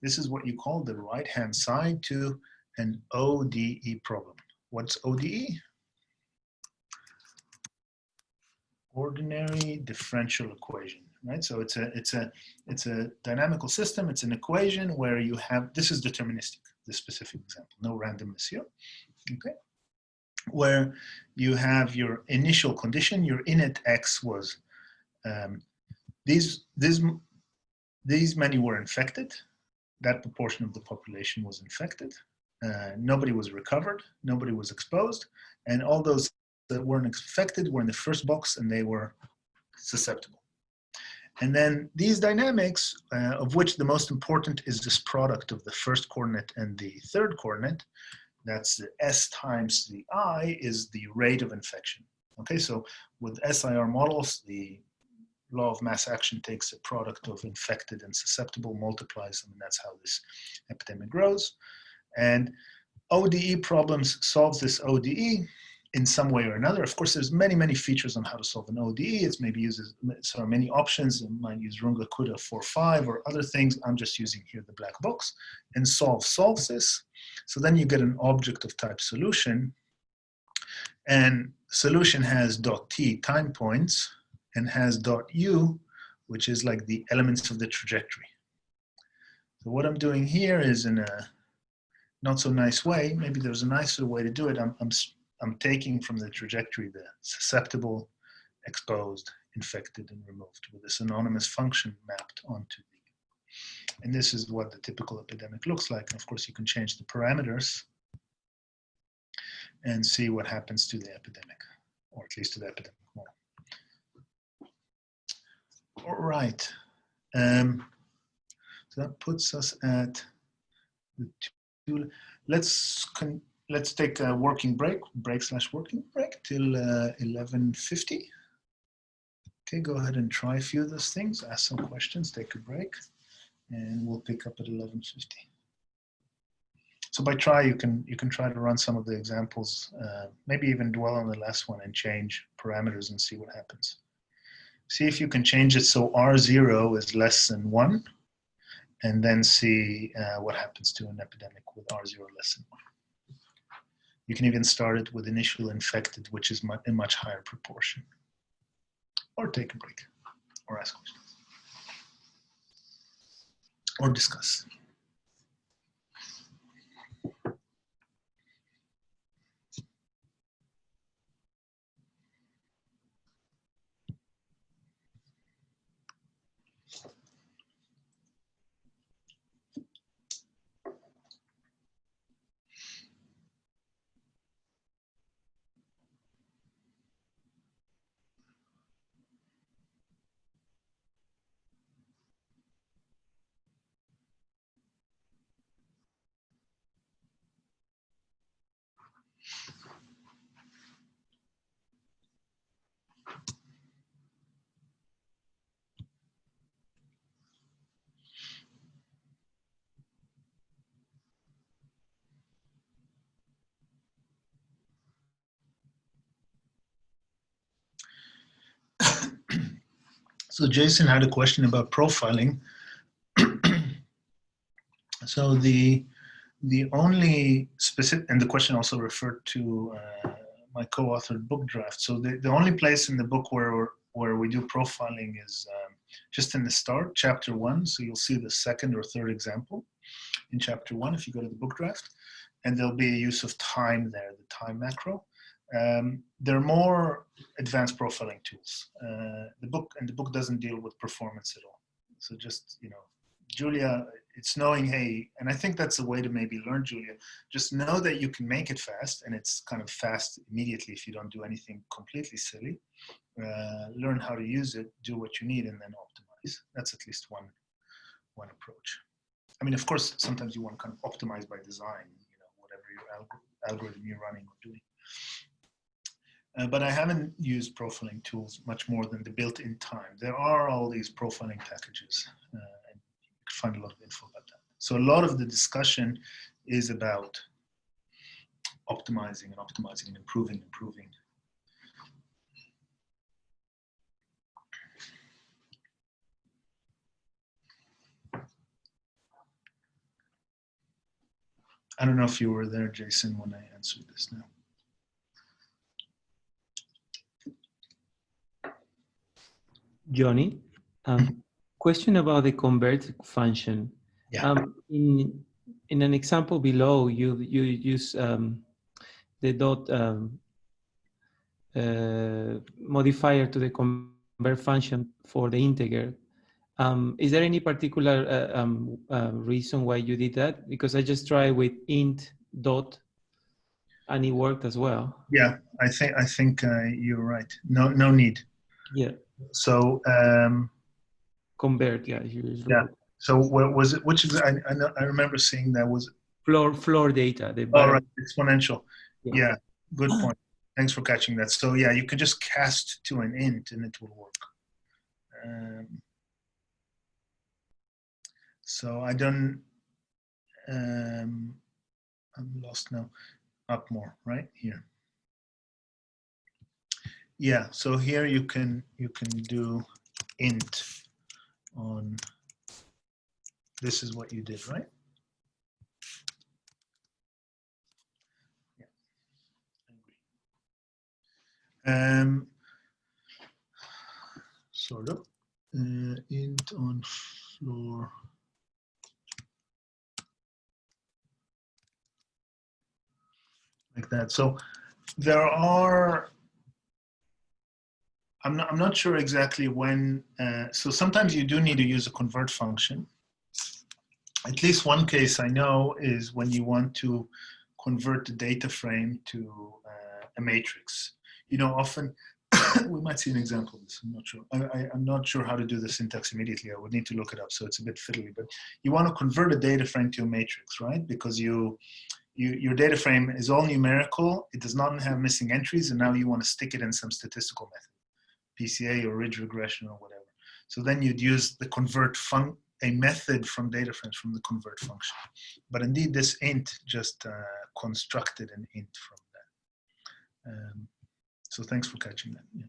This is what you call the right-hand side to an ODE problem. What's ODE? Ordinary differential equation, right? So it's a dynamical system. It's an equation where you have, this is deterministic, this specific example, no randomness here, okay? Where you have your initial condition, your init X was, these many were infected. That proportion of the population was infected. Nobody was recovered, nobody was exposed, and all those that weren't infected were in the first box and they were susceptible. And then these dynamics, of which the most important is this product of the first coordinate and the third coordinate, that's the S times the I, is the rate of infection. Okay, so with SIR models, the law of mass action takes a product of infected and susceptible, multiplies them, and that's how this epidemic grows. And ODE problems solves this ODE in some way or another. Of course, there's many, many features on how to solve an ODE. It's maybe uses, so many options. It might use Runge-Kutta 4.5 or other things. I'm just using here the black box. And solves this. So then you get an object of type solution. And solution has .t time points and has .u, which is like the elements of the trajectory. So what I'm doing here is in a not so nice way. Maybe there's a nicer way to do it. I'm taking from the trajectory the susceptible, exposed, infected, and removed with a synonymous function mapped onto the. And this is what the typical epidemic looks like. And of course, you can change the parameters and see what happens to the epidemic, or at least to the epidemic model. All right. So that puts us at the two. Let's take a working break till 11:50. Okay, go ahead and try a few of those things, ask some questions, take a break, and we'll pick up at 11:50. So by try, you can try to run some of the examples, maybe even dwell on the last one and change parameters and see what happens. See if you can change it so R0 is less than 1, and then see what happens to an epidemic with R0 less than 1. You can even start it with initial infected, which is a much higher proportion. Or take a break, or ask questions, or discuss. So Jason had a question about profiling. So the only specific, and the question also referred to my co-authored book draft. So the only place in the book where we do profiling is just in the start, chapter 1. So you'll see the second or third example in chapter 1 if you go to the book draft, and there'll be a use of time there, the time macro. There are more advanced profiling tools. The book doesn't deal with performance at all. So just, you know, Julia, it's knowing, hey, and I think that's a way to maybe learn, Julia, just know that you can make it fast, and it's kind of fast immediately if you don't do anything completely silly. Learn how to use it, do what you need, and then optimize. That's at least one approach. I mean, of course, sometimes you want to kind of optimize by design, you know, whatever your algorithm you're running or doing. But I haven't used profiling tools much more than the built-in time. There are all these profiling packages, and you can find a lot of info about that. So a lot of the discussion is about optimizing and optimizing and improving. I don't know if you were there, Jason, when I answered this now. Johnny, question about the convert function. Yeah. In an example below, you use the dot modifier to the convert function for the integer. Is there any particular reason why you did that? Because I just tried with int dot, and it worked as well. Yeah, I think you're right. No need. Yeah. So convert. Yeah. Yeah. So what was it? Which is I remember seeing that was floor data. The all right, exponential. Yeah. Good point. Thanks for catching that. So yeah, you could just cast to an int and it will work. So I don't. I'm lost now. Up more, right here. Yeah. So here you can do int on. This is what you did, right? Yeah. Sort of. Int on floor. Like that. So there are. I'm not sure exactly when. So sometimes you do need to use a convert function. At least one case I know is when you want to convert the data frame to a matrix. You know, often we might see an example of this. I'm not sure. I'm not sure how to do the syntax immediately. I would need to look it up, so it's a bit fiddly. But you want to convert a data frame to a matrix, right? Because your data frame is all numerical. It does not have missing entries, and now you want to stick it in some statistical method, PCA or ridge regression or whatever. So then you'd use the convert a method from data frames from the convert function. But indeed, this int just constructed an int from that. So thanks for catching that. Yeah.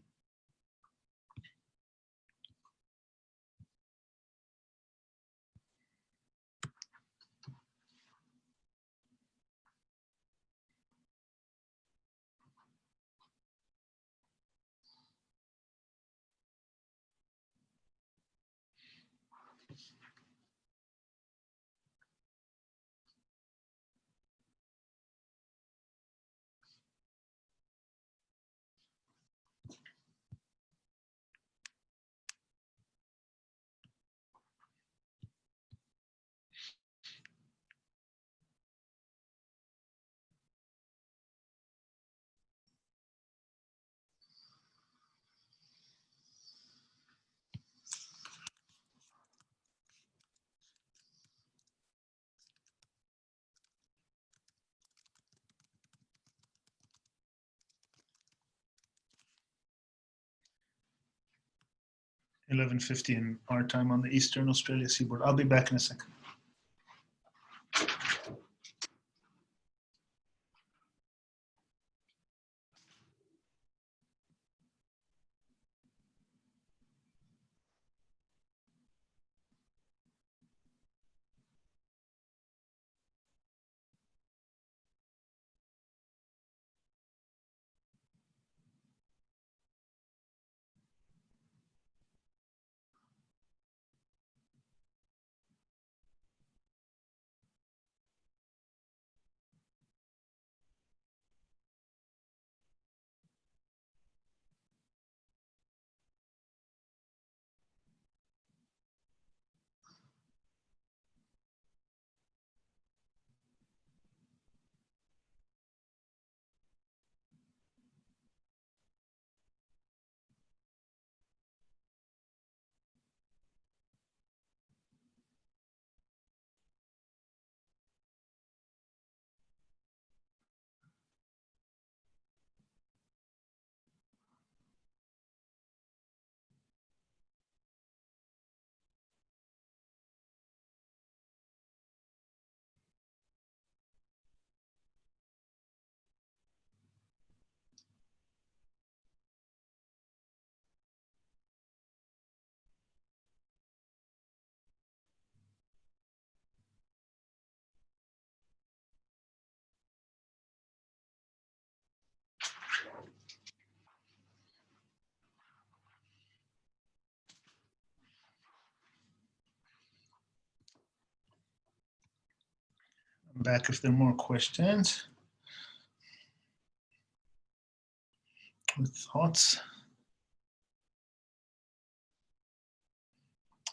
$11:50 in our time on the Eastern Australia seaboard. I'll be back in a second. I'm back if there are more questions. With thoughts.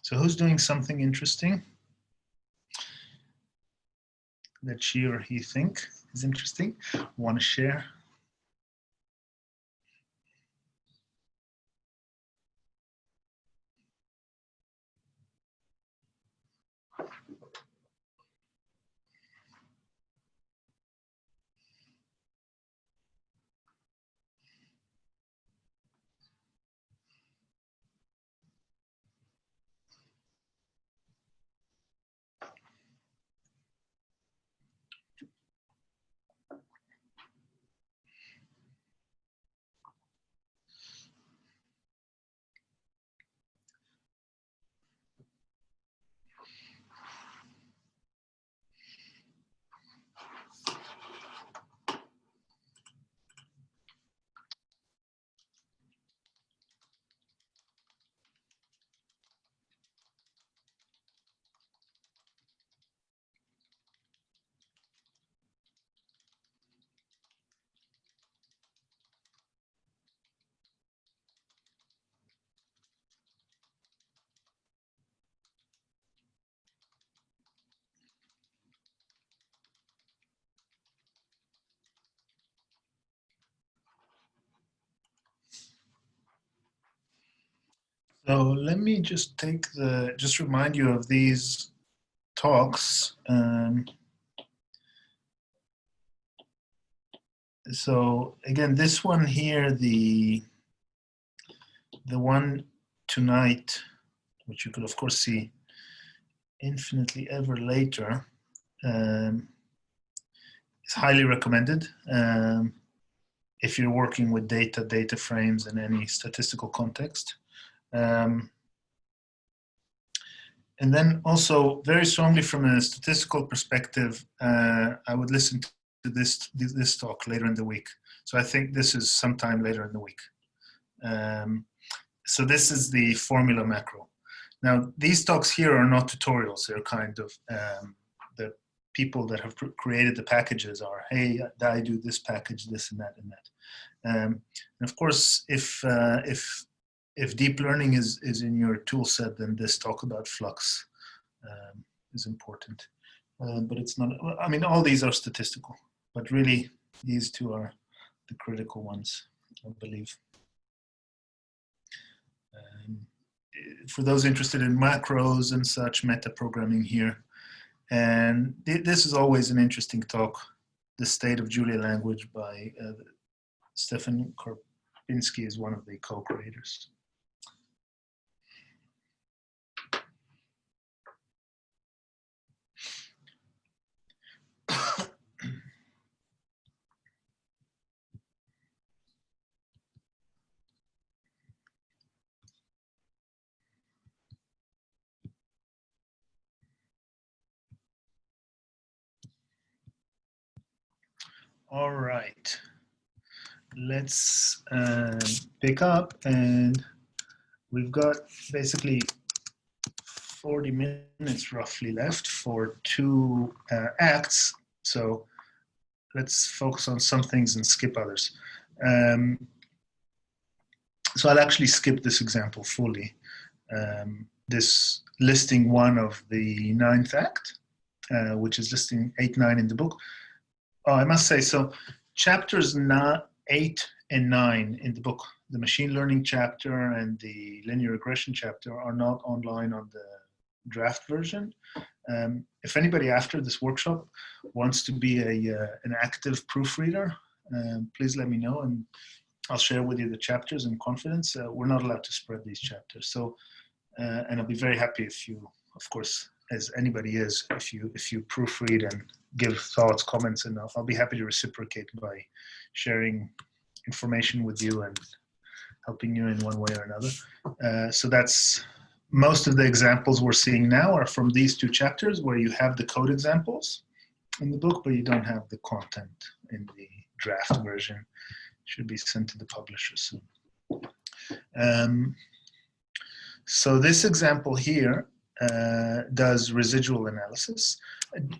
So who's doing something interesting that she or he think is interesting? Want to share? So let me just just remind you of these talks. So again, this one here, the one tonight, which you could of course see infinitely ever later, is highly recommended if you're working with data frames in any statistical context. And then also very strongly from a statistical perspective, I would listen to this talk later in the week. So I think this is sometime later in the week. So this is the formula macro. Now these talks here are not tutorials. They're kind of the people that have created the packages are, hey, I do this package, this and that and that. And of course, if deep learning is in your tool set, then this talk about flux is important. But it's not, I mean, all these are statistical, but really these two are the critical ones, I believe. For those interested in macros and such, meta-programming here. And this is always an interesting talk, The State of Julia Language by Stefan Karpinski is one of the co-creators. All right, let's pick up, and we've got basically 40 minutes roughly left for 2 acts. So let's focus on some things and skip others. So I'll actually skip this example fully. This listing 1 of the 9th act, which is listing 8, 9 in the book. Oh, I must say, so chapters 8 and 9 in the book, the machine learning chapter and the linear regression chapter, are not online on the draft version. If anybody after this workshop wants to be an active proofreader, please let me know and I'll share with you the chapters in confidence. We're not allowed to spread these chapters. So, and I'll be very happy if you, of course, as anybody is, if you proofread and give thoughts, comments, and I'll be happy to reciprocate by sharing information with you and helping you in one way or another. So that's most of the examples we're seeing now are from these 2 chapters where you have the code examples in the book, but you don't have the content in the draft version. Should be sent to the publisher soon. So this example here does residual analysis.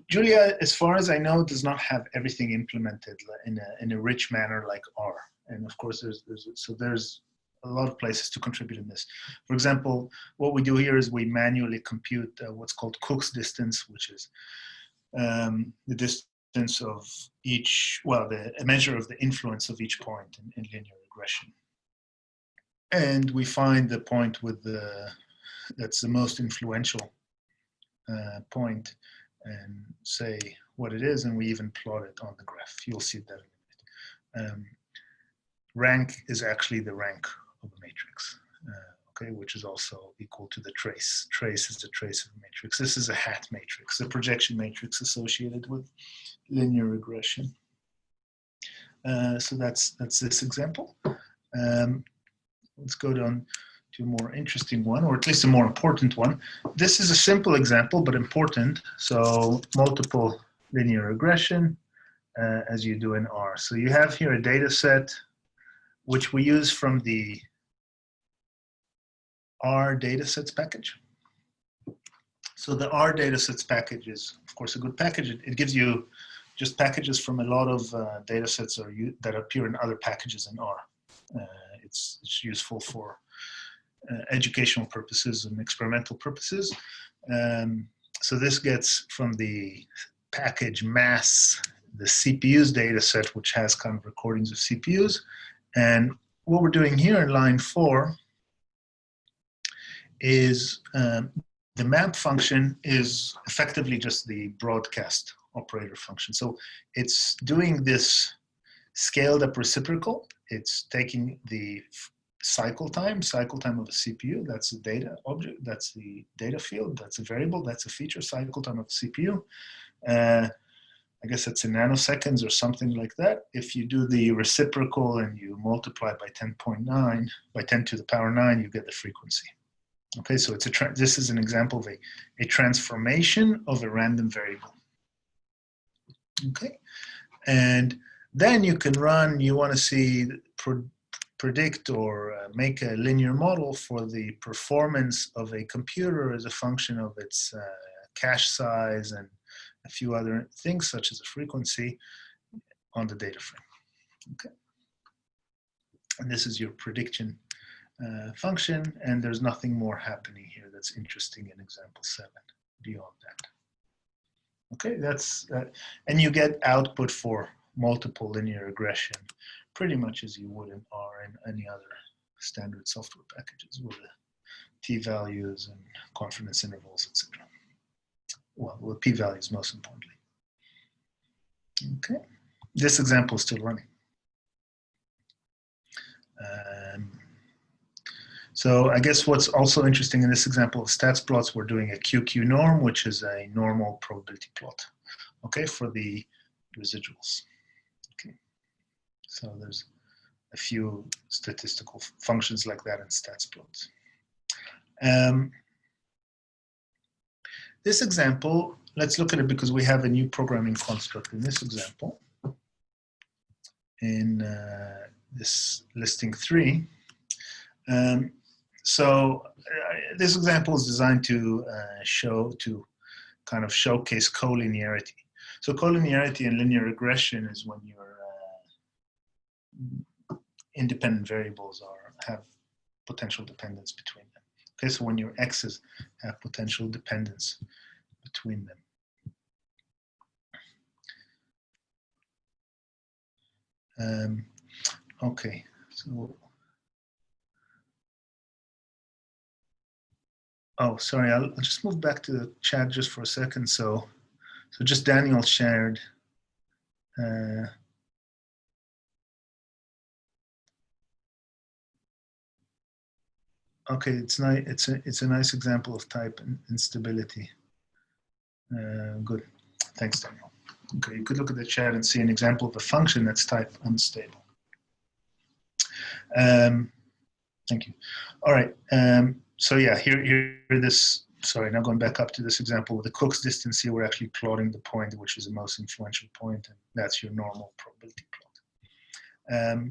Julia, as far as I know, does not have everything implemented in a rich manner like R. And of course, there's a lot of places to contribute in this. For example, what we do here is we manually compute what's called Cook's distance, which is the distance of each, well, a measure of the influence of each point in linear regression. And we find the point with that's the most influential point and say what it is, and we even plot it on the graph. You'll see that in a minute. Rank is actually the rank of a matrix, okay, which is also equal to the trace. Trace is the trace of a matrix. This is a hat matrix, a projection matrix associated with linear regression. So that's this example. Let's go down to a more interesting one, or at least a more important one. This is a simple example, but important. So multiple linear regression, as you do in R. So you have here a data set, which we use from the R datasets package. So the R datasets package is, of course, a good package. It gives you just packages from a lot of datasets that appear in other packages in R. It's useful for educational purposes and experimental purposes. So this gets from the package mass, the CPU's dataset, which has kind of recordings of CPUs. And what we're doing here in line 4 is the map function is effectively just the broadcast operator function. So it's doing this scaled up reciprocal. It's taking the cycle time of a CPU, that's the data object, that's the data field, that's a variable, that's a feature, cycle time of a CPU. I guess it's in nanoseconds or something like that. If you do the reciprocal and you multiply by 10.9, by 10 to the power 9, you get the frequency. Okay, so it's this is an example of a transformation of a random variable. Okay, and then you can run, you want to see, predict or make a linear model for the performance of a computer as a function of its cache size and a few other things such as a frequency on the data frame. Okay, and this is your prediction function, and there's nothing more happening here that's interesting in example 7 beyond that. Okay, that's and you get output for multiple linear regression pretty much as you would in R and any other standard software packages with the t-values and confidence intervals, etc. Well, with p-values most importantly. Okay, this example is still running. So I guess what's also interesting in this example of stats plots, we're doing a QQ norm, which is a normal probability plot, okay, for the residuals. Okay, so there's a few statistical functions like that in stats plots. This example, let's look at it because we have a new programming construct in this example. In this listing 3. So this example is designed to kind of showcase collinearity. So collinearity in linear regression is when your independent variables have potential dependence between them. Okay, so when your x's have potential dependence between them. Okay, so. Oh, sorry, I'll just move back to the chat just for a second. So just Daniel shared. Okay, it's nice. It's a nice example of type instability. Good, thanks, Daniel. Okay, you could look at the chat and see an example of a function that's type unstable. Thank you. All right. So yeah, here this, sorry, now going back up to this example with the Cook's distance here, we're actually plotting the point, which is the most influential point, and that's your normal probability plot.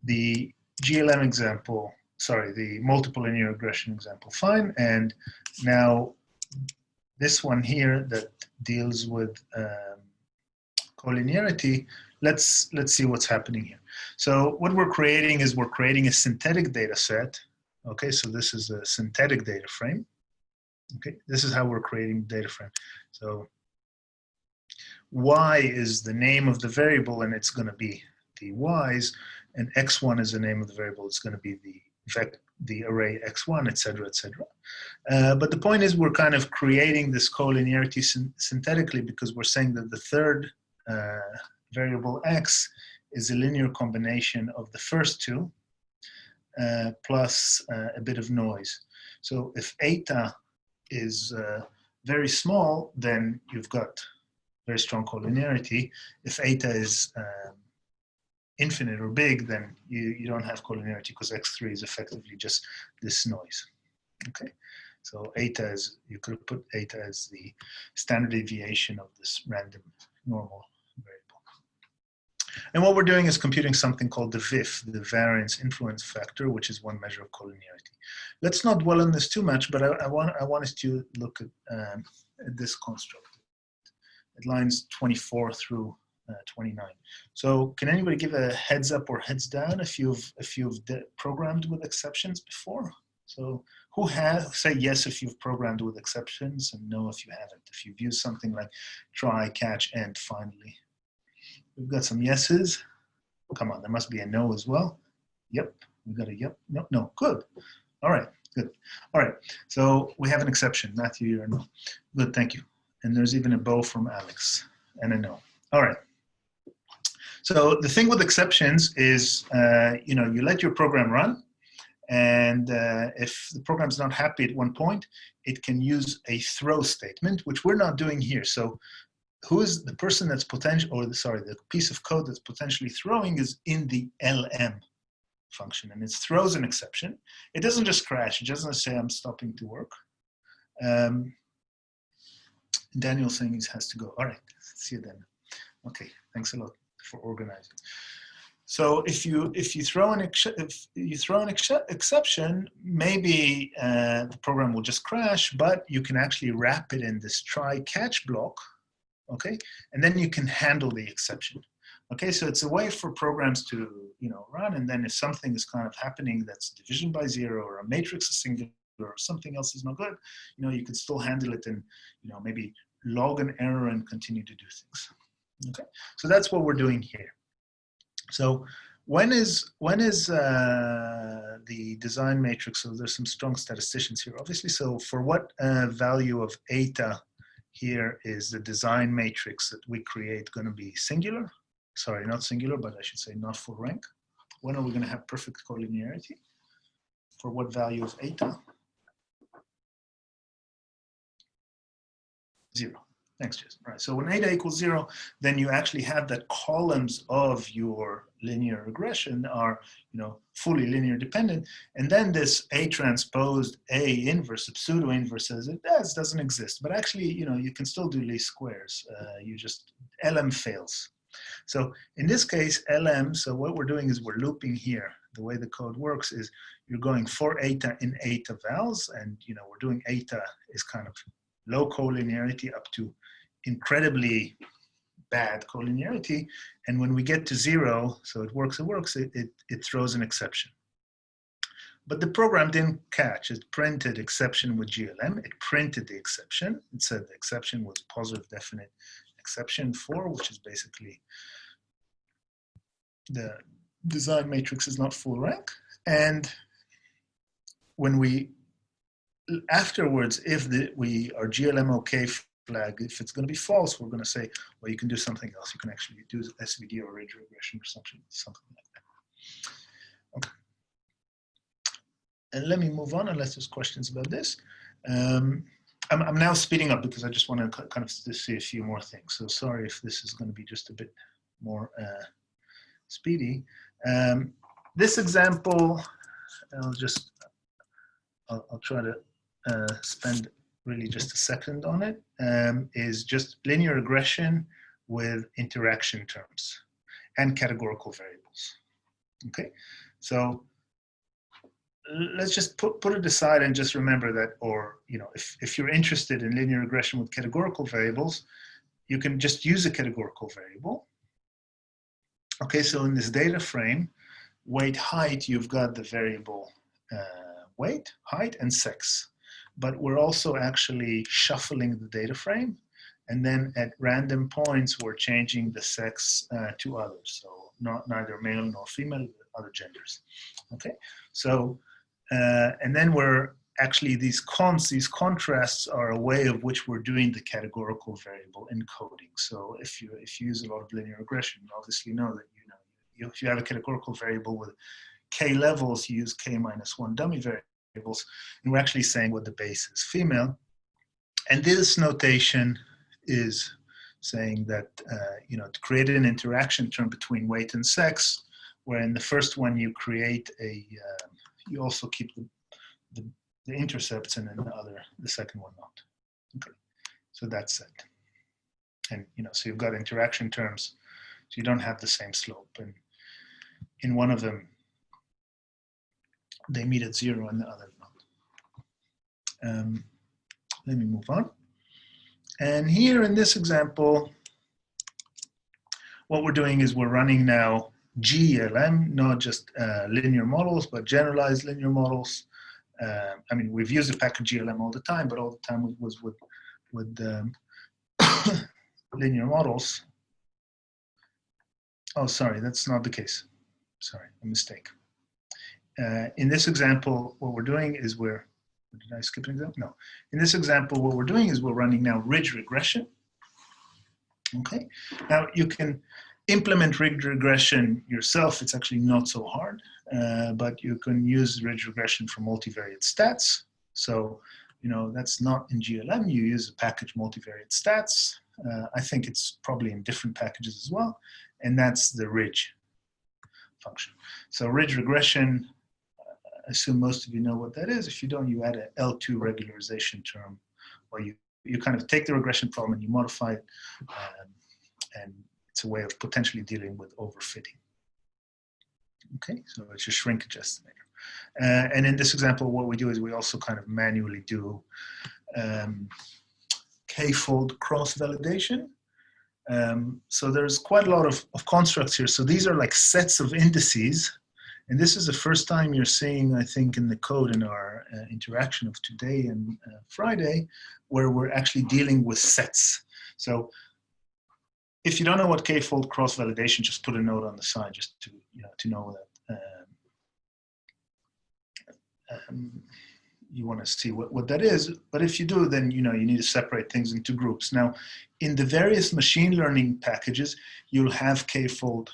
The GLM example, sorry, the multiple linear regression example, fine. And now this one here that deals with collinearity, let's see what's happening here. So what we're creating is we're creating a synthetic data set. Okay, so this is a synthetic data frame. Okay, this is how we're creating the data frame. So y is the name of the variable, and it's going to be the y's, and x1 is the name of the variable. It's going to be the array x1, etc., etc. But the point is, we're kind of creating this collinearity synthetically because we're saying that the third variable x is a linear combination of the first two plus a bit of noise. So if eta is very small, then you've got very strong collinearity. If eta is infinite or big, then you don't have collinearity because x3 is effectively just this noise. Okay, so eta is, you could put eta as the standard deviation of this random normal variable. And what we're doing is computing something called the VIF, the variance influence factor, which is one measure of collinearity. Let's not dwell on this too much, but I want us to look at this construct at lines 24 through 29. So can anybody give a heads up or heads down if you've programmed with exceptions before? So who has, say yes if you've programmed with exceptions, and no if you haven't. If you've used something like try, catch, and finally. We've got some yeses. Come on, there must be a no as well. Yep, we got a yep. No, no, good. All right, good. All right, so we have an exception. Matthew, you're a no. Good, thank you. And there's even a bow from Alex and a no. All right. So the thing with exceptions is, you know, you let your program run, and if the program's not happy at one point, it can use a throw statement, which we're not doing here. So who is the person that's potential, or the piece of code that's potentially throwing is in the LM function, and it throws an exception. It doesn't just crash. It doesn't say I'm stopping to work. Daniel's saying he has to go. All right, see you then. Okay, thanks a lot for organizing. So if you throw an exception, maybe the program will just crash, but you can actually wrap it in this try catch block, okay, and then you can handle the exception. Okay, so it's a way for programs to, you know, run, and then if something is kind of happening that's division by zero, or a matrix is singular, or something else is not good, you know, you could still handle it and, you know, maybe log an error and continue to do things. Okay, so that's what we're doing here. So when is the design matrix? So there's some strong statisticians here, obviously. So for what value of eta here is the design matrix that we create going to be singular? Sorry, not singular, but I should say not full rank. When are we going to have perfect collinearity? For what value of eta? 0. Thanks, Jason. All right, so when eta equals 0, then you actually have that columns of your linear regression are, you know, fully linear dependent, and then this A transposed A inverse, pseudo inverse, says it doesn't exist. But actually, you know, you can still do least squares. You just LM fails. So in this case, LM. So what we're doing is we're looping here. The way the code works is you're going for eta in eta vals, and you know, we're doing eta is kind of low collinearity up to incredibly bad collinearity, and when we get to 0, so it works, it throws an exception. But the program didn't catch. It printed exception with GLM. It printed the exception. It said the exception was positive definite exception 4, which is basically the design matrix is not full rank. And when we afterwards, if we are GLM OK flag, if it's going to be false, we're going to say, well, you can do something else. You can actually do SVD or ridge regression or something like that. Okay. And let me move on unless there's questions about this. I'm now speeding up because I just want to kind of see a few more things. So sorry if this is going to be just a bit more speedy. This example, I'll try to spend really just a second on it, is just linear regression with interaction terms and categorical variables. Okay, so let's just put it aside and just remember that, or if you're interested in linear regression with categorical variables, you can just use a categorical variable. Okay, so in this data frame, weight, height, you've got the variable weight, height, and sex. But we're also actually shuffling the data frame, and then at random points, we're changing the sex to others. So neither male nor female, other genders. Okay, so and then we're actually these contrasts are a way of which we're doing the categorical variable encoding. So if you use a lot of linear regression, you obviously know that if you have a categorical variable with k levels, you use k-1 dummy variables, and we're actually saying what the base is, female. And this notation is saying that to create an interaction term between weight and sex, where in the first one you create you also keep the intercepts, and in the second one not. Okay, so that's it. And so you've got interaction terms, so you don't have the same slope, and in one of them they meet at 0 and the other not. Let me move on. And here in this example, what we're doing is we're running now GLM, not just linear models, but generalized linear models. I mean, we've used the package GLM all the time, but all the time it was with linear models. Oh, sorry, that's not the case. Sorry, a mistake. In this example, what we're doing is did I skip an example? No. In this example, what we're doing is we're running now ridge regression. Okay. Now you can implement ridge regression yourself. It's actually not so hard, but you can use ridge regression for multivariate stats. So, that's not in GLM. You use a package multivariate stats. I think it's probably in different packages as well. And that's the ridge function. So ridge regression, I assume most of you know what that is. If you don't, you add an L2 regularization term, or you kind of take the regression problem and you modify it, and it's a way of potentially dealing with overfitting. Okay, so it's a shrinkage estimator. And in this example, what we do is we also kind of manually do k-fold cross-validation. So there's quite a lot of constructs here. So these are like sets of indices. And this is the first time you're seeing, I think, in the code in our interaction of today and Friday, where we're actually dealing with sets. So if you don't know what k-fold cross-validation, just put a note on the side just to know that you want to see what that is. But if you do, then you need to separate things into groups. Now, in the various machine learning packages, you'll have k-fold,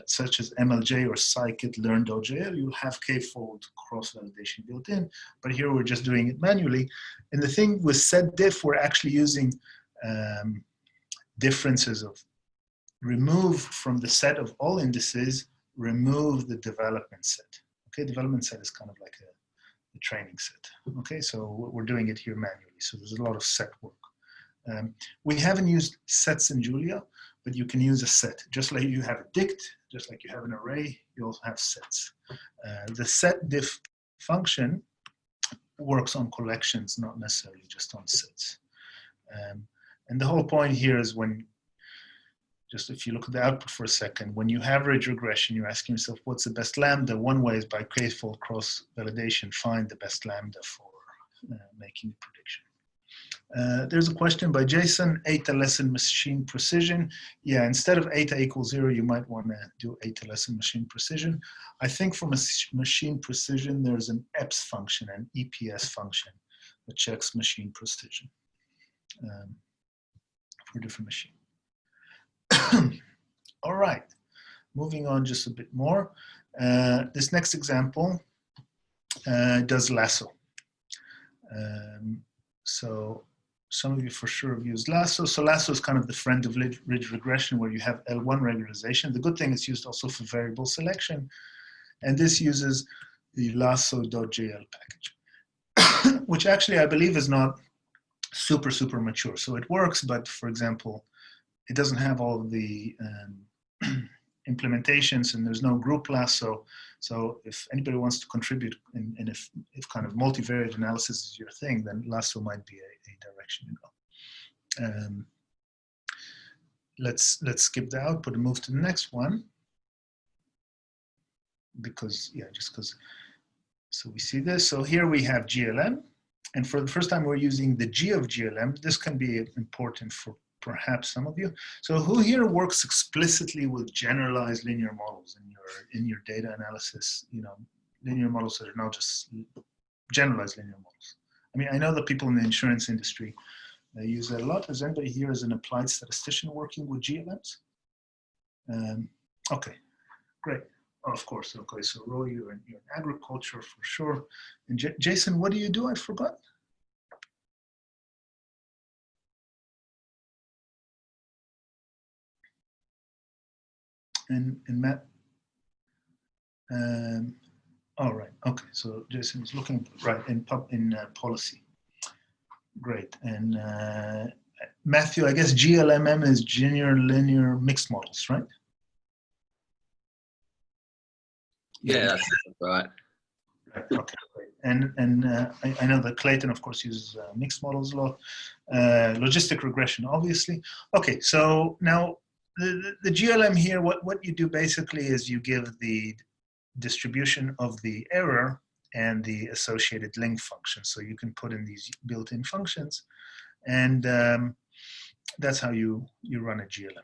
such as MLJ or scikit learn.jl, you'll have k-fold cross-validation built in, but here we're just doing it manually. And the thing with setdiff, we're actually using differences of remove from the set of all indices, remove the development set. Okay, development set is kind of like a training set. Okay, so we're doing it here manually, so there's a lot of set work. We haven't used sets in Julia, but you can use a set. Just like you have a dict, just like you have an array, you also have sets. The setdiff function works on collections, not necessarily just on sets. And the whole point here is just if you look at the output for a second, when you have ridge regression, you're asking yourself, what's the best lambda? One way is by k-fold cross-validation, find the best lambda for making a prediction. There's a question by Jason, eta less than machine precision. Yeah, instead of eta equals 0, you might want to do eta less than machine precision. I think for machine precision, there's an EPS function, an EPS function that checks machine precision for different machine. All right, moving on just a bit more. This next example does lasso. So some of you for sure have used lasso. So lasso is kind of the friend of ridge regression, where you have L1 regularization. The good thing it's used also for variable selection. And this uses the lasso.jl package, which actually I believe is not super mature. So it works, but for example, it doesn't have all of the implementations, and there's no group class. So if anybody wants to contribute, and if kind of multivariate analysis is your thing, then lasso might be a direction to go. Let's skip the output and move to the next one, because so we see this. So here we have GLM, and for the first time we're using the G of GLM. This can be important for perhaps some of you. So who here works explicitly with generalized linear models in your data analysis? Linear models that are not just generalized linear models. I mean, I know that people in the insurance industry use that a lot. Is anybody here as an applied statistician working with GLMs? Okay, great. Oh, of course. Okay, so Roy, you're in agriculture for sure. And Jason, what do you do? I forgot. And Matt. All right. Okay. So Jason is looking right in policy. Great. And Matthew, I guess GLMM is General Linear Mixed Models, right? Yeah, that's right. Right. Okay. Great. And I know that Clayton, of course, uses mixed models a lot. Logistic regression, obviously. Okay. So now the GLM here, what you do basically is you give the distribution of the error and the associated link function. So you can put in these built-in functions, and that's how you run a GLM.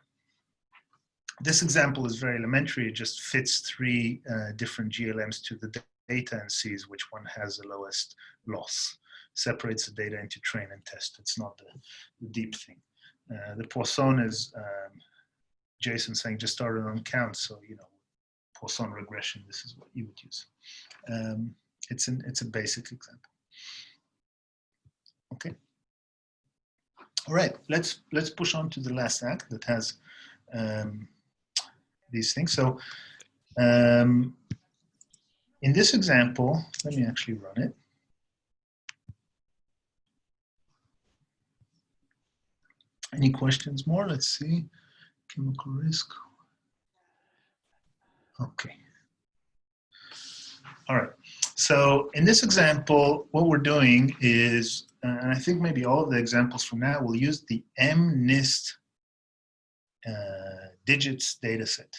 This example is very elementary. It just fits 3 different GLMs to the data and sees which one has the lowest loss. Separates the data into train and test. It's not the deep thing. The Poisson is Jason saying just started on count, so Poisson regression. This is what you would use. It's a basic example. Okay. All right. Let's push on to the last act that has these things. So in this example, let me actually run it. Any questions more? Let's see. Chemical risk. Okay. All right. So in this example, what we're doing is, and I think maybe all of the examples from now will use the MNIST digits data set.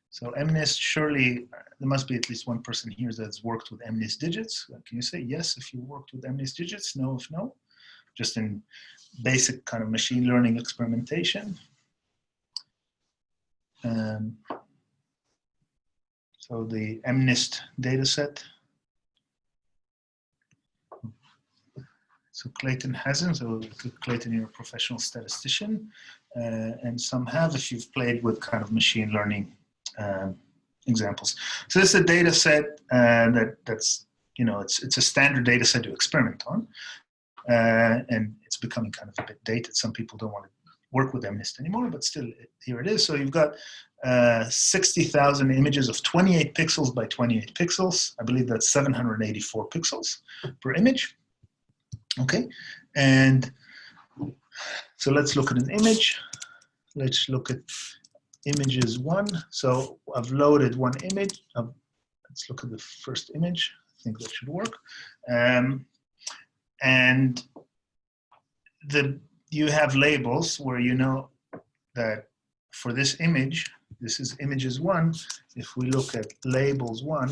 So MNIST, surely there must be at least one person here that's worked with MNIST digits. Can you say yes if you worked with MNIST digits? No if no? Just in basic kind of machine learning experimentation. So the MNIST data set. So Clayton hasn't, so Clayton, you're a professional statistician, and some have if you've played with kind of machine learning examples. So this is a data set that's, it's a standard data set to experiment on, and it's becoming kind of a bit dated. Some people don't want to work with MNIST anymore, but still here it is. So you've got 60,000 images of 28 pixels by 28 pixels. I believe that's 784 pixels per image. Okay, and so let's look at an image. Let's look at images 1. So I've loaded one image. Let's look at the first image. I think that should work. And you have labels where you know that for this image, this is images 1. If we look at labels 1,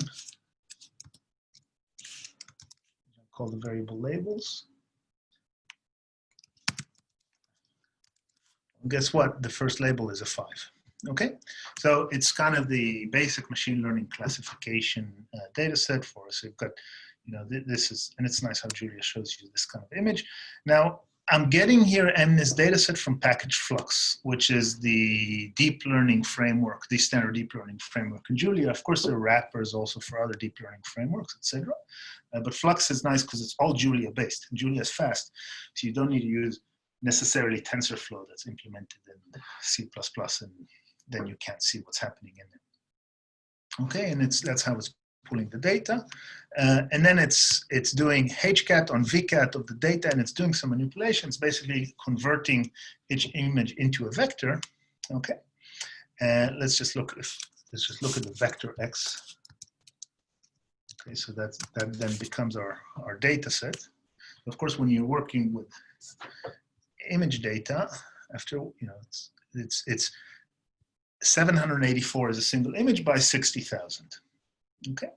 I'll call the variable labels. Guess what? The first label is a 5. Okay, so it's kind of the basic machine learning classification data set for us. So you've got, this is, and it's nice how Julia shows you this kind of image. Now, I'm getting here MNIST data set from Package Flux, which is the deep learning framework, the standard deep learning framework. And Julia, of course, there are wrappers also for other deep learning frameworks, etc. But Flux is nice because it's all Julia based. And Julia is fast, so you don't need to use necessarily TensorFlow that's implemented in C++, and then you can't see what's happening in it. Okay, and that's how it's pulling the data, and then it's doing HCAT on VCAT of the data, and it's doing some manipulations, basically converting each image into a vector. Okay, let's just look let's just look at the vector x. Okay, so that then becomes our data set. Of course, when you're working with image data, after, you know, it's 784 is a single image by 60,000. Okay.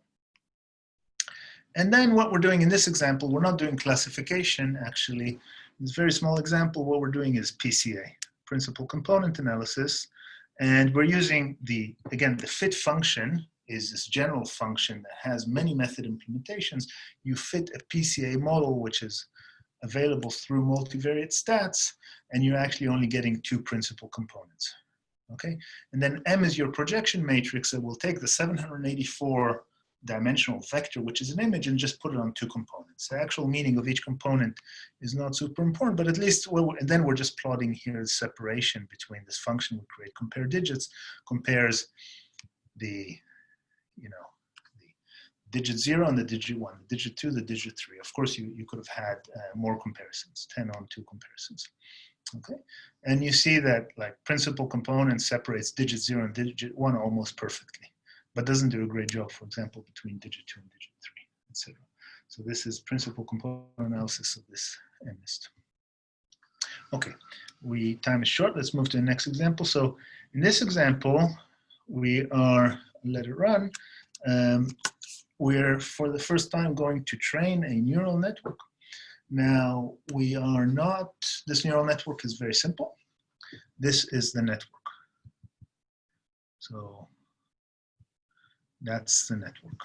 And then what we're doing in this example, we're not doing classification, actually. In this very small example, what we're doing is PCA, principal component analysis. And we're using again, the fit function is this general function that has many method implementations. You fit a PCA model, which is available through multivariate stats, and you're actually only getting 2 principal components. Okay, and then M is your projection matrix that will take the 784 dimensional vector, which is an image, and just put it on 2 components. The actual meaning of each component is not super important, but at least, and then we're just plotting here the separation between this function we create, compare digits, compares the, you know, the digit 0 and the digit 1, the digit 2, the digit 3. Of course, you could have had more comparisons, 10 on 2 comparisons. Okay, and you see that like principal component separates digit 0 and digit 1 almost perfectly, but doesn't do a great job, for example, between digit 2 and digit 3, etc. So this is principal component analysis of this MNIST. Okay, time is short. Let's move to the next example. So in this example, we are, let it run. We're for the first time going to train a neural network. Now, we are not, this neural network is very simple. This is the network. So that's the network.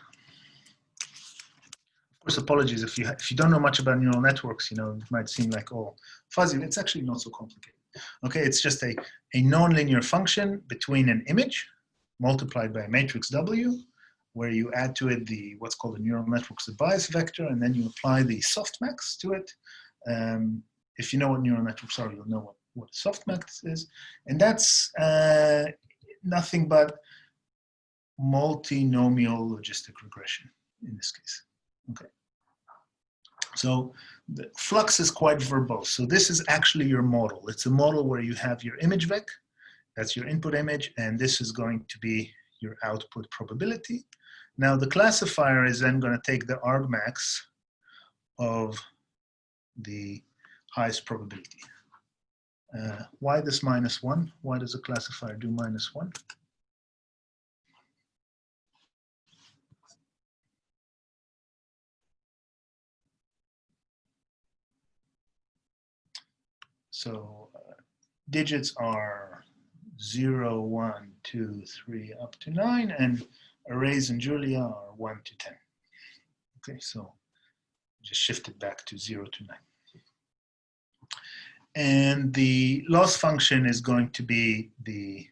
Of course, apologies if you don't know much about neural networks, you know, it might seem like, oh, fuzzy. It's actually not so complicated. Okay, it's just a nonlinear function between an image multiplied by a matrix W, where you add to it what's called a neural network's the bias vector, and then you apply the softmax to it. If you know what neural networks are, you'll know what softmax is. And that's nothing but multinomial logistic regression in this case. Okay. So the flux is quite verbose. So this is actually your model. It's a model where you have your image vec, that's your input image, and this is going to be your output probability. Now the classifier is then going to take the argmax of the highest probability. Why this -1? Why does the classifier do -1? So digits are 0, 1, 2, 3, up to 9, and arrays in Julia are 1 to 10. Okay, so just shift it back to 0 to 9. And the loss function is going to be the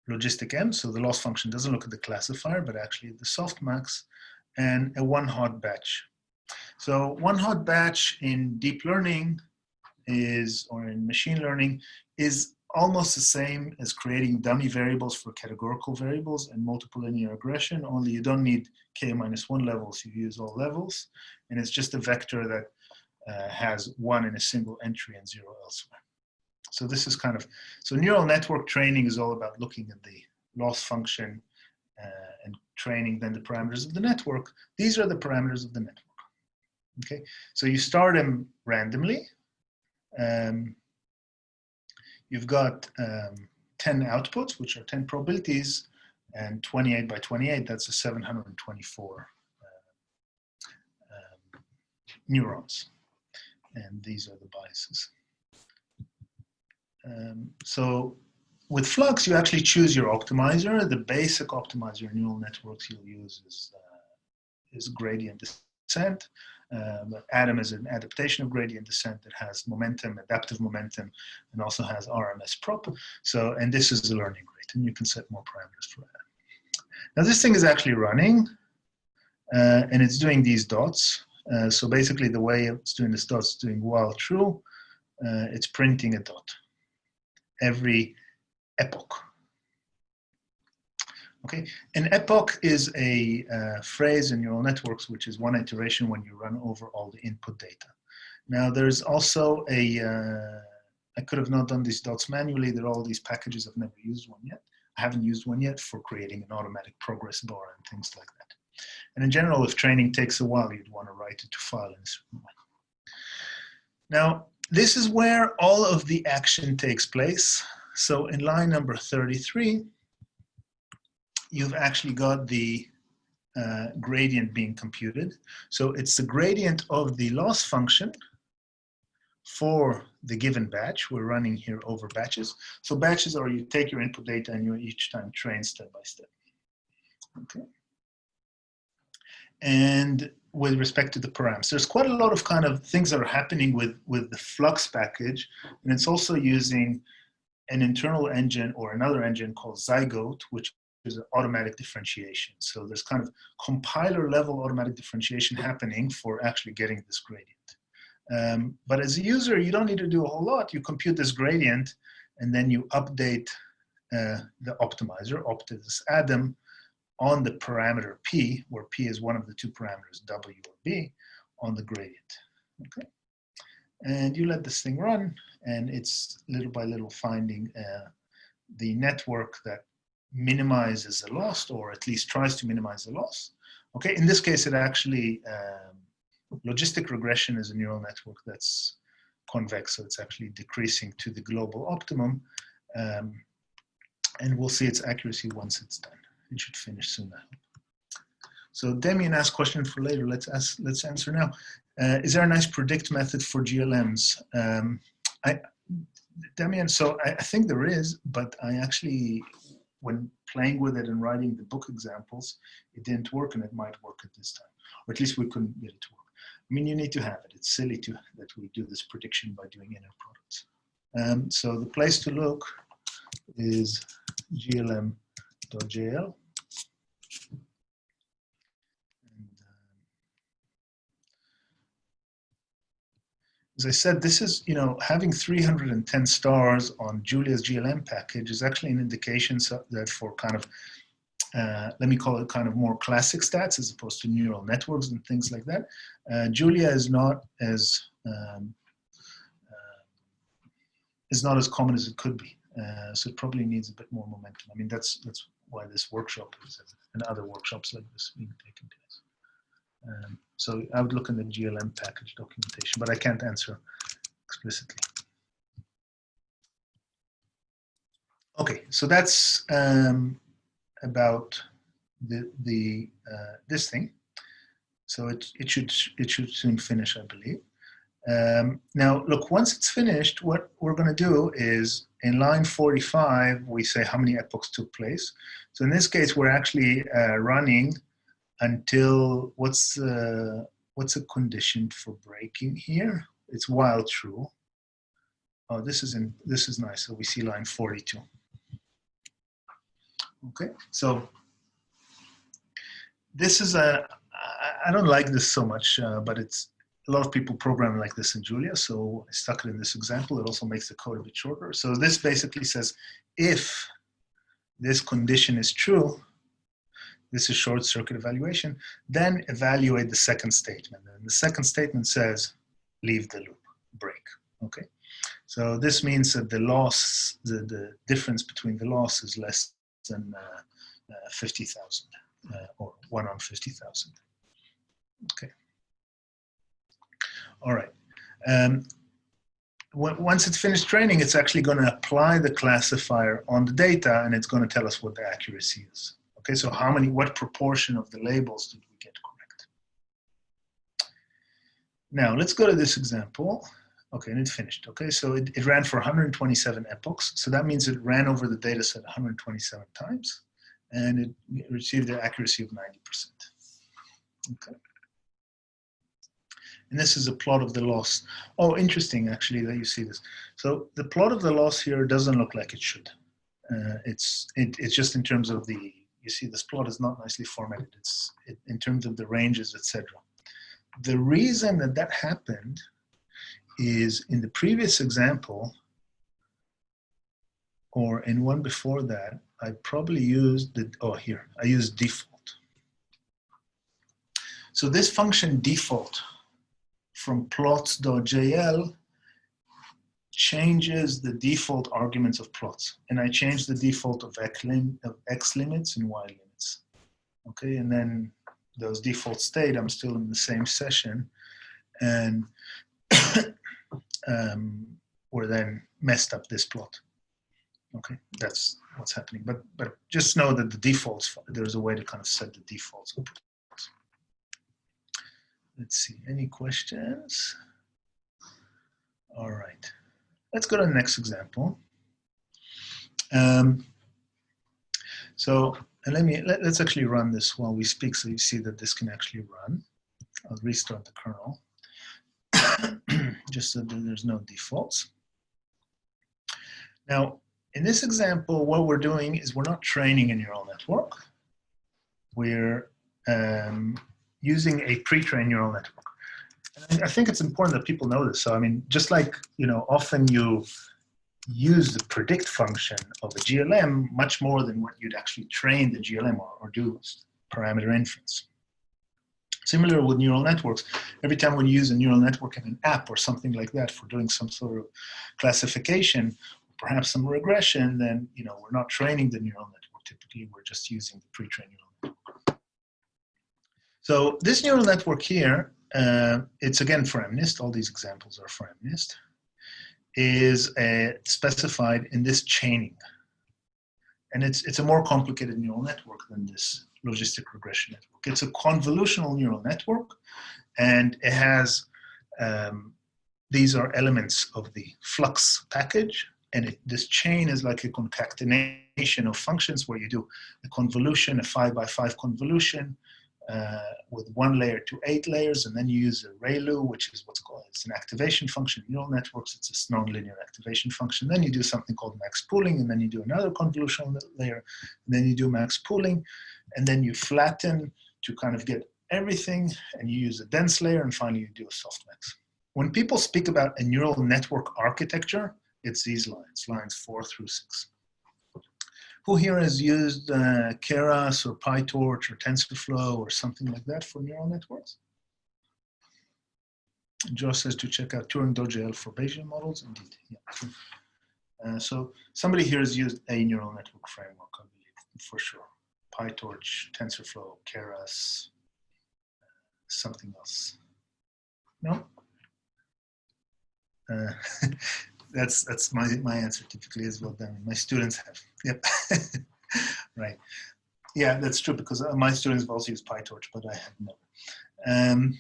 logistic M. So the loss function doesn't look at the classifier, but actually the softmax, and a one-hot batch. So one-hot batch in deep learning or in machine learning is almost the same as creating dummy variables for categorical variables and multiple linear regression, only you don't need k-1 levels, you use all levels, and it's just a vector that has 1 in a single entry and 0 elsewhere. So this is kind of, so neural network training is all about looking at the loss function and training then the parameters of the network. These are the parameters of the network. Okay, so you start them randomly. You've got 10 outputs, which are 10 probabilities, and 28 by 28, that's a 724 neurons. And these are the biases. So with Flux, you actually choose your optimizer. The basic optimizer neural networks you'll use is gradient descent. But Adam is an adaptation of gradient descent that has momentum, adaptive momentum, and also has RMS prop. So, and this is the learning rate, and you can set more parameters for that. Now this thing is actually running, and it's doing these dots. So basically the way it's doing this dot is doing while true, it's printing a dot every epoch. Okay, an epoch is a phrase in neural networks, which is one iteration when you run over all the input data. Now there's also I could have not done these dots manually. There are all these packages, I've never used one yet. haven't used one yet for creating an automatic progress bar and things like that. And in general, if training takes a while, you'd want to write it to file in a certain way. Now, this is where all of the action takes place. So in line number 33, you've actually got the gradient being computed. So it's the gradient of the loss function for the given batch. We're running here over batches. So batches are you take your input data and you each time train step by step. Okay. And with respect to the params, there's quite a lot of kind of things that are happening with the Flux package, and it's also using an internal engine or another engine called Zygote, which is an automatic differentiation. So there's kind of compiler level automatic differentiation happening for actually getting this gradient. But as a user, you don't need to do a whole lot. You compute this gradient, and then you update the optimizer, Optimus Adam, on the parameter P, where P is one of the two parameters, W or B, on the gradient. Okay. And you let this thing run, and it's little by little finding the network that minimizes the loss, or at least tries to minimize the loss. Okay, in this case, it actually, logistic regression is a neural network that's convex, so it's actually decreasing to the global optimum, and we'll see its accuracy once it's done. It should finish soon, I hope. So Damien asked question for later. Let's answer now. Is there a nice predict method for GLMs? Damien, so I think there is, but I actually, when playing with it and writing the book examples, it didn't work, and it might work at this time, or at least we couldn't get it to work. I mean, you need to have it. It's silly that we do this prediction by doing inner products. So the place to look is glm.jl. As I said, this is, having 310 stars on Julia's GLM package is actually an indication that for kind of, let me call it kind of more classic stats as opposed to neural networks and things like that. Julia is not as common as it could be. So it probably needs a bit more momentum. I mean, that's why this workshop is, and other workshops like this being taken place. So I would look in the GLM package documentation, but I can't answer explicitly. Okay, so that's about this thing. So it should soon finish, I believe. Now, look, once it's finished, what we're going to do is in line 45, we say how many epochs took place. So in this case, we're actually running until what's a condition for breaking here? It's while true. Oh, this is nice. So we see line 42. Okay, so this is I don't like this so much, but it's a lot of people program like this in Julia, so I stuck it in this example. It also makes the code a bit shorter. So this basically says if this condition is true, this is short circuit evaluation, then evaluate the second statement. And the second statement says, leave the loop, break, okay? So this means that the loss, the difference between the loss is less than 50,000, or 1 on 50,000, okay. All right. Once it's finished training, it's actually going to apply the classifier on the data, and it's going to tell us what the accuracy is. Okay, so what proportion of the labels did we get correct? Now, let's go to this example. Okay, and it finished. Okay, so it ran for 127 epochs. So that means it ran over the data set 127 times, and it received an accuracy of 90%. Okay. And this is a plot of the loss. Oh, interesting, actually, that you see this. So the plot of the loss here doesn't look like it should. It's just in terms of you see this plot is not nicely formatted. It's in terms of the ranges, etc. The reason that happened is in the previous example, or in one before that, I probably used I used default. So this function default from plots.jl changes the default arguments of plots. And I change the default of x limits and y limits. Okay, and then those default state, I'm still in the same session, and we're then messed up this plot. Okay, that's what's happening. But just know that the defaults, there's a way to kind of set the defaults. Let's see, any questions? All right, let's go to the next example. So let's actually run this while we speak, so you see that this can actually run. I'll restart the kernel, just so that there's no defaults. Now, in this example, what we're doing is we're not training a neural network. We're using a pre-trained neural network. And I think it's important that people know this. So, I mean, just like, you know, often you use the predict function of a GLM much more than what you'd actually train the GLM or do parameter inference. Similar with neural networks, every time we use a neural network in an app or something like that for doing some sort of classification, perhaps some regression, then, you know, we're not training the neural network typically, we're just using the pre-trained neural network. So this neural network here, it's again for MNIST, all these examples are for MNIST, is specified in this chaining. And it's a more complicated neural network than this logistic regression network. It's a convolutional neural network, and it has, these are elements of the flux package, and this chain is like a concatenation of functions where you do a convolution, a 5x5 convolution, with 1 layer to 8 layers, and then you use a ReLU, which is what's called, it's an activation function in neural networks, it's a nonlinear activation function. Then you do something called max pooling, and then you do another convolutional layer, and then you do max pooling, and then you flatten to kind of get everything, and you use a dense layer, and finally you do a softmax. When people speak about a neural network architecture, it's these lines, lines 4 through 6. Who here has used Keras or PyTorch or TensorFlow or something like that for neural networks? Josh says to check out Turing.jl for Bayesian models. Indeed, yeah. So somebody here has used a neural network framework, I believe, for sure. PyTorch, TensorFlow, Keras, something else. No? That's my answer typically as well. Then my students have. Yep. Right. Yeah, that's true, because my students have also used PyTorch, but I have never.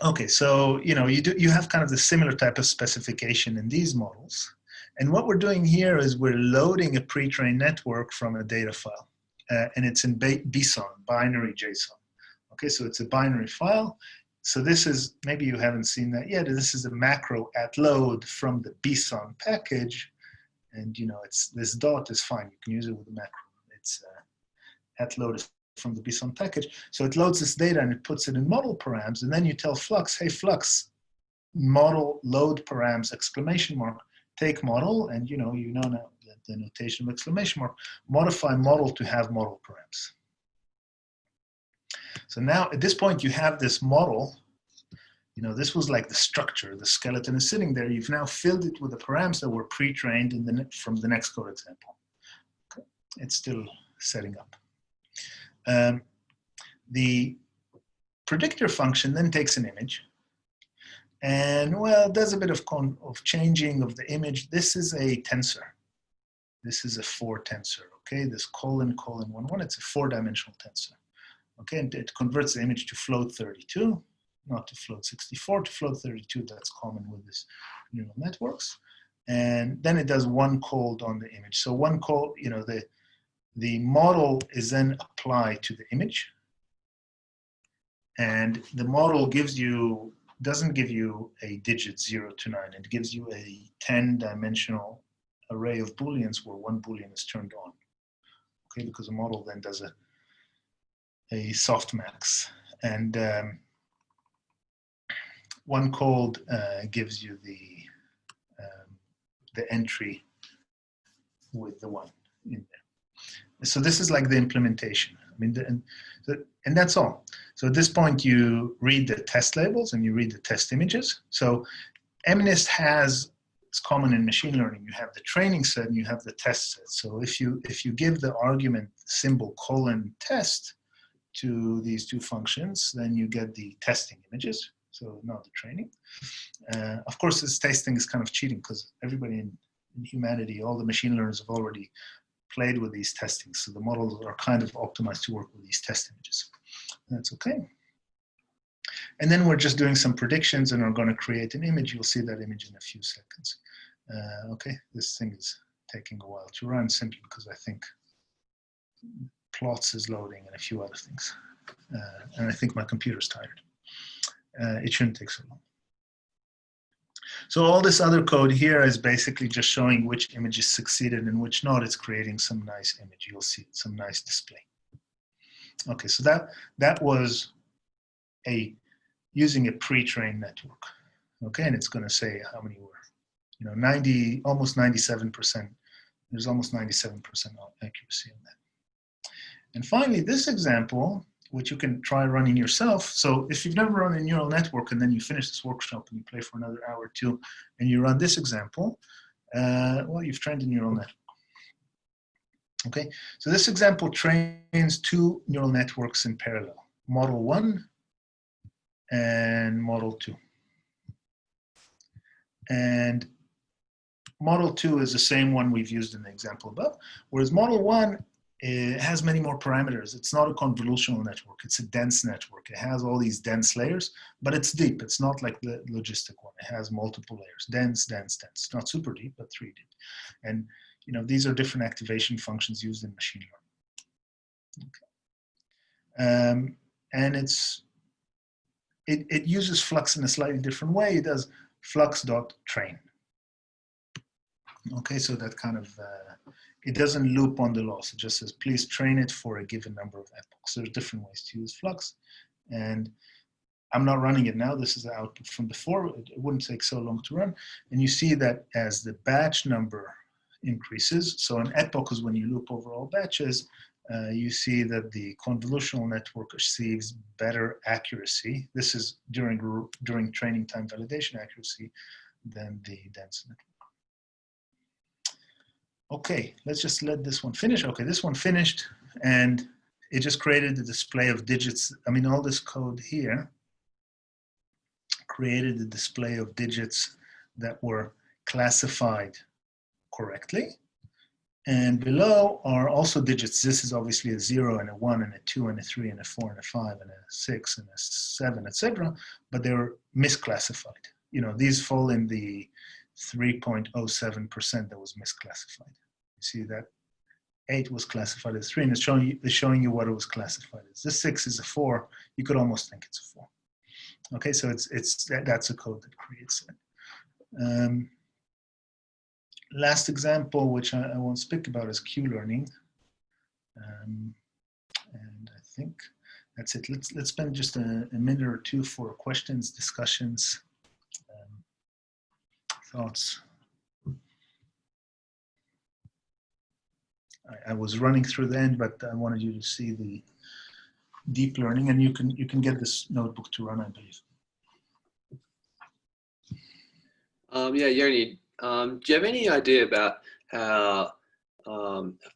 Okay, so you know you have kind of the similar type of specification in these models, and what we're doing here is we're loading a pre-trained network from a data file, and it's in BSON, binary JSON. Okay, so it's a binary file. So this is, maybe you haven't seen that yet, this is a macro at load from the BSON package, and you know, it's, this dot is fine, you can use it with the macro. It's at load from the BSON package. So it loads this data and it puts it in model params, and then you tell Flux, hey Flux, model load params, exclamation mark, take model, and you know now the notation of exclamation mark, modify model to have model params. So now at this point you have this model, you know, this was like the structure, the skeleton is sitting there. You've now filled it with the params that were pre-trained from the next code example. Okay. It's still setting up. The predictor function then takes an image and, well, does a bit of changing of the image. This is a tensor. This is a 4 tensor, okay? This colon, 1, 1, it's a 4-dimensional tensor. Okay, and it converts the image to float 32, not to float 64, to float 32. That's common with this neural networks. And then it does one called on the image. So one call, you know, the model is then applied to the image. And the model doesn't give you a digit 0 to 9. It gives you a 10-dimensional array of Booleans where one Boolean is turned on. Okay, because the model then does a softmax, and one called gives you the entry with the 1 in there. So this is like the implementation. I mean, and that's all. So at this point, you read the test labels and you read the test images. So MNIST has it's common in machine learning. You have the training set and you have the test set. So if you give the argument symbol colon test to these two functions, then you get the testing images, so not the training. Of course, this testing is kind of cheating because everybody in humanity, all the machine learners have already played with these testings. So the models are kind of optimized to work with these test images. That's okay. And then we're just doing some predictions and are going to create an image. You'll see that image in a few seconds. Okay, this thing is taking a while to run simply because I think plots is loading and a few other things. And I think my computer's tired. It shouldn't take so long. So all this other code here is basically just showing which images succeeded and which not. It's creating some nice image. You'll see some nice display. Okay, so that was using a pre-trained network. Okay, and it's going to say how many were, almost 97%. There's almost 97% accuracy in that. And finally, this example, which you can try running yourself. So if you've never run a neural network and then you finish this workshop and you play for another hour or two and you run this example, well, you've trained a neural network. Okay, so this example trains two neural networks in parallel, model 1 and model 2. And model 2 is the same one we've used in the example above, whereas model 1 it has many more parameters. It's not a convolutional network. It's a dense network. It has all these dense layers, but it's deep. It's not like the logistic one. It has multiple layers, dense, dense, dense. Not super deep, but 3 deep. And these are different activation functions used in machine learning. Okay. And it uses flux in a slightly different way. It does flux.train. Okay, so that kind of, it doesn't loop on the loss. It just says, please train it for a given number of epochs. There's different ways to use flux. And I'm not running it now. This is the output from before. It wouldn't take so long to run. And you see that as the batch number increases, so an epoch is when you loop over all batches, you see that the convolutional network achieves better accuracy. This is during training time validation accuracy than the dense network. Okay, let's just let this one finish. Okay, this one finished, and it just created the display of digits. I mean, all this code here created the display of digits that were classified correctly. And below are also digits. This is obviously a 0 and a 1 and a 2 and a 3 and a 4 and a 5 and a 6 and a 7, etc. But they were misclassified. These fall in the 3.07% that was misclassified. You see that 8 was classified as 3, and it's showing you what it was classified as. This 6 is a 4. You could almost think it's a 4. Okay, so that's a code that creates it. Last example, which I won't speak about, is Q-learning. And I think that's it. Let's spend just a minute or two for questions, discussions, thoughts. I was running through the end, but I wanted you to see the deep learning, and you can get this notebook to run, I believe. Yeah, Yoni, do you have any idea about how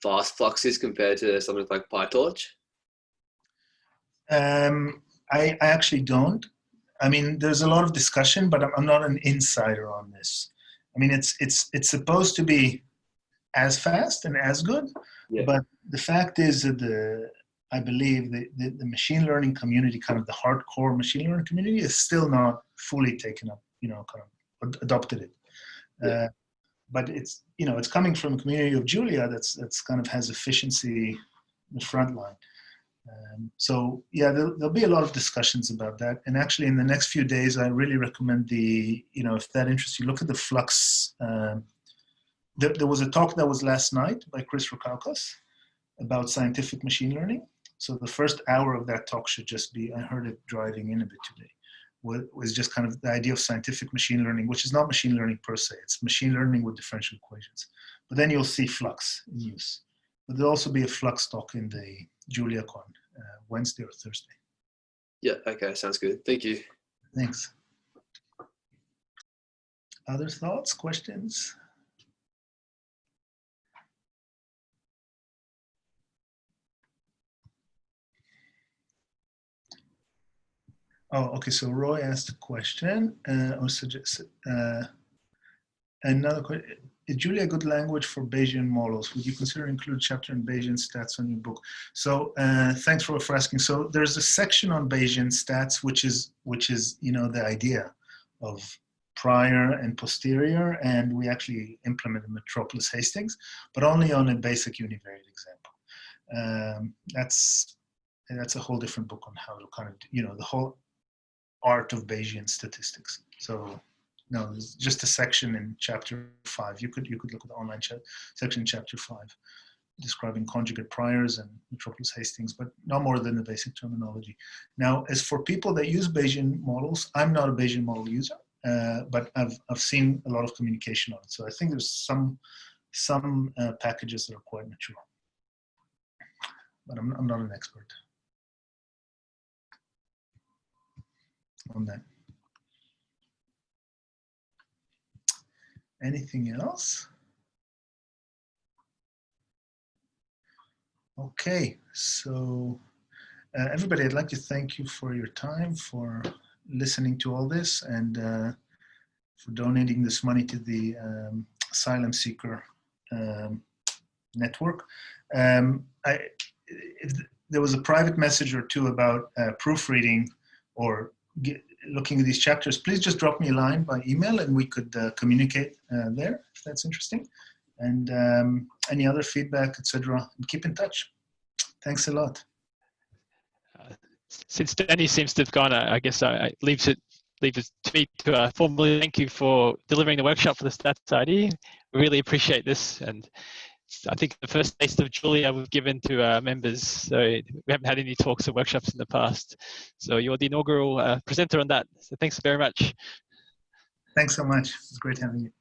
fast Flux is compared to something like PyTorch? I actually don't. I mean, there's a lot of discussion, but I'm not an insider on this. I mean, it's supposed to be as fast and as good, yeah. But the fact is that I believe the machine learning community, kind of the hardcore machine learning community, is still not fully taken up, kind of adopted it. Yeah. But it's coming from a community of Julia that's kind of has efficiency in the front line. So yeah, there'll be a lot of discussions about that. And actually, in the next few days, I really recommend if that interests you, look at the Flux. There was a talk that was last night by Chris Rakauskas about scientific machine learning. So the first hour of that talk should just be, I heard it driving in a bit today, was just kind of the idea of scientific machine learning, which is not machine learning per se. It's machine learning with differential equations. But then you'll see Flux in use. But there'll also be a Flux talk in the JuliaCon, Wednesday or Thursday. Yeah, okay, sounds good. Thank you. Thanks. Other thoughts, questions? Oh, okay. So Roy asked a question or suggested another question. Is Julia a good language for Bayesian models? Would you consider include chapter in Bayesian stats on your book? So thanks for asking. So there's a section on Bayesian stats, which is the idea of prior and posterior, and we actually implemented Metropolis Hastings, but only on a basic univariate example. That's a whole different book on how to kind of the whole art of Bayesian statistics. So. No, it's just a section in chapter 5. You could look at the online section in chapter 5, describing conjugate priors and Metropolis Hastings, but no more than the basic terminology. Now, as for people that use Bayesian models, I'm not a Bayesian model user, but I've seen a lot of communication on it. So I think there's some packages that are quite mature, but I'm not an expert on that. Anything else? Okay, so everybody, I'd like to thank you for your time, for listening to all this, and for donating this money to the Asylum Seeker network. If there was a private message or two about proofreading or looking at these chapters, please just drop me a line by email and we could communicate there if that's interesting. And any other feedback, etc. And keep in touch. Thanks a lot. Since Danny seems to have gone, I guess I leaves it to me to formally thank you for delivering the workshop for the Stats ID. We really appreciate this, and I think the first taste of Julia we've given to our members. So we haven't had any talks or workshops in the past. So you're the inaugural presenter on that. So thanks very much. Thanks so much. It's great having you.